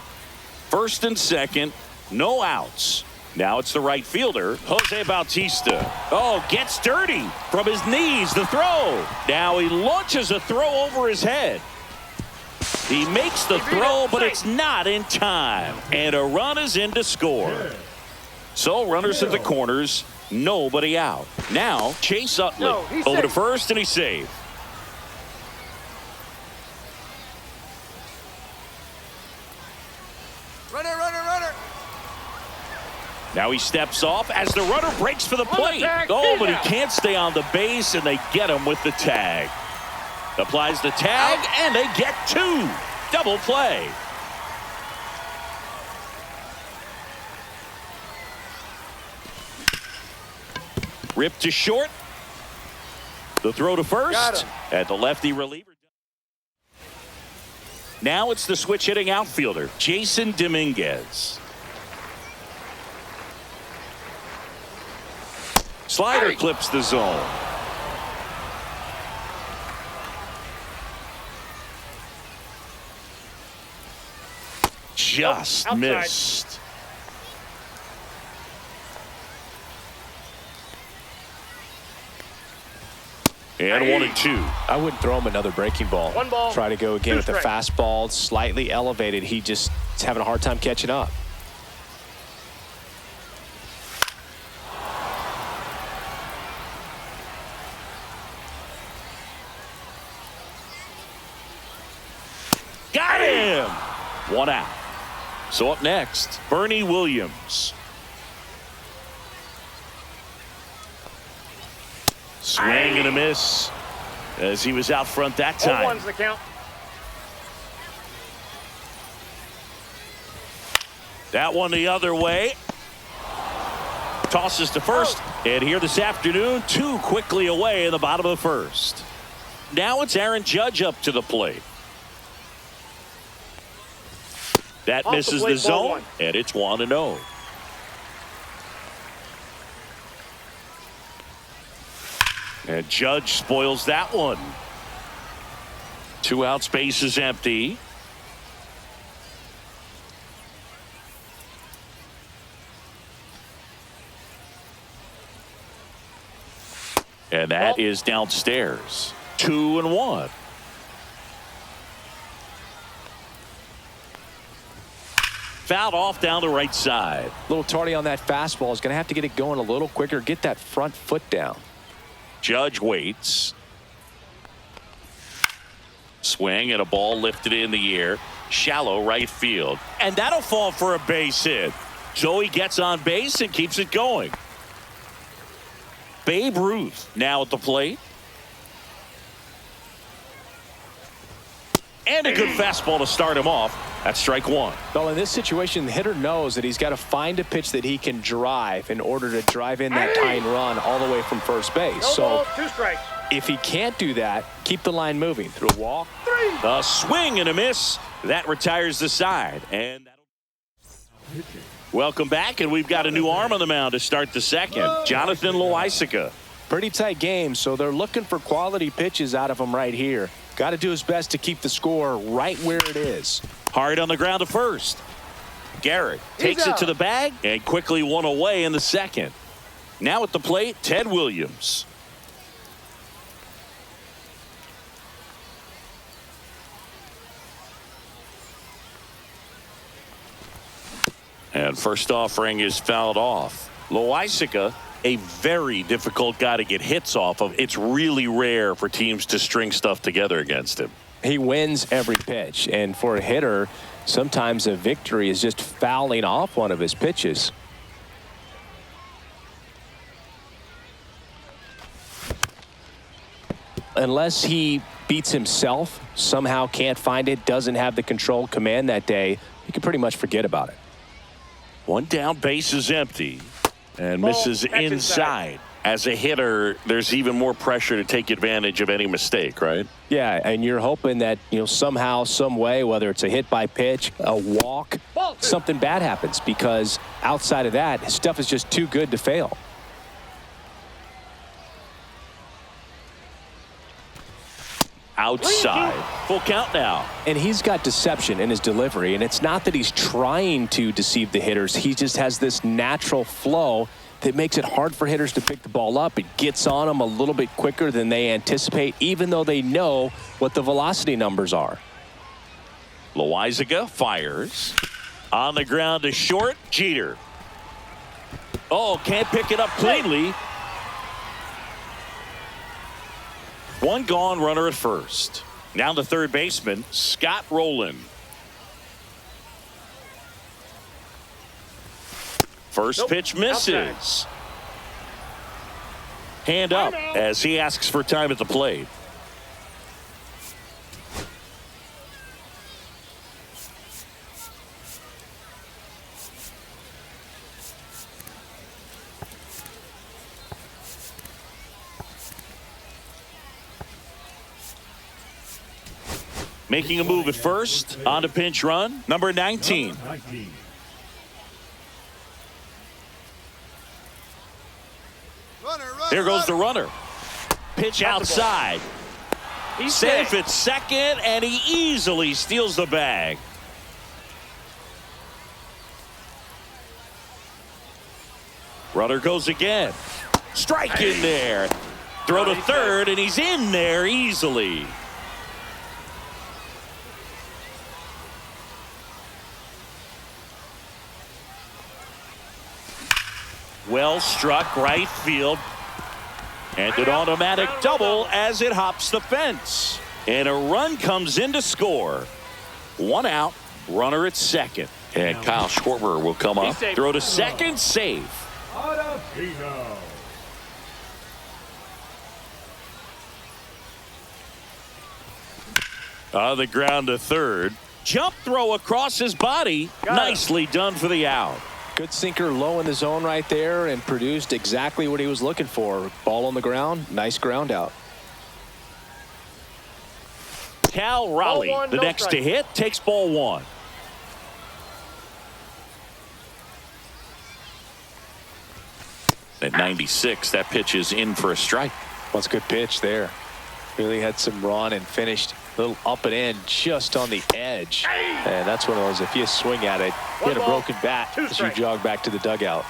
S1: First and second, no outs. Now it's the right fielder, Jose Bautista. Oh, gets dirty from his knees. The throw. Now he launches a throw over his head. He makes the throw, but it's not in time. And a run is in to score. So runners at the corners, nobody out. Now Chase Utley over to first, and he's saved.
S3: Runner, runner, runner.
S1: Now he steps off as the runner breaks for the plate. Oh, but he can't stay on the base, and they get him with the tag. Applies the tag, and they get two. Double play. Ripped to short. The throw to first. And the lefty reliever. Now it's the switch hitting outfielder, Jason Dominguez. Slider clips the zone. Just missed. And 1-2.
S2: I wouldn't throw him another breaking ball.
S3: One ball.
S2: Try to go again with the
S3: strikes.
S2: fastball, slightly elevated. He just is having a hard time catching up.
S1: Got him. One out. So up next, Bernie Williams. Swing and a miss as he was out front that time.
S3: 0-1's the count.
S1: That one the other way. Tosses to first. And here this afternoon, two quickly away in the bottom of the first. Now it's Aaron Judge up to the plate. That
S3: Off the
S1: misses
S3: plate,
S1: the zone,
S3: ball one.
S1: and it's 1-0. And Judge spoils that one. 2 outs, base is empty. And that is downstairs. 2-1. Fouled off down the right side.
S2: A little tardy on that fastball. Is going to have to get it going a little quicker. Get that front foot down.
S1: Judge waits. Swing and a ball lifted in the air. Shallow right field. And that'll fall for a base hit. So he gets on base and keeps it going. Babe Ruth now at the plate. And a good fastball to start him off. That's strike one.
S2: Well, in this situation, the hitter knows that he's got to find a pitch that he can drive in order to drive in that tying run all the way from first base.
S3: No
S2: So
S3: ball, 2 strikes.
S2: if he can't do that, keep the line moving through a walk.
S3: 3.
S1: A swing and a miss. That retires the side. And welcome back, and we've got a new arm on the mound to start the second. Jonathan Loaisiga.
S2: Pretty tight game, so they're looking for quality pitches out of him right here. Got to do his best to keep the score right where it is.
S1: Hard on the ground to first. Garrett takes it to the bag and quickly one away in the second. Now at the plate, Ted Williams. And first offering is fouled off. Loaisiga, a very difficult guy to get hits off of. It's really rare for teams to string stuff together against him.
S2: He wins every pitch, and for a hitter, sometimes a victory is just fouling off one of his pitches. Unless he beats himself, somehow can't find it, doesn't have the control command that day, you can pretty much forget about it.
S1: One down, base is empty, and misses inside. As a hitter, there's even more pressure to take advantage of any mistake, right?
S2: Yeah, and you're hoping that, somehow, some way, whether it's a hit by pitch, a walk, something bad happens, because outside of that, his stuff is just too good to fail.
S1: Outside. Full count now.
S2: And he's got deception in his delivery, and it's not that he's trying to deceive the hitters. He just has this natural flow that makes it hard for hitters to pick the ball up. It gets on them a little bit quicker than they anticipate, even though they know what the velocity numbers are.
S1: Loizaga fires. On the ground to short. Jeter. Oh, can't pick it up cleanly. One gone, runner at first. Now the third baseman, Scott Rowland. First pitch misses.
S3: Outside.
S1: Hand up as he asks for time at the plate. Making a move at first on a pinch run, number 19. Here goes the runner. Pitch outside. He's safe at second, and he easily steals the bag. Runner goes again. Strike in there. Throw to third, and he's in there easily. Well struck right field. And an automatic double as it hops the fence. And a run comes in to score. One out, runner at second. And Kyle Schwarber will come up. Throw to second, safe. On the ground to third. Jump throw across his body. Nicely done for the out.
S2: Good sinker low in the zone right there, and produced exactly what he was looking for. Ball on the ground, nice ground out.
S1: Cal Raleigh, the next to hit, takes ball one. At 96, that pitch is in for a strike.
S2: Well, it's a good pitch there. Really had some run and finished a little up and in just on the edge. And that's one of those, if you swing at it, hit a broken bat as you jog back to the dugout.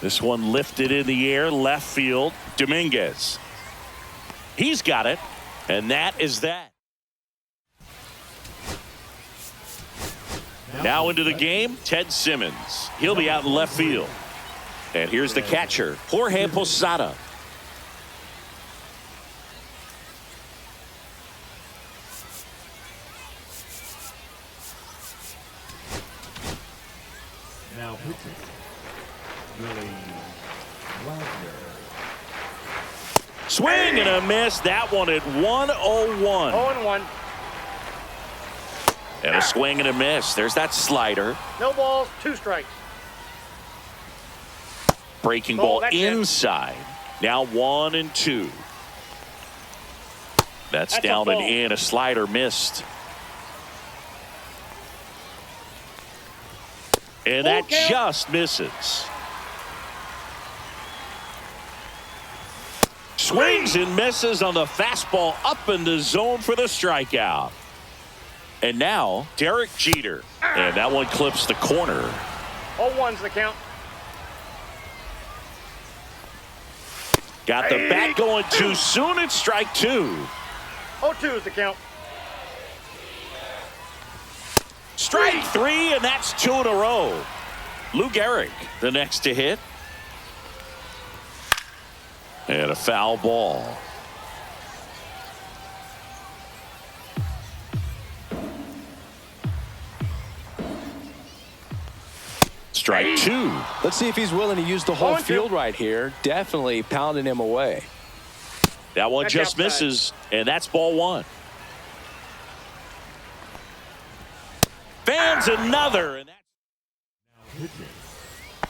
S1: This one lifted in the air, left field. Dominguez. He's got it, and that is that. Now into the game, Ted Simmons. He'll be out in left field. And here's the catcher, Jorge Posada.
S4: Now pitching, Willie Wagner.
S1: Swing and a miss. That one at 101.
S3: 0-1.
S1: And a swing and a miss. There's that slider.
S3: No balls, 2 strikes.
S1: Breaking ball inside. Now 1-2. That's down and in. A slider missed. And that just misses. Swings and misses on the fastball up in the zone for the strikeout. And now Derek Jeter. And that one clips the corner.
S3: 0-1's the count.
S1: Got the bat going too soon. It's strike 2.
S3: 0-2 is the count.
S1: Strike 3, and that's 2 in a row. Lou Gehrig, the next to hit. And a foul ball. Strike 2.
S2: Let's see if he's willing to use the whole field right here. Definitely pounding him away.
S1: That one just misses, and that's ball 1. Fans another. And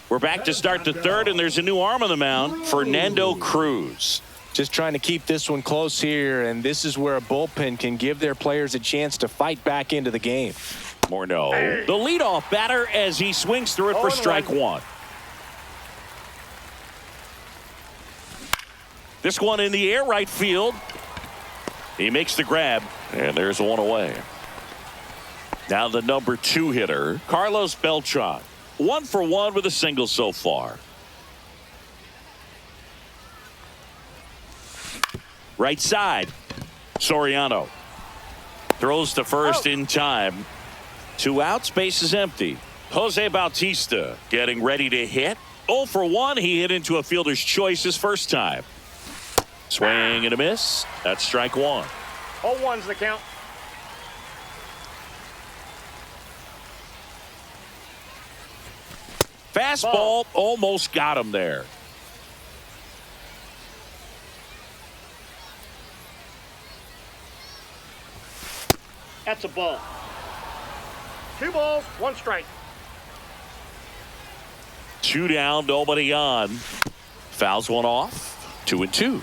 S1: we're back to start the third, and there's a new arm on the mound, Fernando Cruz.
S2: Just trying to keep this one close here, and this is where a bullpen can give their players a chance to fight back into the game.
S1: Morneau, the leadoff batter, as he swings through it for strike one. This one in the air, right field. He makes the grab, and there's one away. Now the number 2 hitter, Carlos Beltran. 1 for 1 with a single so far. Right side, Soriano. Throws to first in time. 2 outs, base is empty. Jose Bautista getting ready to hit. 0 for 1. He hit into a fielder's choice his first time. Swing and a miss. That's strike 1.
S3: 0-1's the count.
S1: Fastball almost got him there.
S3: That's a ball. 2 balls, 1 strike.
S1: 2 down, nobody on. Fouls one off. 2-2.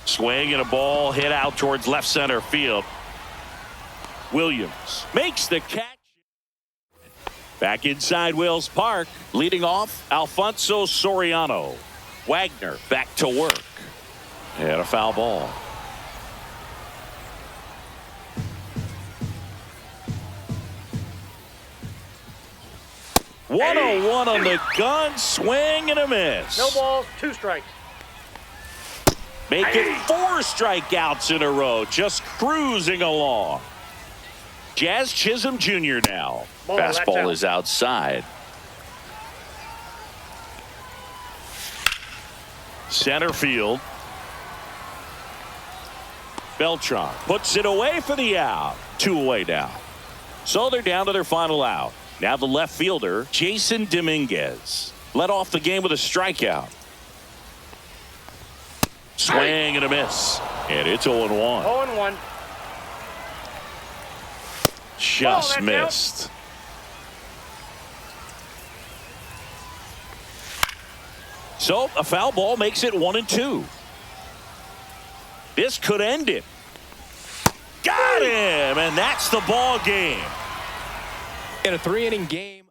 S1: Swing and a ball hit out towards left center field. Williams makes the catch. Back inside Wills Park, leading off Alfonso Soriano. Wagner back to work. And a foul ball. Hey. 101 on the gun, swing and a miss.
S3: No balls, 2 strikes.
S1: Making 4 strikeouts in a row, just cruising along. Jazz Chisholm Jr. now. Fastball is outside. Center field. Beltran puts it away for the out. 2 away now. So they're down to their final out. Now the left fielder, Jason Dominguez, led off the game with a strikeout. Swing and a miss. And it's 0-1.
S3: 0-1.
S1: Just missed. So a foul ball makes it 1-2. This could end it. Got him, and that's the ball game.
S2: In a 3-inning game.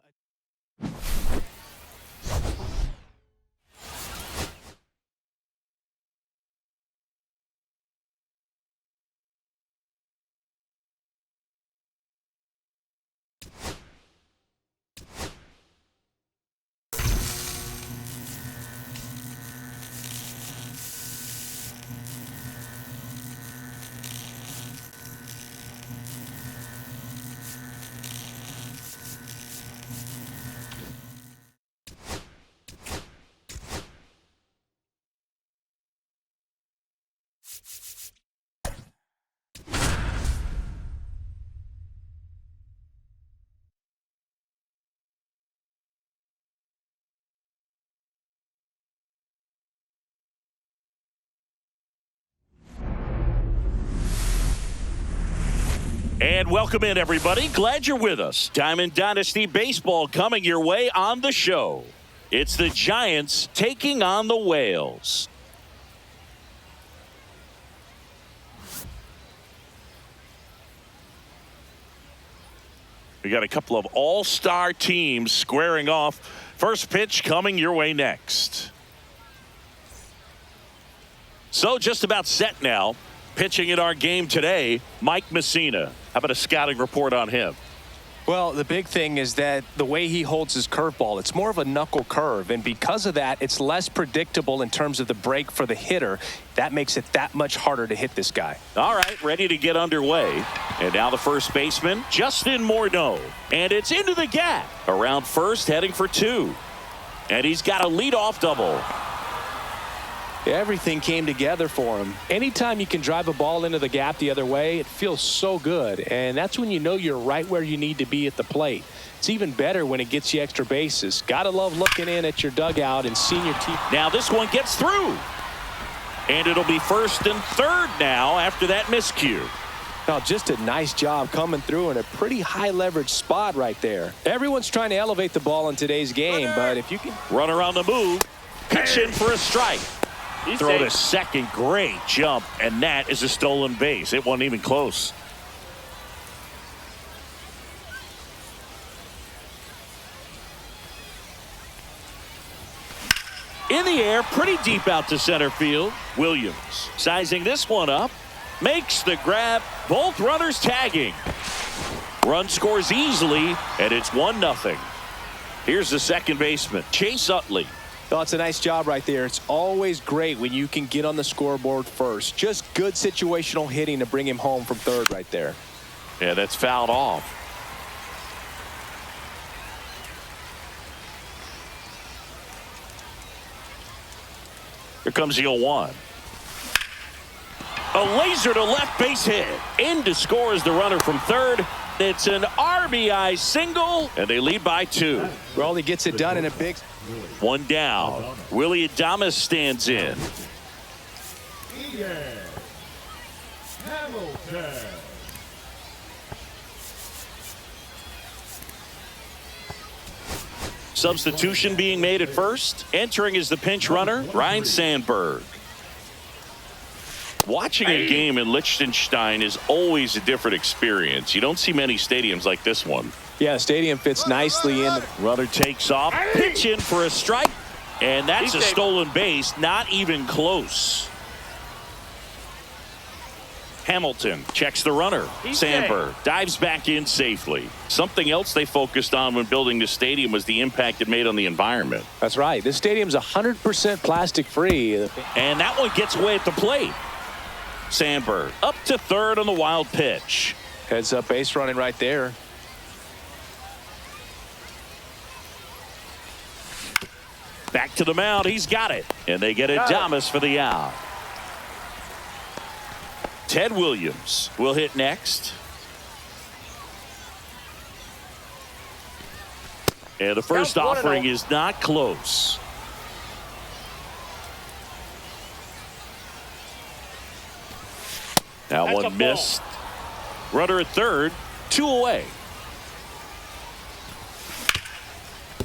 S1: And welcome in, everybody. Glad you're with us. Diamond Dynasty Baseball coming your way on the show. It's the Giants taking on the Whales. We got a couple of all-star teams squaring off. First pitch coming your way next. So just about set now. Pitching in our game today, Mike Messina. How about a scouting report on him?
S2: Well, the big thing is that the way he holds his curveball, it's more of a knuckle curve. And because of that, it's less predictable in terms of the break for the hitter. That makes it that much harder to hit this guy.
S1: All right, ready to get underway. And now the first baseman, Justin Morneau. And it's into the gap. Around first, heading for 2. And he's got a leadoff double.
S2: Everything came together for him. Anytime you can drive a ball into the gap the other way, it feels so good. And that's when you know you're right where you need to be at the plate. It's even better when it gets you extra bases. Gotta love looking in at your dugout and seeing your team.
S1: Now this one gets through. And it'll be first and third now after that miscue.
S2: Oh, just a nice job coming through in a pretty high leverage spot right there. Everyone's trying to elevate the ball in today's game, but if you can...
S1: Runner on the move. Pitch in for a strike.
S3: He's
S1: Throw to
S3: safe.
S1: second. Great jump. And that is a stolen base. It wasn't even close. In the air, pretty deep out to center field. Williams sizing this one up. Makes the grab. Both runners tagging. Run scores easily, and it's 1-0. Here's the second baseman, Chase Utley.
S2: Oh, it's a nice job right there. It's always great when you can get on the scoreboard first. Just good situational hitting to bring him home from third right there.
S1: Yeah, that's fouled off. Here comes the 0-1. A laser to left base hit. In to score is the runner from third. It's an RBI single, and they lead by 2.
S2: Well, he gets it done in a big...
S1: One down. Willie Adames stands in.
S4: Hamilton.
S1: Substitution being made at first. Entering is the pinch runner, Ryan Sandberg. Watching a game in Liechtenstein is always a different experience. You don't see many stadiums like this one.
S2: Yeah, the stadium fits nicely in.
S1: Runner takes off, pitch in for a strike, and that's a stolen base, not even close. Hamilton checks the runner. Sandberg dives back in safely. Something else they focused on when building the stadium was the impact it made on the environment.
S2: That's right. This stadium's 100% plastic free.
S1: And that one gets away at the plate. Sandberg up to third on the wild pitch.
S2: Heads up base running right there.
S1: Back to the mound. He's got it. And they get Adames for the out. Ted Williams will hit next. And the first offering is not close. That one missed. Runner at third, 2 away.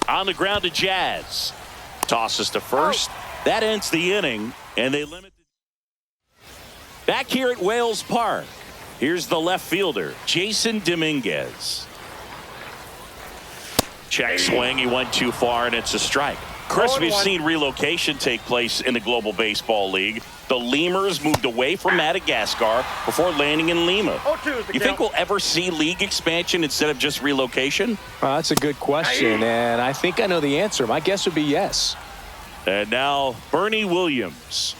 S1: On the ground to Jazz. Tosses to first. That ends the inning, and they limit. Back here at Wales Park, here's the left fielder, Jason Dominguez. Check swing, he went too far, and it's a strike. Chris, we've seen relocation take place in the Global Baseball League. The Lemurs moved away from Madagascar before landing in Lima. You think we'll ever see league expansion instead of just relocation?
S2: Well, that's a good question, and I think I know the answer. My guess would be yes.
S1: And now Bernie Williams.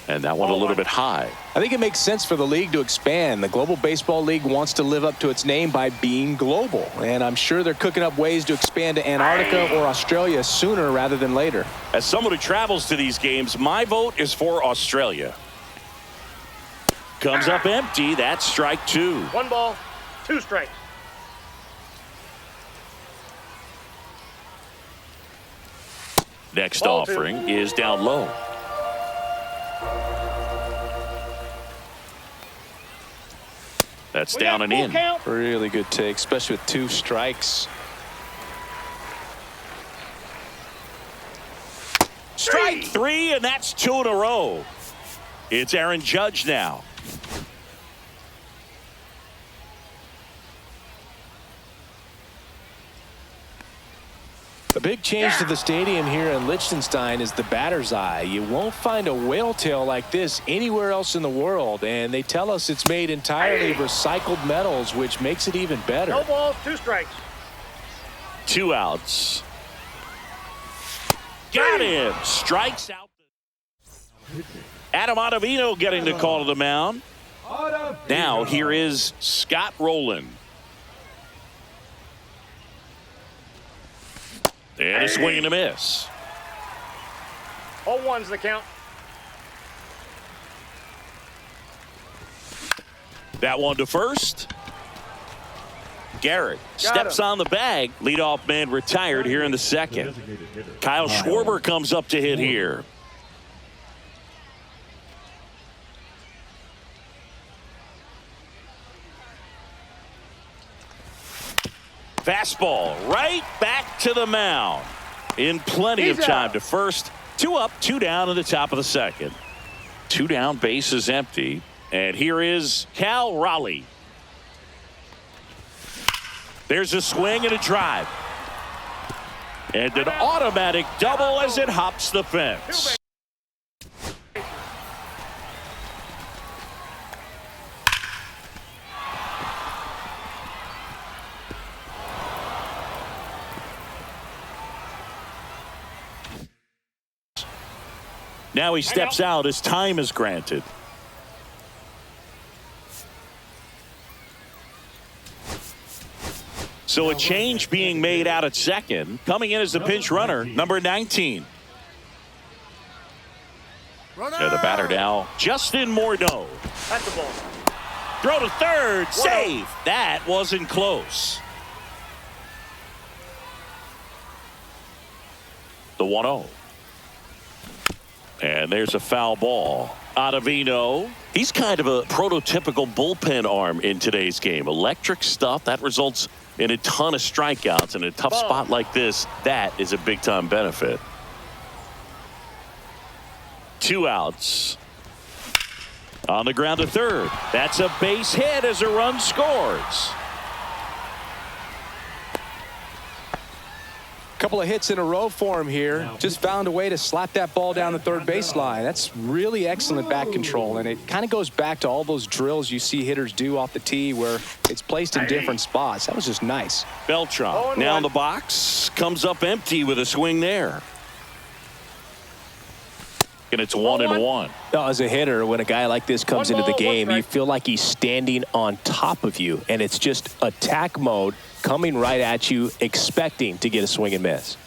S1: And that one a little bit high.
S2: I think it makes sense for the league to expand. The Global Baseball League wants to live up to its name by being global. And I'm sure they're cooking up ways to expand to Antarctica or Australia sooner rather than later.
S1: As someone who travels to these games, my vote is for Australia. Comes up empty. That's strike 2.
S3: 1 ball, 2 strikes.
S1: Next offering is down low. That's down and in.
S2: Really good take, especially with 2 strikes.
S1: Strike 3, and that's 2 in a row. It's Aaron Judge now.
S2: The big change to the stadium here in Liechtenstein is the batter's eye. You won't find a whale tail like this anywhere else in the world, and they tell us it's made entirely of recycled metals, which makes it even better.
S3: No balls, 2 strikes.
S1: 2 outs. Got him. Strikes out. Adam Ottavino getting the call to the mound. Now here is Scott Rowland. And a swing and a miss.
S3: 0-1's the count.
S1: That one to first. Garrett steps on the bag. Leadoff man retired here in the second. Kyle Schwarber comes up to hit here. Fastball right back to the mound. In plenty of time to first. 2 up, 2 down in the top of the second. 2 down, base is empty. And here is Cal Raleigh. There's a swing and a drive. And an automatic double as it hops the fence. Now he steps out as time is granted. So a change being made out at second. Coming in as the pinch runner, number 19. And the batter now, Justin Morneau.
S3: At the ball.
S1: Throw to third, save. That wasn't close. The 1-0. And there's a foul ball. Ottavino. He's kind of a prototypical bullpen arm in today's game. Electric stuff that results in a ton of strikeouts. In a tough spot like this, that is a big time benefit. 2 outs. On the ground to third. That's a base hit as a run scores.
S2: Couple of hits in a row for him here. Just found a way to slap that ball down the third baseline. That's really excellent bat control, and it kind of goes back to all those drills you see hitters do off the tee where it's placed in different spots. That was just nice.
S1: Beltran now in the box, comes up empty with a swing there. And it's 1-1.
S2: As a hitter, when a guy like this comes into the game, you feel like he's standing on top of you, and it's just attack mode coming right at you, expecting to get a swing and miss.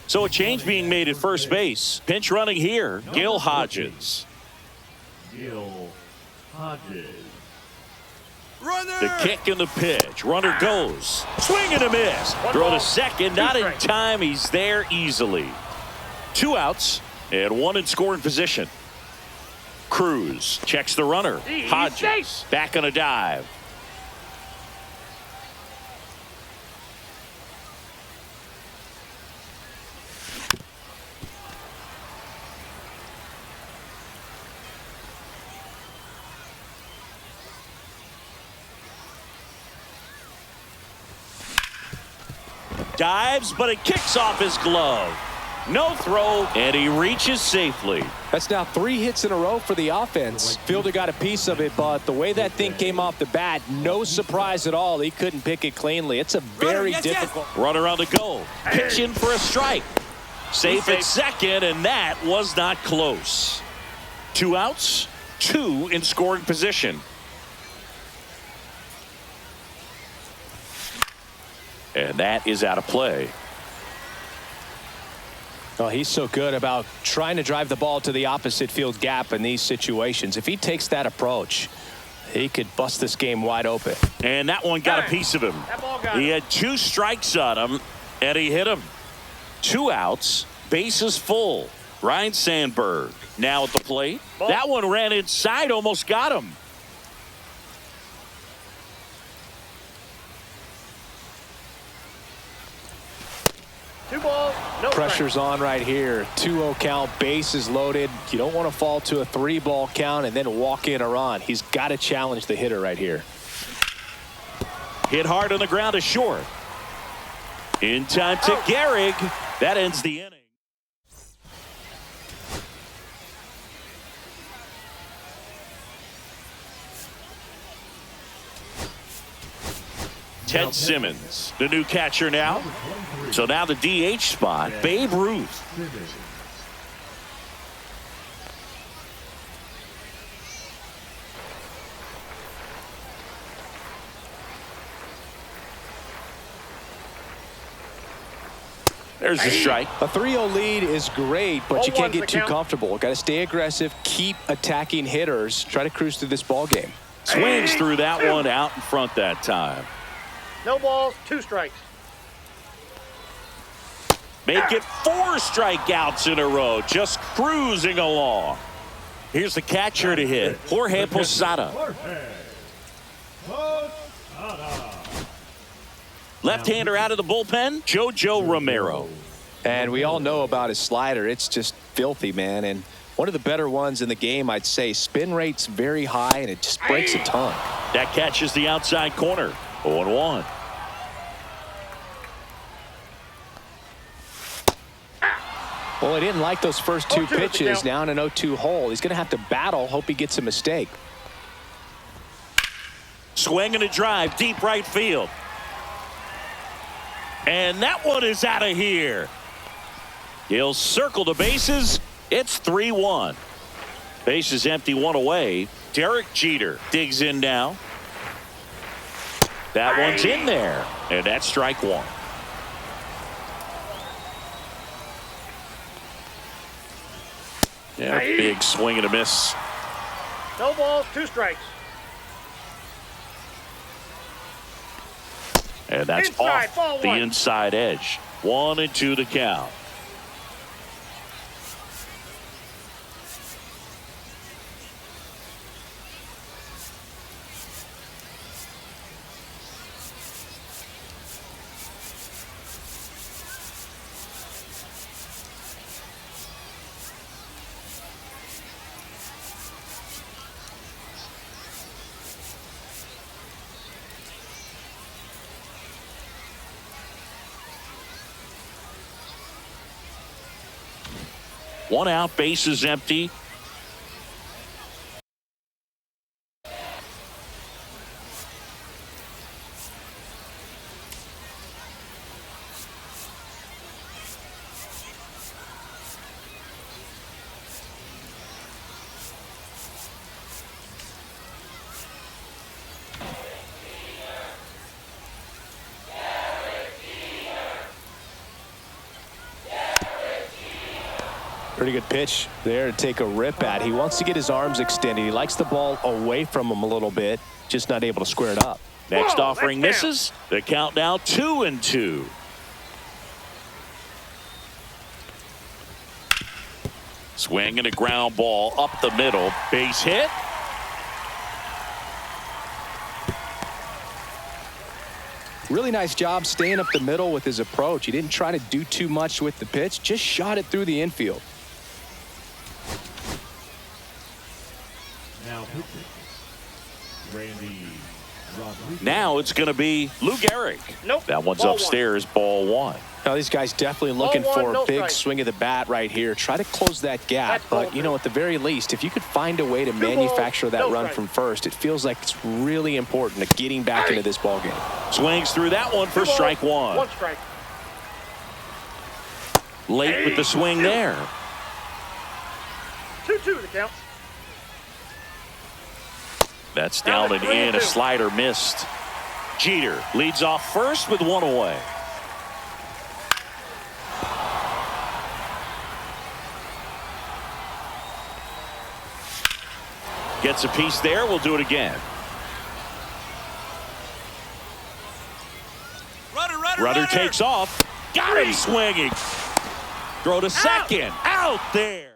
S1: So a change being made at first base. Pinch running here, Gil Hodges.
S4: Gil Hodges.
S1: The kick and the pitch. Runner goes. Swing and a miss. Throw to second. Not in time. He's there easily. 2 outs and 1 in scoring position. Cruz checks the runner. Hodges back on a dive. Dives, but it kicks off his glove. No throw, and he reaches safely.
S2: That's now 3 hits in a row for the offense. Fielder got a piece of it, but the way that thing came off the bat, no surprise at all. He couldn't pick it cleanly. It's a very difficult.
S1: Runner on the go. Pitching for a strike. Safe at second, and that was not close. 2 outs, 2 in scoring position. And that is out of play.
S2: Oh, he's so good about trying to drive the ball to the opposite field gap in these situations. If he takes that approach, he could bust this game wide open.
S1: And that one got a piece of him. He had 2 strikes on him, and he hit him. 2 outs, bases full. Ryan Sandberg now at the plate. That one ran inside, almost got him.
S2: Pressure's on right here. 2-0 count, bases loaded. You don't want to fall to a 3-ball count and then walk in a run. He's got to challenge the hitter right here.
S1: Hit hard on the ground is short. In time to Gehrig. That ends the inning. Ted Simmons, the new catcher now. So now the DH spot, Babe Ruth. There's the strike.
S2: A 3-0 lead is great, but you can't get too comfortable. Got to stay aggressive, keep attacking hitters, try to cruise through this ball game.
S1: Swings through that one out in front that time.
S3: No balls, 2 strikes.
S1: Make it 4 strikeouts in a row, just cruising along. Here's the catcher to hit, Jorge Posada. Left-hander out of the bullpen, Jojo Romero.
S2: And we all know about his slider. It's just filthy, man. And one of the better ones in the game, I'd say. Spin rate's very high, and it just breaks a ton.
S1: That catches the outside corner. 0-1.
S2: Well, he didn't like those first two pitches. Now in an 0-2 hole. He's going to have to battle, hope he gets a mistake.
S1: Swing and a drive, deep right field. And that one is out of here. He'll circle the bases. It's 3-1. Base is empty, one away. Derek Jeter digs in now. That one's in there. And that's strike one. Yeah, big swing and a miss.
S3: No balls, 2 strikes.
S1: And that's
S3: Inside,
S1: off
S3: ball
S1: the
S3: one.
S1: inside edge. 1-2 to count. One out, base is empty.
S2: Pretty good pitch there to take a rip at. He wants to get his arms extended. He likes the ball away from him a little bit, just not able to square it up.
S1: Next offering misses. The count now 2-2. Swing and a ground ball up the middle. Base hit.
S2: Really nice job staying up the middle with his approach. He didn't try to do too much with the pitch, just shot it through the infield.
S4: Now pitching, Randy Rodriguez.
S1: Now it's going to be Lou Gehrig.
S3: Nope.
S1: That one's
S3: Ball
S1: upstairs, ball one.
S2: Now these guys definitely looking
S3: Ball one,
S2: for a
S3: no
S2: big
S3: strike.
S2: swing of the bat right here. Try to close that gap.
S3: That's ball
S2: But, you
S3: two.
S2: know, at the very least, if you could find a way to
S3: Two
S2: manufacture
S3: balls,
S2: that
S3: no
S2: run
S3: strike.
S2: from first, it feels like it's really important to getting back into this ball game.
S1: Swings through that one for
S3: 2 balls,
S1: strike one.
S3: 1 strike.
S1: Late with the swing there.
S3: 2-2 the count.
S1: That's down
S3: Now
S1: and
S3: it's
S1: in. A
S3: 3-2.
S1: slider missed. Jeter leads off first with one away. Gets a piece there. We'll do it again. Rudder takes off. Got him swinging. Throw to second. Out there.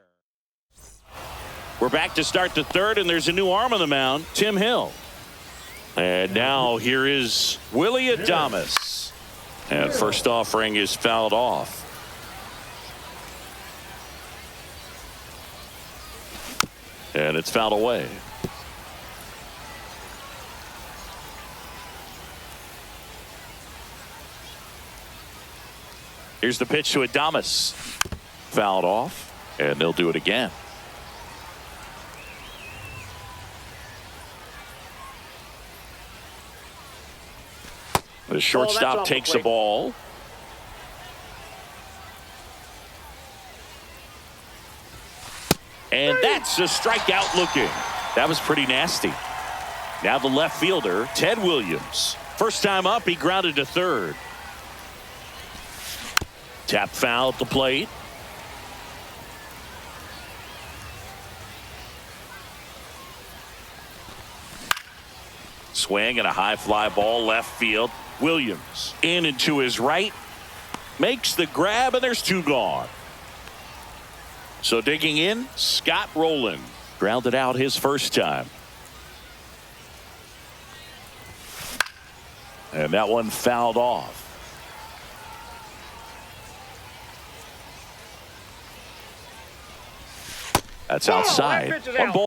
S1: We're back to start the third, and there's a new arm on the mound, Tim Hill. And now here is Willie Adames. And first offering is fouled off. And it's fouled away. Here's the pitch to Adames. Fouled off, and they'll do it again. The shortstop
S3: off the
S1: takes the
S3: plate.
S1: ball. And that's a strikeout looking. That was pretty nasty. Now the left fielder, Ted Williams. First time up, he grounded to third. Tap foul at the plate. Swing and a high fly ball left field. Williams in and to his right. Makes the grab, and there's two gone. So digging in, Scott Rowland. Grounded out his first time. And that one fouled off. That's outside.
S3: That pitch is
S1: One
S3: out.
S1: ball,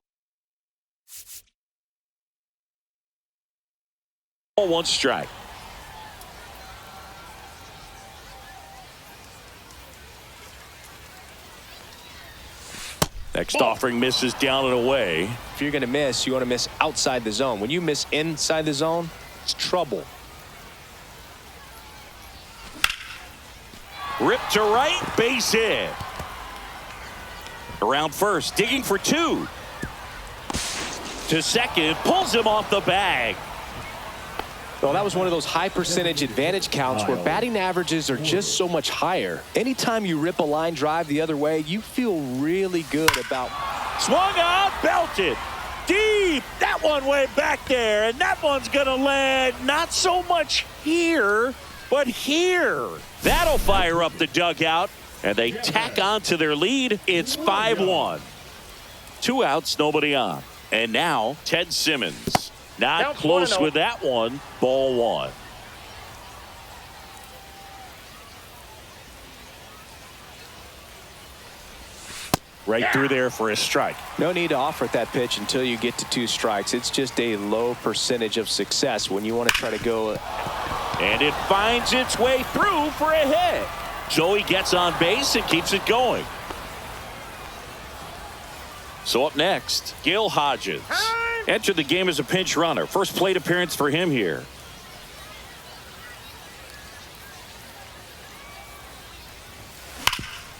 S1: one strike. Next offering misses down and away.
S2: If you're going to miss, you want to miss outside the zone. When you miss inside the zone, it's trouble.
S1: Ripped to right, base hit. Around first, digging for two. To second, pulls him off the bag.
S2: Well, that was one of those high percentage advantage counts where batting averages are just so much higher. Anytime you rip a line drive the other way, you feel really good about.
S1: Swung on, belted. Deep. That one way back there. And that one's going to land not so much here, but here. That'll fire up the dugout. And they tack on to their lead. It's 5-1. 2 outs, nobody on. And now Ted Simmons. Not
S3: Down
S1: close
S3: 1-0.
S1: with that one. Ball one. Right through there for a strike.
S2: No need to offer at that pitch until you get to 2 strikes. It's just a low percentage of success when you want to try to go.
S1: And it finds its way through for a hit. Joey gets on base and keeps it going. So up next, Gil Hodges. Entered the game as a pinch runner. First plate appearance for him here.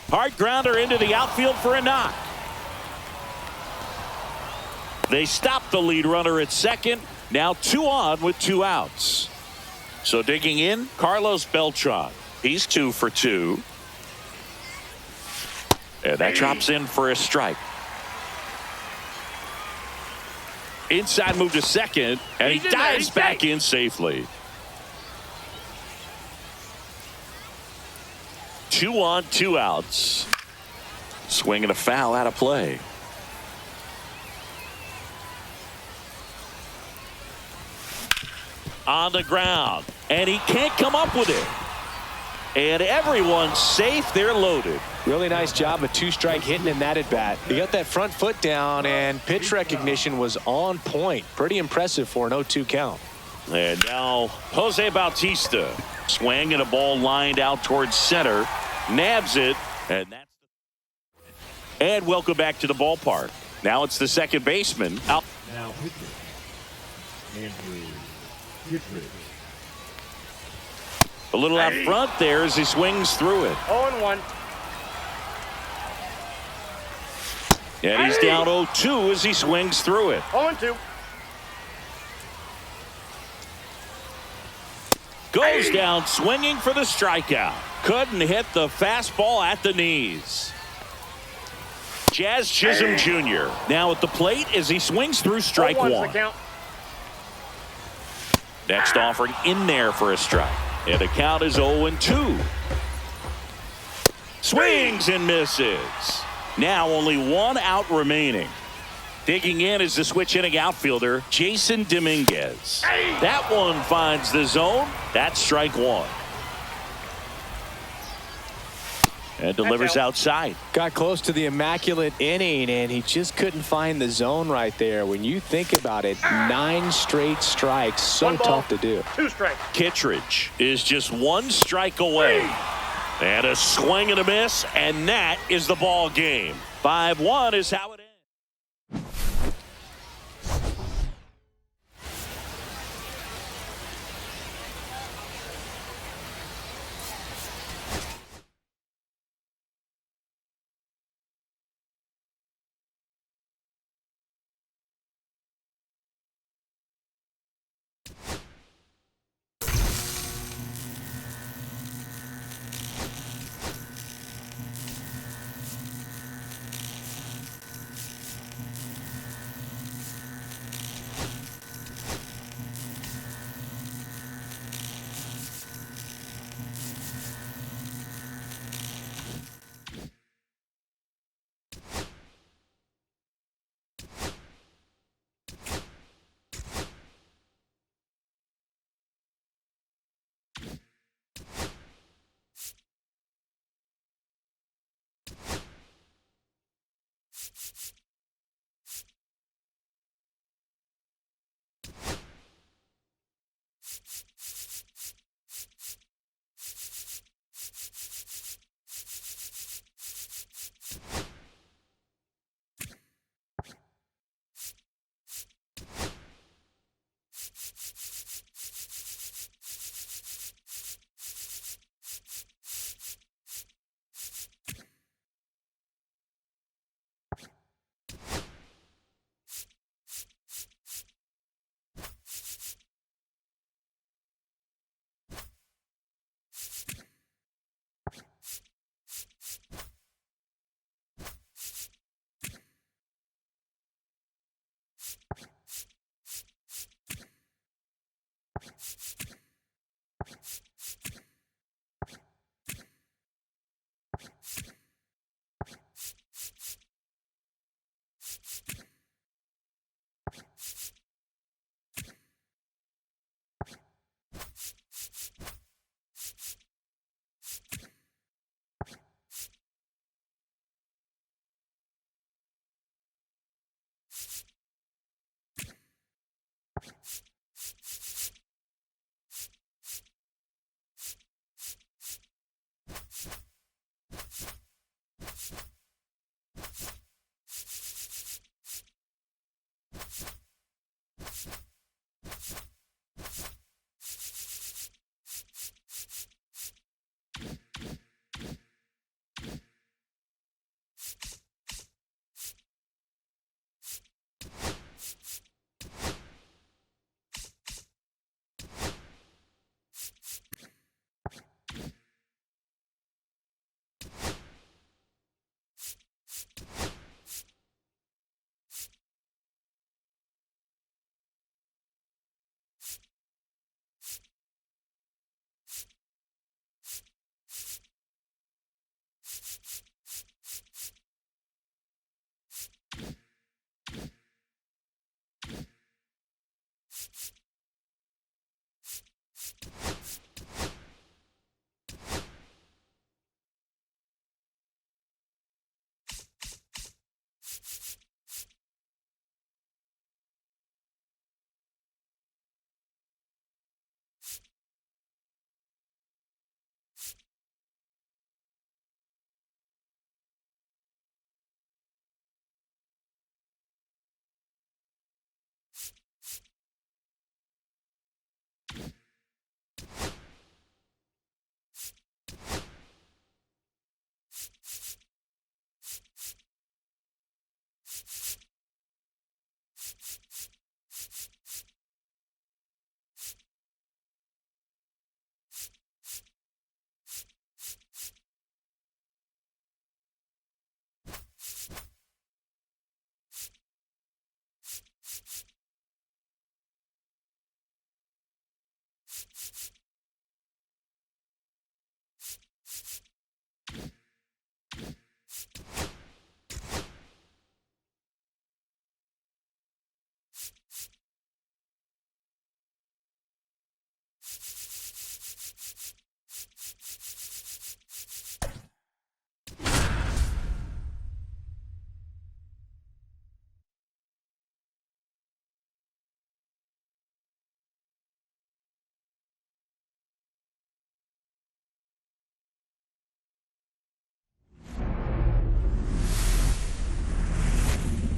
S1: Hard grounder into the outfield for a knock. They stop the lead runner at second. Now 2 on with 2 outs. So digging in, Carlos Beltran. He's 2 for 2. And that drops in for a strike. Inside move to second, and he dives back in safely. 2 on, 2 outs. Swing and a foul out of play. On the ground, and he can't come up with it. And everyone's safe. They're loaded.
S2: Really nice job of 2-strike hitting in that at bat. He got that front foot down, and pitch recognition was on point. Pretty impressive for an 0-2 count.
S1: And now Jose Bautista. Swing and a ball lined out towards center. Nabs it. And welcome back to the ballpark. Now it's the second baseman. Out.
S4: Now pitching. Andrew Kittredge.
S1: A little out front there as he swings through it.
S3: 0-1.
S1: And he's down 0-2 as he swings through it.
S3: 0-2.
S1: Goes down swinging for the strikeout. Couldn't hit the fastball at the knees. Jazz Chisholm Jr. now at the plate as he swings through strike
S3: 0-1's
S1: one.
S3: the count.
S1: Next offering in there for a strike. And the count is 0-2. Swings and misses. Now only 1 out remaining. Digging in is the switch hitting outfielder, Jason Dominguez. That one finds the zone. That's strike 1. And delivers outside.
S2: Got close to the immaculate inning, and he just couldn't find the zone right there. When you think about it, 9 straight strikes. So
S3: 1 ball,
S2: tough to do.
S3: 2 strikes.
S1: Kittredge is just 1 strike away. And a swing and a miss, and that is the ball game. 5-1 is how it ends.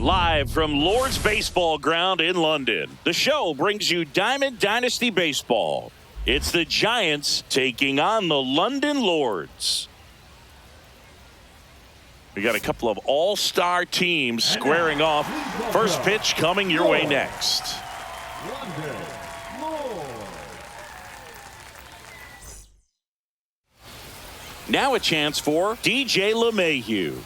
S1: Live from Lord's Baseball Ground in London, the show brings you Diamond Dynasty Baseball. It's the Giants taking on the London Lords. We got a couple of all-star teams squaring off. First pitch coming your way next.
S4: London Lords.
S1: Now a chance for DJ LeMahieu.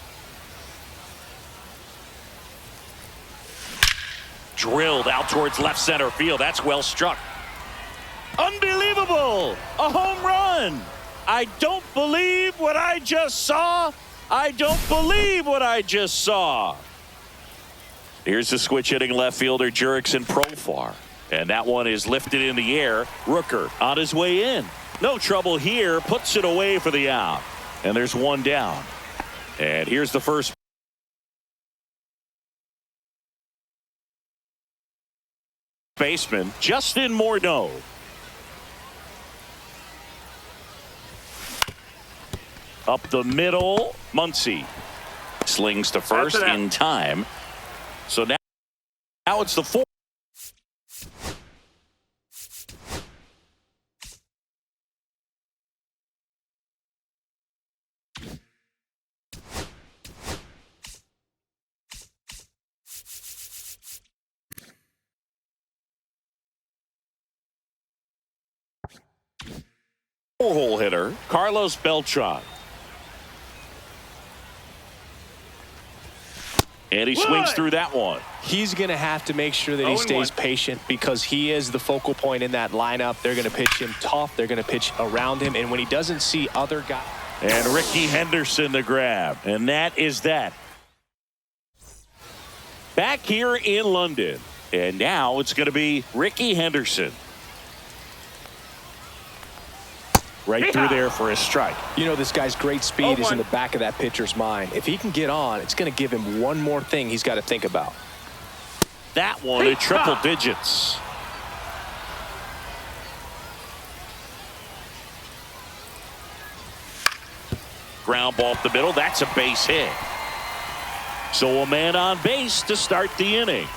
S1: Drilled out towards left center field. That's well struck. Unbelievable! A home run! I don't believe what I just saw. I don't believe what I just saw. Here's the switch hitting left fielder Jurickson Profar. And that one is lifted in the air. Rooker on his way in. No trouble here. Puts it away for the out. And there's one down. And here's the first baseman, Justin Morneau. Up the middle, Muncy slings to first in time. So now it's the fourth. Four-hole hitter, Carlos Beltran. And he swings through that one.
S2: He's going to have to make sure that he stays patient because he is the focal point in that lineup. They're going to pitch him tough. They're going to pitch around him. And when he doesn't see other guys.
S1: And Ricky Henderson the grab. And that is that. Back here in London. And now it's going to be Ricky Henderson. Right through there for a strike.
S2: You know, this guy's great speed is in the back of that pitcher's mind. If he can get on, it's going to give him one more thing he's got to think about.
S1: That one at triple digits. Ground ball up the middle. That's a base hit. So a man on base to start the inning.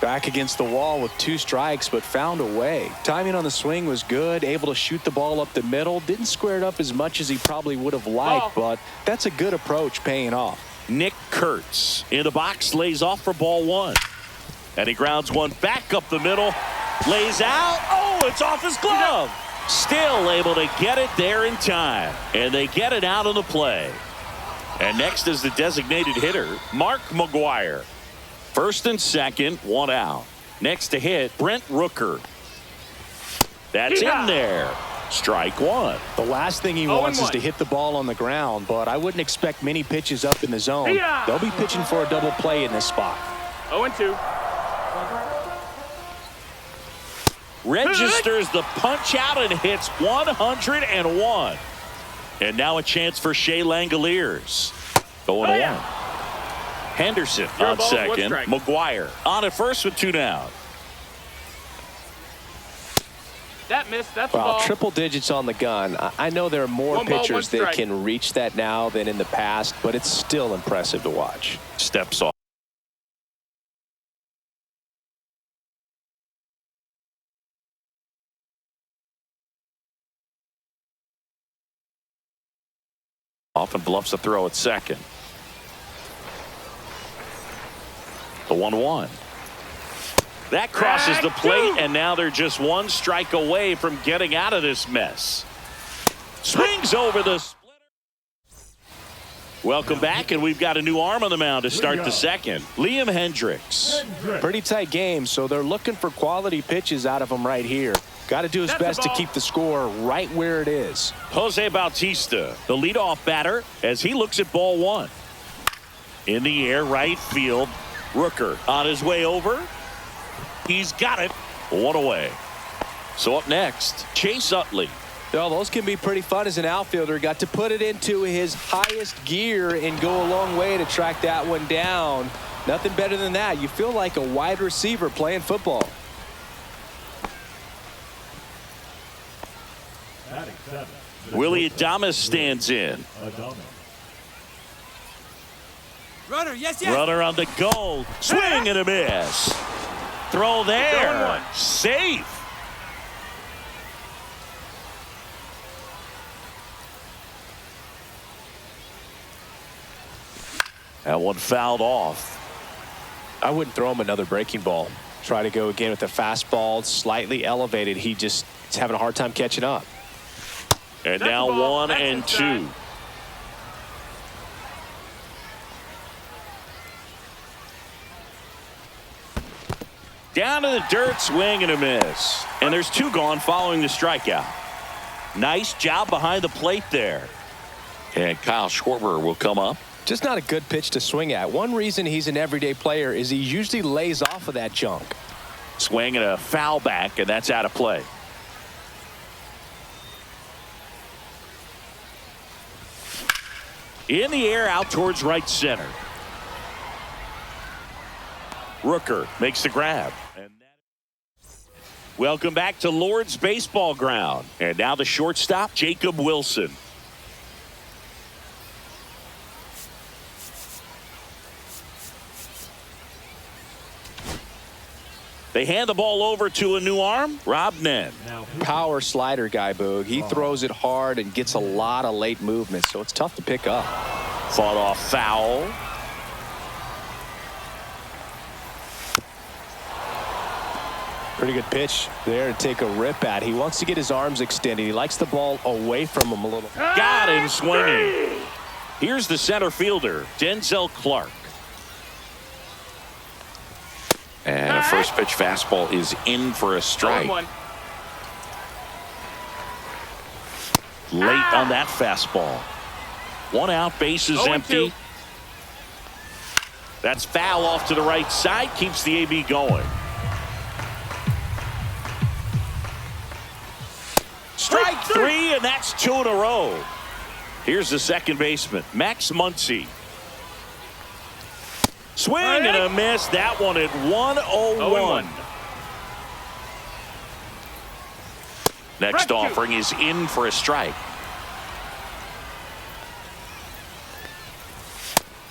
S2: Back against the wall with 2 strikes, but found a way. Timing on the swing was good, able to shoot the ball up the middle. Didn't square it up as much as he probably would have liked, but that's a good approach paying off.
S1: Nick Kurtz in the box, lays off for ball 1. And he grounds one back up the middle, lays out. Oh, it's off his glove. Still able to get it there in time. And they get it out of the play. And next is the designated hitter, Mark McGuire. First and second, 1 out. Next to hit, Brent Rooker. That's in there. Strike 1.
S2: The last thing he wants is to hit the ball on the ground, but I wouldn't expect many pitches up in the zone. They'll be pitching for a double play in this spot.
S3: 0-2.
S1: Registers the punch out and hits 101. And now a chance for Shea Langoliers. Going to 1. Henderson on second. McGuire on at first with 2 down.
S3: That missed. That's
S2: well, triple digits on the gun. I know there are more pitchers that can reach that now than in the past, but it's still impressive to watch.
S1: Steps off. And bluffs a throw at second. The 1-1. That crosses the plate, and now they're just 1 strike away from getting out of this mess. Swings over the splitter. Welcome back, and we've got a new arm on the mound to start the second. Liam Hendricks.
S2: Pretty tight game, so they're looking for quality pitches out of him right here. Got to do his best to keep the score right where it is.
S1: Jose Bautista, the leadoff batter, as he looks at ball 1. In the air, right field. Rooker on his way over. He's got it. 1 away. So up next, Chase Utley.
S2: Well, those can be pretty fun as an outfielder. Got to put it into his highest gear and go a long way to track that one down. Nothing better than that. You feel like a wide receiver playing football.
S1: Willie Adames stands in.
S5: Runner, yes.
S1: Runner on the goal. Swing and a miss. Throw there. Safe. That one fouled off.
S2: I wouldn't throw him another breaking ball. Try to go again with the fastball, slightly elevated. He just is having a hard time catching up.
S1: And now 1 and 2. Down to the dirt, swing and a miss. And there's 2 gone following the strikeout. Nice job behind the plate there. And Kyle Schwarber will come up.
S2: Just not a good pitch to swing at. One reason he's an everyday player is he usually lays off of that junk.
S1: Swing and a foul back, and that's out of play. In the air, out towards right center. Rooker makes the grab. Welcome back to Lord's Baseball Ground. And now the shortstop, Jacob Wilson. They hand the ball over to a new arm, Rob Nen.
S2: Power slider guy, Boog. He throws it hard and gets a lot of late movement, so it's tough to pick up.
S1: Fought off foul.
S2: Pretty good pitch there to take a rip at. He wants to get his arms extended. He likes the ball away from him a little.
S1: Got him swinging. Here's the center fielder, Denzel Clark. And a first pitch fastball is in for a strike. Late on that fastball. One out, bases empty. That's foul off to the right side. Keeps the AB going. Strike three, and that's 2 in a row. Here's the second baseman, Max Muncy. Swing and a miss. That one at 101. Next offering is in for a strike.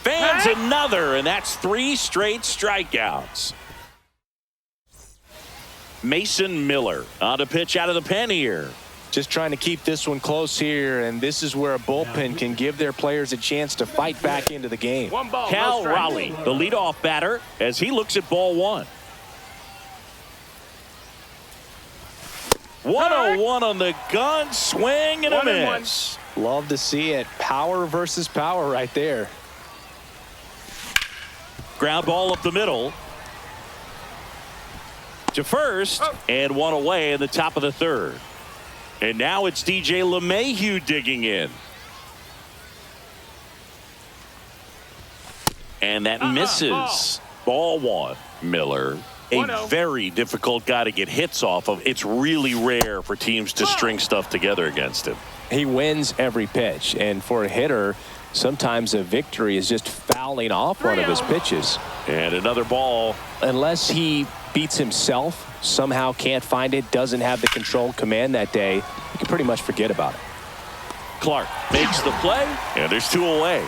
S1: Fans another, and that's 3 straight strikeouts. Mason Miller on to pitch out of the pen here.
S2: Just trying to keep this one close here, and this is where a bullpen can give their players a chance to fight back into the game.
S1: Cal Raleigh, the leadoff batter, as he looks at ball 1. 101 on the gun, swing and a miss.
S2: Love to see it. Power versus power right there.
S1: Ground ball up the middle to first, and one away in the top of the third. And now it's DJ LeMahieu digging in. And that misses. Ball 1. Miller, a very difficult guy to get hits off of. It's really rare for teams to string stuff together against him.
S2: He wins every pitch, and for a hitter, sometimes a victory is just fouling off one of his pitches.
S1: And another ball.
S2: Unless he beats himself, somehow can't find it, doesn't have the controlled command that day, you can pretty much forget about it.
S1: Clark makes the play, and there's 2 away.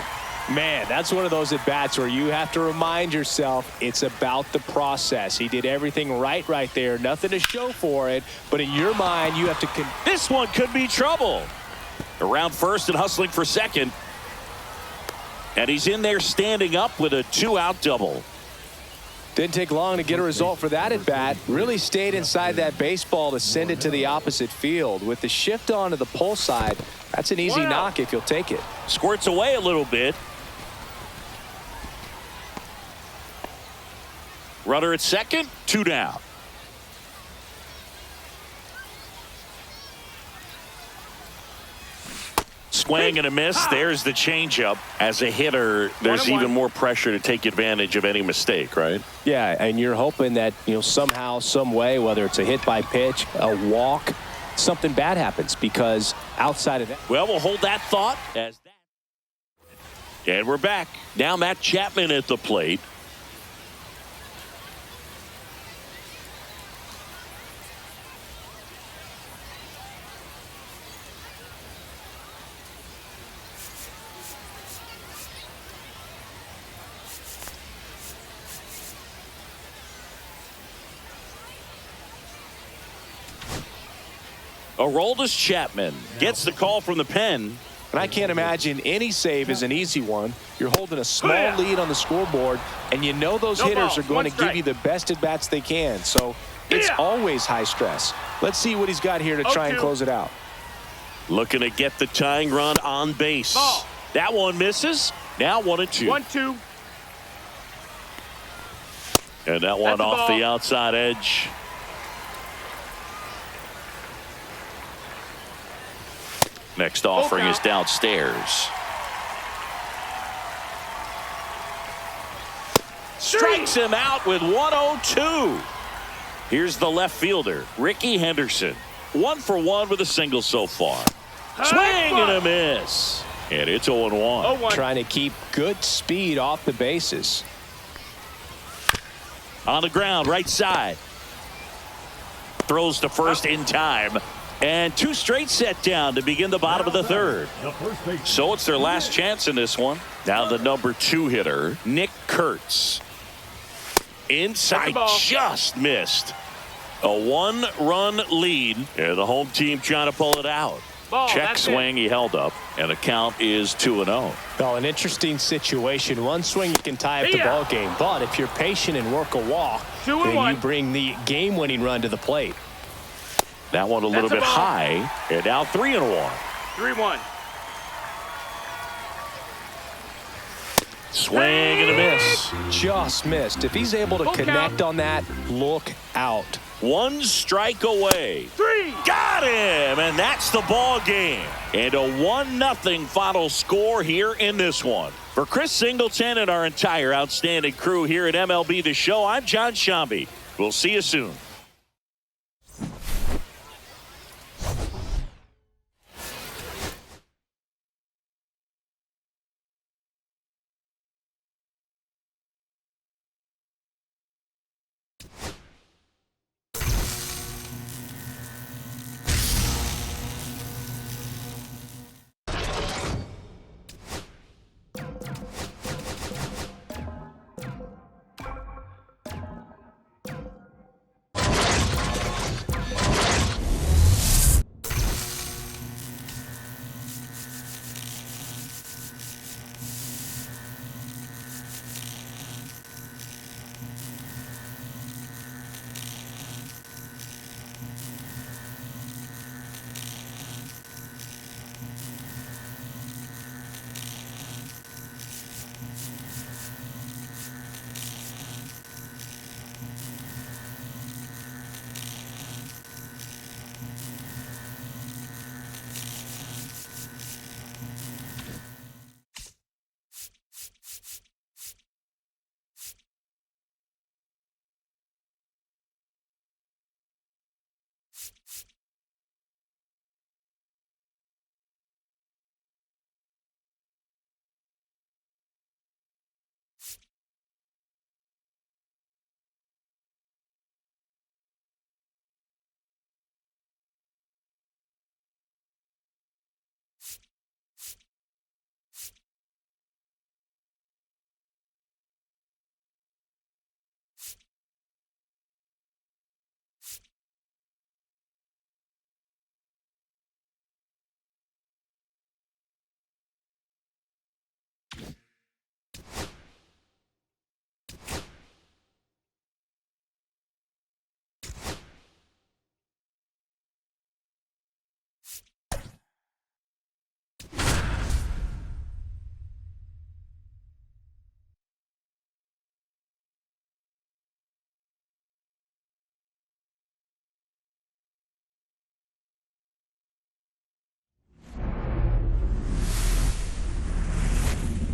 S2: Man, that's one of those at-bats where you have to remind yourself it's about the process. He did everything right there, nothing to show for it, but in your mind, you have to...
S1: This one could be trouble. Around first and hustling for second. And he's in there standing up with a 2-out double.
S2: Didn't take long to get a result for that at bat. Really stayed inside that baseball to send it to the opposite field. With the shift on to the pull side, that's an easy knock if you'll take it.
S1: Squirts away a little bit. Runner at second, 2 down. Swing and a miss. There's the changeup. As a hitter, there's even more pressure to take advantage of any mistake, right?
S2: Yeah, and you're hoping that, somehow, some way, whether it's a hit by pitch, a walk, something bad happens, because outside of that.
S1: Well, we'll hold that thought. And we're back. Now Matt Chapman at the plate. Aroldis Chapman gets the call from the pen.
S2: And I can't imagine any save is an easy one. You're holding a small lead on the scoreboard, and you know those hitters are going to give you the best at-bats they can. So it's always high stress. Let's see what he's got here to try and close it out.
S1: Looking to get the tying run on base. That one misses. Now 1-2.
S3: 1-2.
S1: And that one off the outside edge. Next offering is downstairs. Strikes him out with 102. Here's the left fielder, Ricky Henderson. 1 for 1 with a single so far. Swing and a miss. And it's 0-1.
S2: Trying to keep good speed off the bases.
S1: On the ground, right side. Throws to first in time. And 2 straight set down to begin the bottom of the third. So it's their last chance in this one. Now the number 2 hitter, Nick Kurtz. Inside, just missed. A 1-run lead. And the home team trying to pull it out. Check swing, he held up. And the count is 2-0.
S2: Well, an interesting situation. One swing you can tie up the ball game. But if you're patient and work a walk, then you bring the game-winning run to the plate.
S1: That one a little bit high. And now 3-1.
S3: 3-1.
S1: Swing and a miss.
S2: Just missed. If he's able to connect on that, look out.
S1: 1 strike away.
S3: 3.
S1: Got him, and that's the ball game. And a 1-0 final score here in this one. For Chris Singleton and our entire outstanding crew here at MLB The Show, I'm John Shambi. We'll see you soon.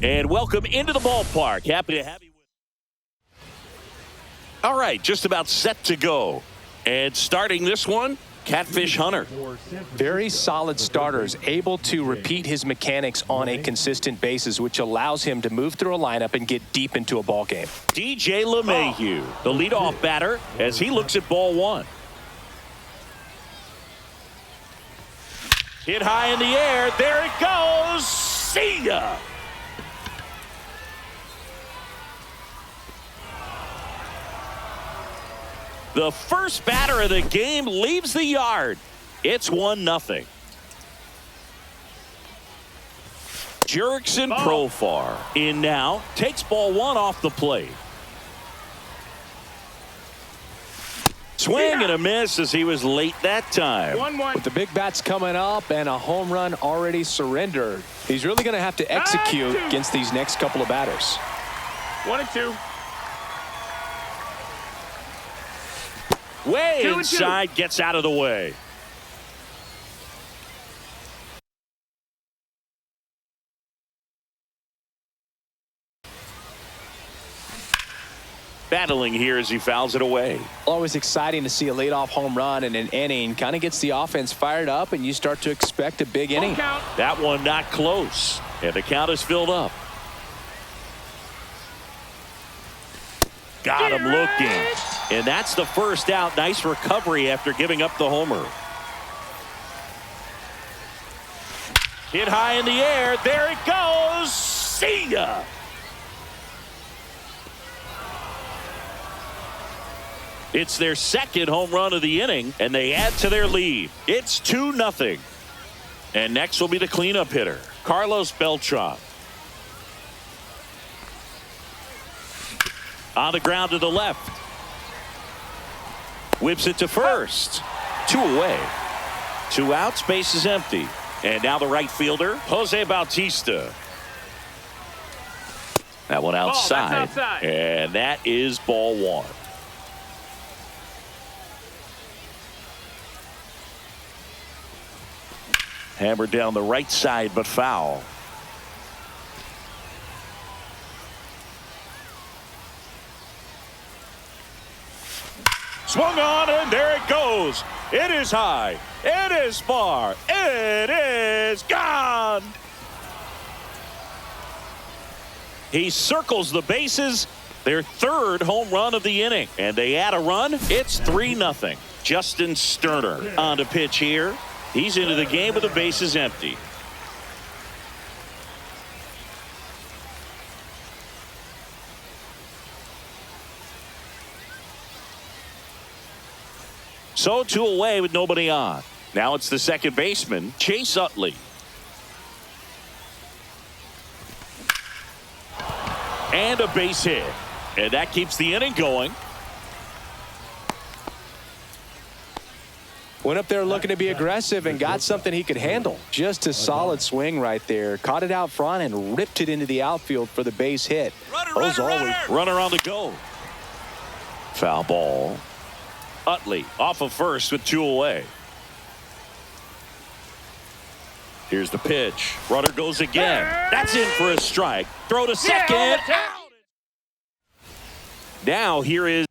S1: And welcome into the ballpark. Happy to have you with us. All right, just about set to go. And starting this one, Catfish Hunter.
S2: Very solid starters, able to repeat his mechanics on a consistent basis, which allows him to move through a lineup and get deep into a ball game.
S1: DJ LeMahieu, the leadoff batter, as he looks at ball 1. Hit high in the air. There it goes. See ya. The first batter of the game leaves the yard. It's 1-0. Jurickson Profar in now. Takes ball 1 off the plate. Swing and a miss as he was late that time.
S3: 1-1.
S2: With the big bats coming up and a home run already surrendered, he's really going to have to execute against these next couple of batters.
S3: 1-2.
S1: Way inside, gets out of the way. Battling here as he fouls it away.
S2: Always exciting to see a leadoff home run in an inning. Kind of gets the offense fired up, and you start to expect a big inning.
S1: That one not close, and the count is filled up. Got him looking. And that's the first out. Nice recovery after giving up the homer. Hit high in the air. There it goes. See ya. It's their second home run of the inning, and they add to their lead. It's 2-0. And next will be the cleanup hitter, Carlos Beltran. On the ground to the left. Whips it to first. 2 away. 2 outs, base is empty. And now the right fielder, Jose Bautista. That one outside.
S3: That's outside.
S1: And that is ball 1. Hammered down the right side, but foul. Swung on, and there it goes. It is high. It is far. It is gone. He circles the bases. Their third home run of the inning. And they add a run. It's 3-0. Justin Sterner on to pitch here. He's into the game with the bases empty. So 2 away with nobody on. Now it's the second baseman, Chase Utley. And a base hit. And that keeps the inning going.
S2: Went up there looking to be aggressive and got something he could handle. Just a solid swing right there. Caught it out front and ripped it into the outfield for the base hit.
S1: Runner on the go. Foul ball. Utley off of first with 2 away. Here's the pitch. Runner goes again. That's in for a strike. Throw to second. Now here is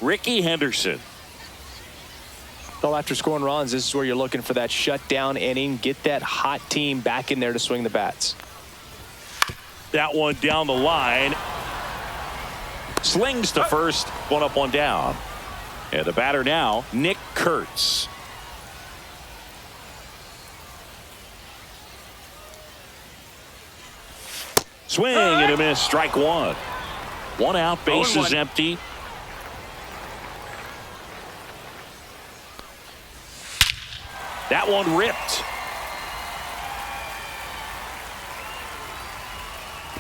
S1: Ricky Henderson.
S2: Well, after scoring runs, this is where you're looking for that shutdown inning. Get that hot team back in there to swing the bats.
S1: That one down the line. Slings to first. 1 up, 1 down. And the batter now, Nick Kurtz. Swing and a miss. Strike 1. 1 out. Base is empty. That one ripped.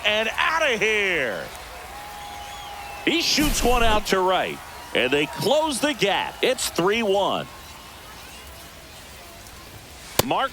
S1: And out of here. He shoots one out to right. And they close the gap. It's 3-1. Mark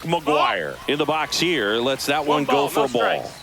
S1: McGuire in the box here. Lets that one go for a ball.
S3: Strikes.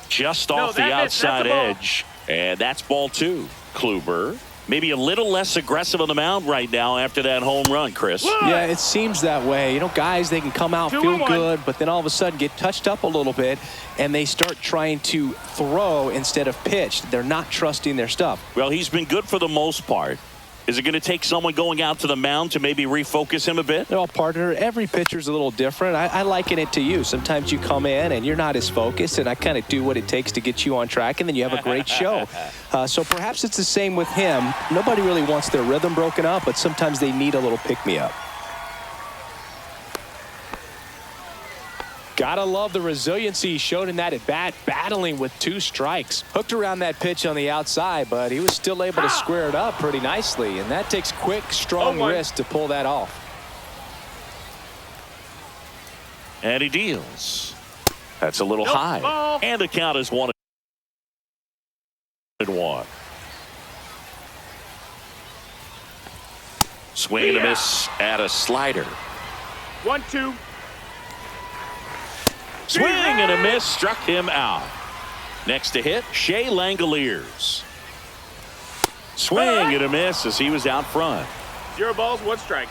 S1: Just off the outside edge. And that's ball 2. Kluber maybe a little less aggressive on the mound right now after that home run, Chris.
S2: Yeah, it seems that way. You know, guys, they can come out, feel good, but then all of a sudden get touched up a little bit, and they start trying to throw instead of pitch. They're not trusting their stuff.
S1: Well, he's been good for the most part. Is it going to take someone going out to the mound to maybe refocus him a bit?
S2: Well, partner, every pitcher's a little different. I liken it to you. Sometimes you come in and you're not as focused, and I kind of do what it takes to get you on track, and then you have a great show. So perhaps it's the same with him. Nobody really wants their rhythm broken up, but sometimes they need a little pick-me-up. Gotta love the resiliency he showed in that at-bat, battling with 2 strikes. Hooked around that pitch on the outside, but he was still able to square it up pretty nicely, and that takes quick, strong wrist to pull that off.
S1: And he deals. That's a little high. And the count is 1-1. Swing and a miss at a slider.
S3: 1-2.
S1: Swing and a miss, struck him out. Next to hit, Shea Langoliers. Swing and a miss as he was out front.
S3: 0 balls, 1 strike.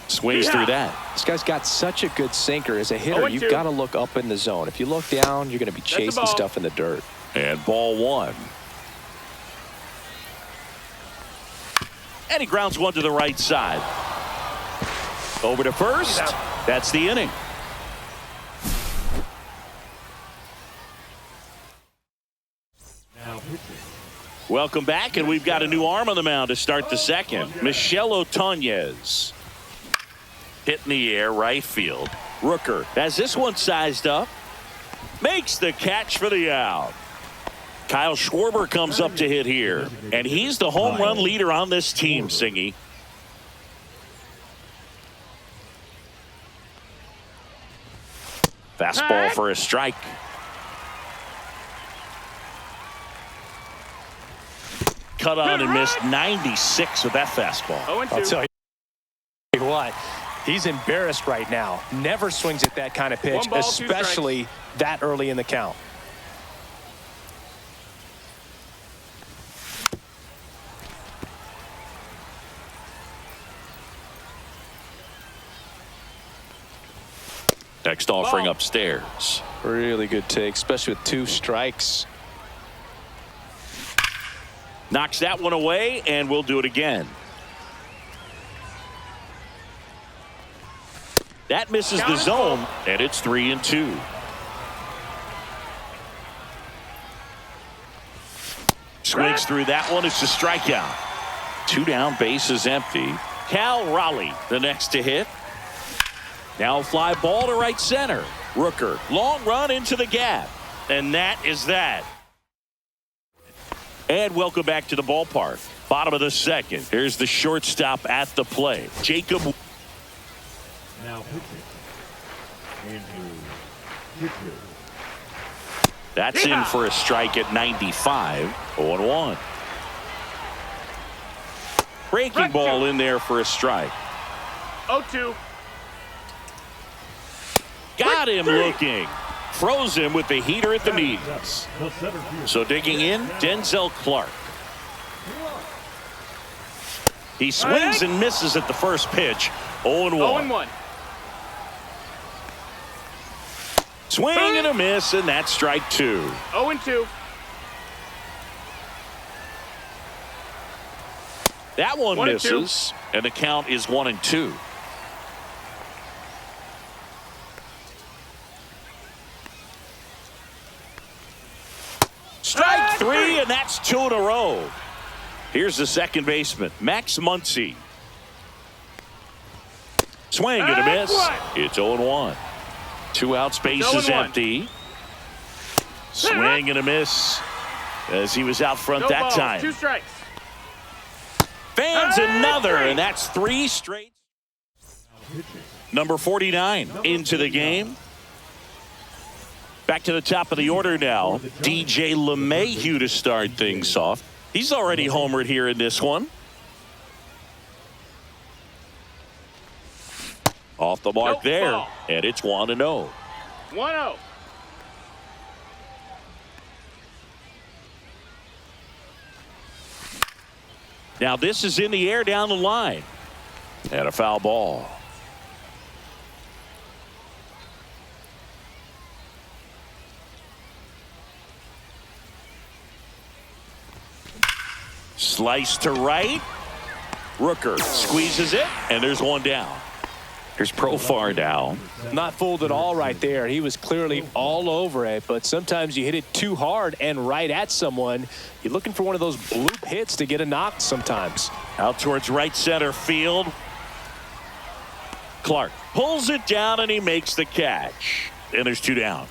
S1: Swings through that.
S2: This guy's got such a good sinker. As a hitter, you've got to look up in the zone. If you look down, you're going to be chasing stuff in the dirt.
S1: And ball 1. And he grounds one to the right side. Over to first. That's the inning. Welcome back, and we've got a new arm on the mound to start the second. Michel Otonez. Hit in the air, right field. Rooker has this one sized up. Makes the catch for the out. Kyle Schwarber comes up to hit here, and he's the home run leader on this team, Singy. Fastball for a strike. Cut on and missed 96 with that fastball.
S2: I'll tell you what, he's embarrassed right now. Never swings at that kind of pitch, especially that early in the count.
S1: Next offering upstairs.
S2: Really good take, especially with 2 strikes.
S1: Knocks that one away, and we'll do it again. That misses the zone, and it's 3-2. Swings through that one. It's a strikeout. 2 down, bases empty. Cal Raleigh, the next to hit. Now a fly ball to right center. Rooker, long run into the gap. And that is that. And welcome back to the ballpark. Bottom of the second. Here's the shortstop at the plate. Jacob.
S4: Now pitching. Andrew Hitcher.
S1: That's in for a strike at 95. 0-1. Breaking ball in there for a strike.
S3: 0-2.
S1: Got him looking. Froze him with the heater at the knees. So digging in, Denzel Clark. He swings and misses at the first pitch. 0-1.
S3: 0-1.
S1: Swing and a miss, and that's strike 2.
S3: 0-2.
S1: That one misses, and the count is 1-2. Strike 3, and that's 2 in a row. Here's the second baseman, Max Muncy. Swing and a miss. It's 0-1. 2 outs, bases empty. Swing and a miss as he was out front that time.
S3: 2 strikes.
S1: Fans another, and that's 3 straight. Number 49 into the game. Back to the top of the order now. DJ LeMahieu to start things off. He's already homered here in this one. Off the mark
S3: Nope,
S1: there,
S3: ball.
S1: and it's 1-0.
S3: 1-0.
S1: Now this is in the air down the line. And a foul ball. Slice to right. Rooker squeezes it, and there's one down. Here's Profar now.
S2: Not fooled at all right there. He was clearly all over it, but sometimes you hit it too hard and right at someone. You're looking for one of those bloop hits to get a knock sometimes.
S1: Out towards right center field. Clark pulls it down, and he makes the catch. And there's two down.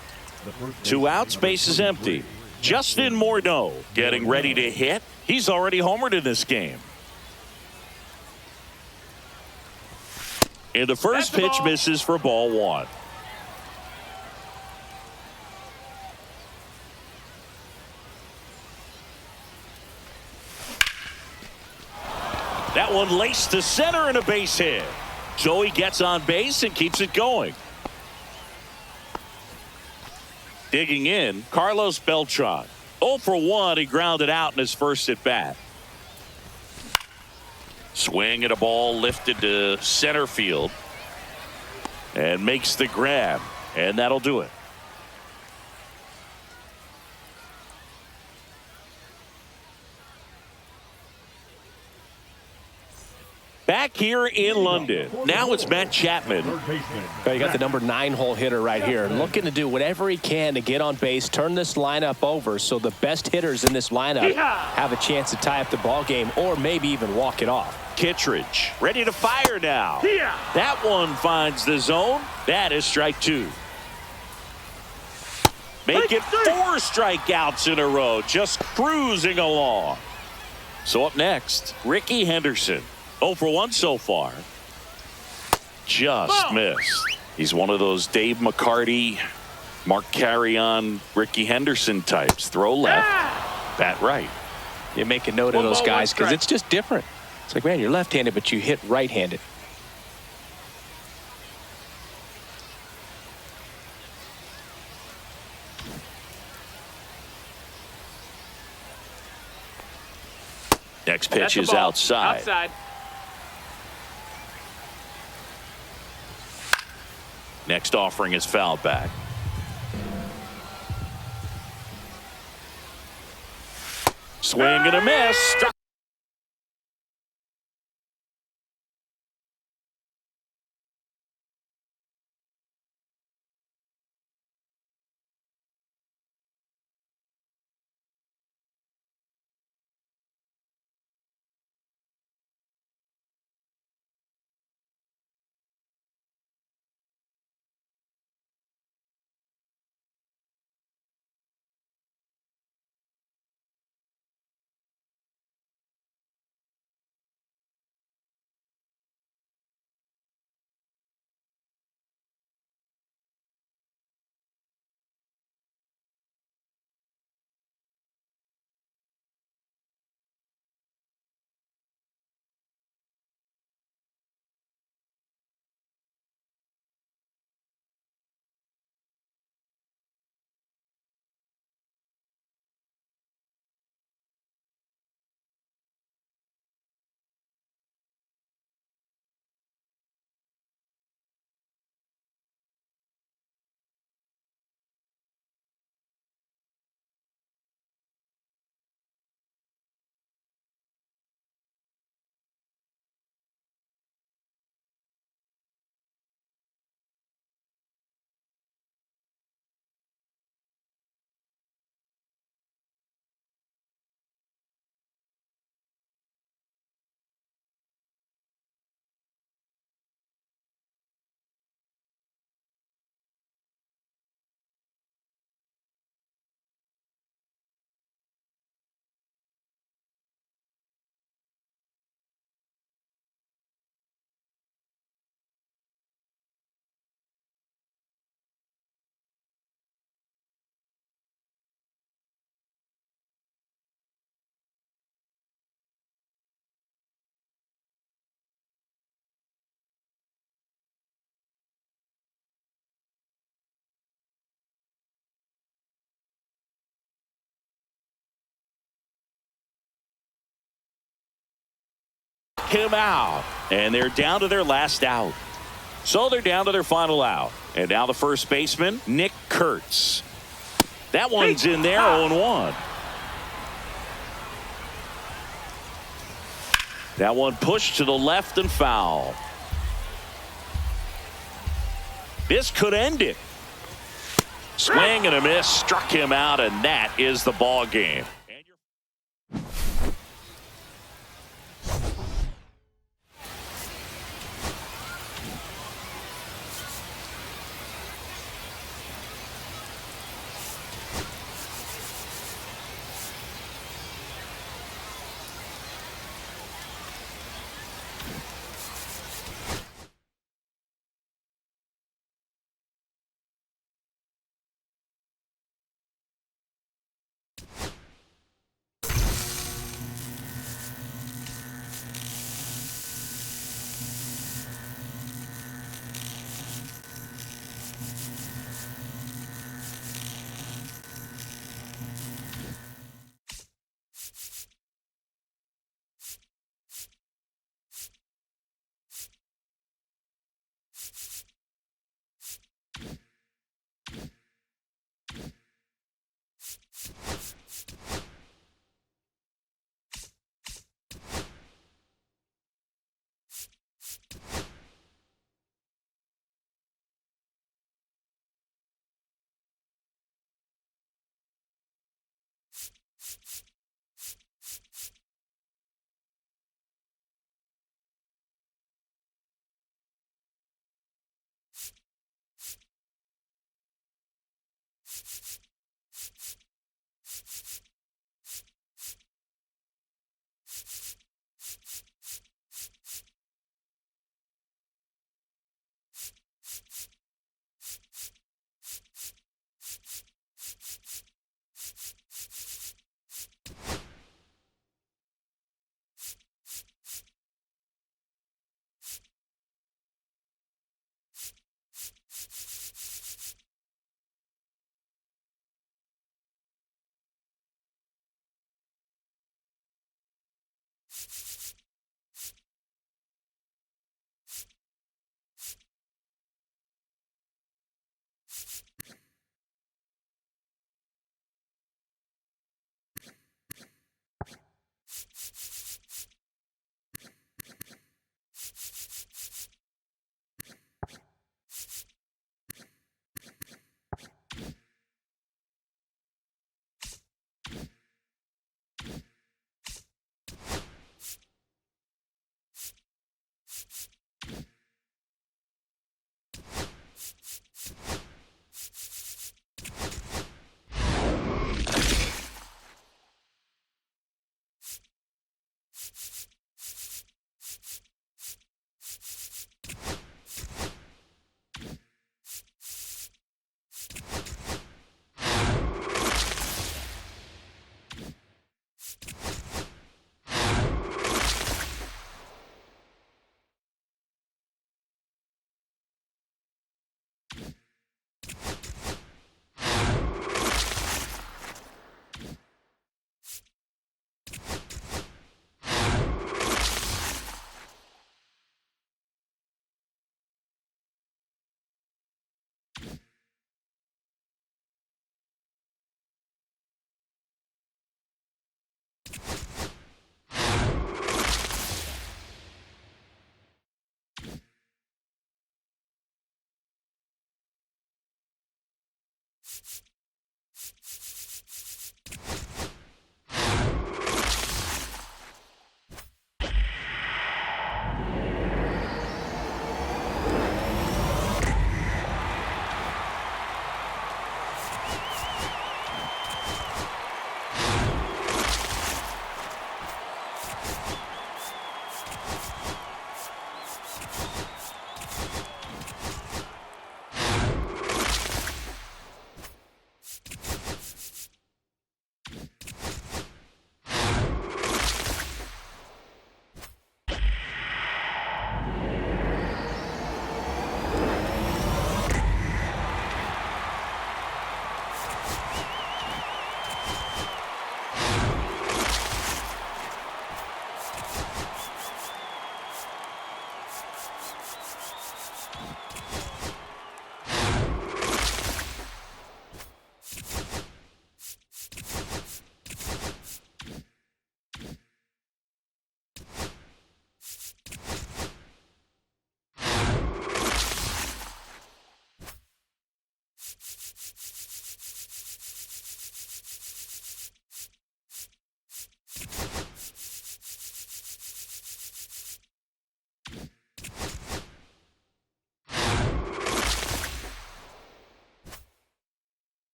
S1: 2 outs, base is empty. Justin Morneau getting ready to hit. He's already homered in this game. And the first pitch misses for ball 1. That one laced to center and a base hit. So he gets on base and keeps it going. Digging in, Carlos Beltran. 0 for 1. He grounded out in his first at bat. Swing at a ball lifted to center field. And makes the grab. And that'll do it. Back here in London. Now it's Matt Chapman.
S2: You got the number 9 hole hitter right here, looking to do whatever he can to get on base, turn this lineup over so the best hitters in this lineup have a chance to tie up the ball game or maybe even walk it off.
S1: Kittredge ready to fire now. That one finds the zone. That is strike 2. Make it 4 strikeouts in a row, just cruising along. So up next, Ricky Henderson. 0 for 1 so far. Just missed. He's one of those Dave McCarty, Mark Carrion, Ricky Henderson types. Throw left, bat right.
S2: You make a note of those guys because it's just different. It's like, man, you're left-handed, but you hit right-handed.
S1: Next pitch is outside. Next offering is fouled back. Swing and a miss. him out. And they're down to their last out. So they're down to their final out. And now the first baseman, Nick Kurtz. That one's in there, 0-1. That one pushed to the left and foul. This could end it. Swing and a miss, struck him out, and that is the ball game.